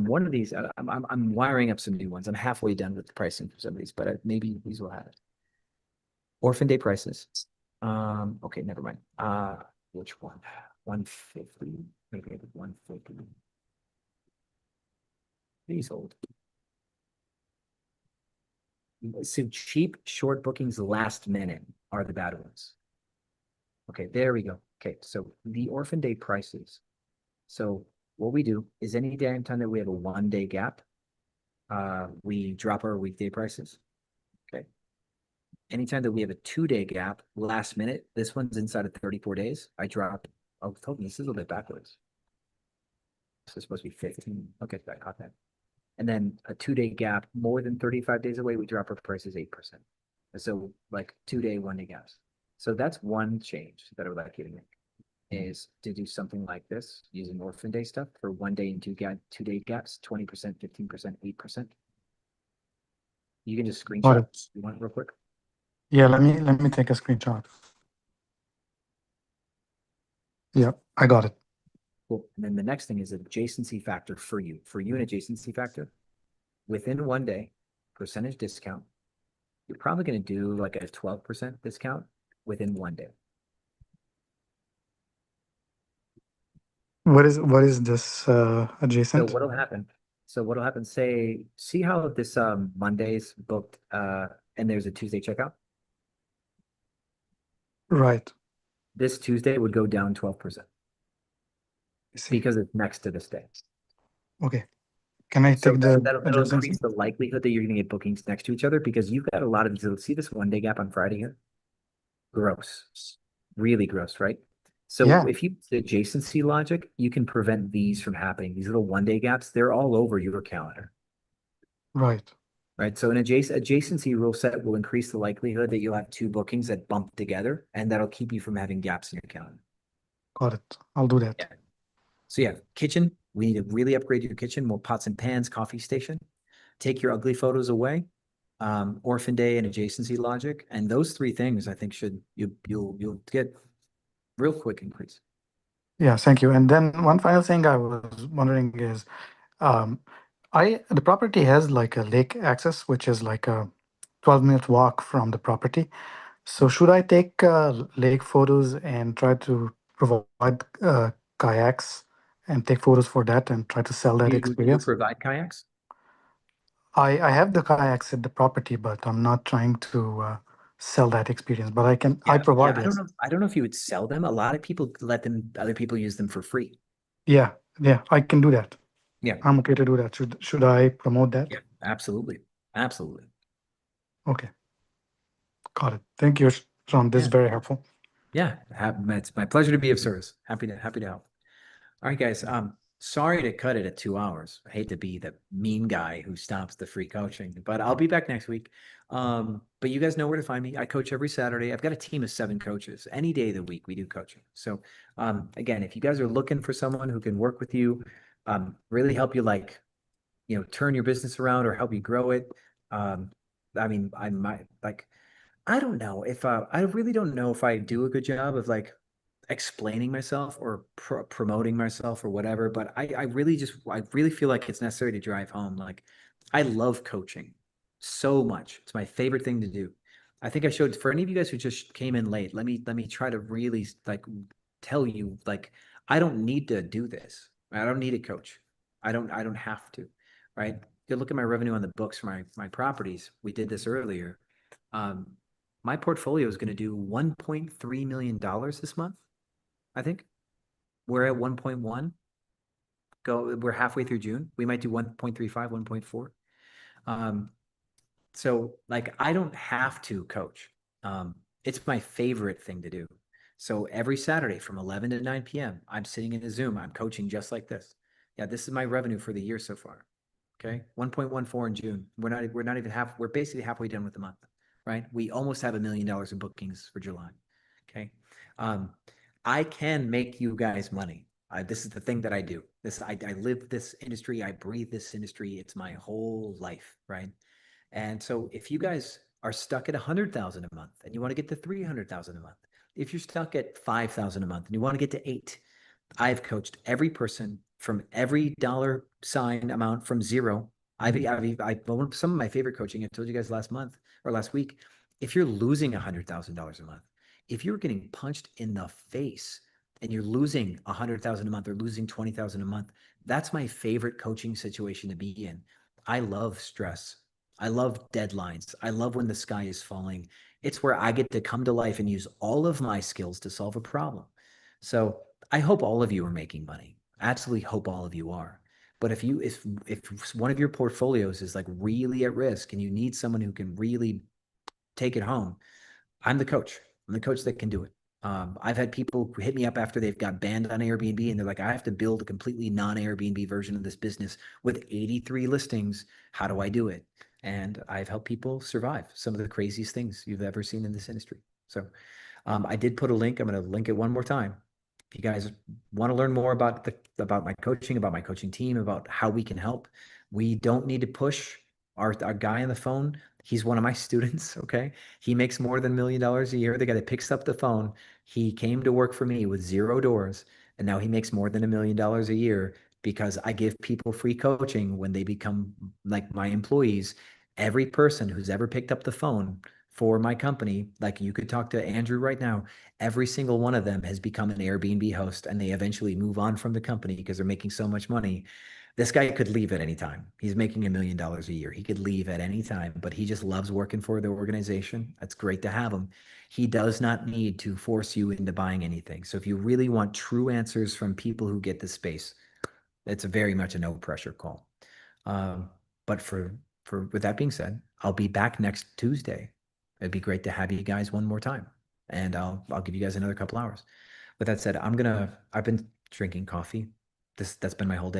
One of these, I'm wiring up some new ones. I'm halfway done with the pricing for some of these, but maybe these will have it. Orphan day prices. Okay, never mind. Which one? 150. Maybe 150. These old. So cheap short bookings last minute are the bad ones. Okay, there we go. Okay, so the orphan day prices. So what we do is any damn time that we have a 1 day gap, we drop our weekday prices. Okay. Anytime that we have a 2 day gap, last minute, this one's inside of 34 days, I drop. Oh, told me this is a little bit backwards. This is supposed to be 15. Okay, I caught that. And then a 2 day gap, more than 35 days away, we drop our prices 8%. So like 2 day, 1 day gaps. So that's one change that I would like you to make, is to do something like this using orphan day stuff for 1 day and 2 day gaps, 20%, 15%, 8%. You can just got screenshot. it. You want it real quick? Yeah, let me take a screenshot. Yeah, I got it. Cool. And then the next thing is adjacency factor for you. For you, an adjacency factor within 1 day, percentage discount. You're probably going to do like a 12% discount within 1 day. What is this So adjacent? what'll happen? Say, see how this Monday's booked and there's a Tuesday checkout? Right. This Tuesday would go down 12% I see. because it's next to this day. Okay. Can I So take the that'll adjacency? increase the likelihood that you're going to get bookings next to each other, because you've got a lot of these. See this 1 day gap on Friday here? Gross. Really gross, right? So Yeah, if you use the adjacency logic, you can prevent these from happening. These little 1 day gaps, they're all over your calendar, right. right? So an adjacency rule set will increase the likelihood that you'll have two bookings that bump together, and that'll keep you from having gaps in your calendar. Got it. I'll do that. Yeah. So yeah, kitchen, we need to really upgrade your kitchen, more pots and pans, coffee station. Take your ugly photos away, orphan day and adjacency logic, and those three things I think you'll get real quick increase. Yeah, thank you. And then one final thing I was wondering is, um, the property has like a lake access, which is like a 12-minute walk from the property. So should I take lake photos and try to provide kayaks and take photos for that and try to sell that Do you experience? provide kayaks? I have the kayaks at the property, but I'm not trying to sell that experience. But I Yeah, provide I it. don't know if you would sell them. A lot of people let other people use them for free. Yeah, yeah, I can do that. Yeah, I'm okay to do that. Should I promote that? yeah, absolutely, absolutely. Okay, got it. Thank you, Sean. This is Yeah, very helpful. yeah. It's my pleasure to be of service. Happy to help. All right, guys. Sorry to cut it at 2 hours. I hate to be the mean guy who stops the free coaching, but I'll be back next week. But you guys know where to find me. I coach every Saturday. I've got a team of 7 coaches. Any day of the week we do coaching. So again, if you guys are looking for someone who can work with you, really help you turn your business around or help you grow it. I mean, I might I don't know if I really don't know if I do a good job of explaining myself or promoting myself or whatever, but I really feel like it's necessary to drive home. Like, I love coaching so much. It's my favorite thing to do. I think I showed for any of you guys who just came in late. Let me try to really like tell you like I don't need to do this. I don't need a coach. I don't have to, right? You look at my revenue on the books for my properties. We did this earlier. My portfolio is going to do $1.3 million this month. I think we're at 1.1. We're halfway through June. We might do 1.35, 1.4. So like I don't have to coach. It's my favorite thing to do. So every Saturday from 11 to 9 p.m., I'm sitting in a Zoom. I'm coaching just like this. Yeah, this is my revenue for the year so far. Okay, 1.14 in June. We're not even half. We're basically halfway done with the month, right? We almost have $1 million in bookings for July. Okay, I can make you guys money. This is the thing that I do. I live this industry. I breathe this industry. It's my whole life, right? And so if you guys are stuck at 100,000 a month and you want to get to 300,000 a month, if you're stuck at 5,000 a month and you want to get to 8, I've coached every person from every dollar sign amount from zero. Some of my favorite coaching, I told you guys last month or last week, if you're losing $100,000 a month, if you're getting punched in the face and you're losing 100,000 a month or losing 20,000 a month, that's my favorite coaching situation to be in. I love stress. I love deadlines. I love when the sky is falling. It's where I get to come to life and use all of my skills to solve a problem. So I hope all of you are making money. I absolutely hope all of you are. But if one of your portfolios is like really at risk and you need someone who can really take it home, I'm the coach. I'm the coach that can do it. I've had people hit me up after they've got banned on Airbnb and they're like, I have to build a completely non-Airbnb version of this business with 83 listings. How do I do it? And I've helped people survive some of the craziest things you've ever seen in this industry. So I did put a link. I'm going to link it one more time. If you guys want to learn more about my coaching, about my coaching team, about how we can help, we don't need to push our guy on the phone. He's one of my students. Okay. He makes more than $1 million a year. The guy that picks up the phone, he came to work for me with 0 doors. And now he makes more than $1 million a year because I give people free coaching when they become like my employees. Every person who's ever picked up the phone for my company, like you could talk to Andrew right now, every single one of them has become an Airbnb host and they eventually move on from the company because they're making so much money. This guy could leave at any time. He's making $1 million a year. He could leave at any time, but he just loves working for the organization. That's great to have him. He does not need to force you into buying anything. So if you really want true answers from people who get the space, it's very much a no pressure call. But with that being said, I'll be back next Tuesday. It'd be great to have you guys one more time, and I'll give you guys another couple hours. With that said, I've been drinking coffee. That's been my whole day.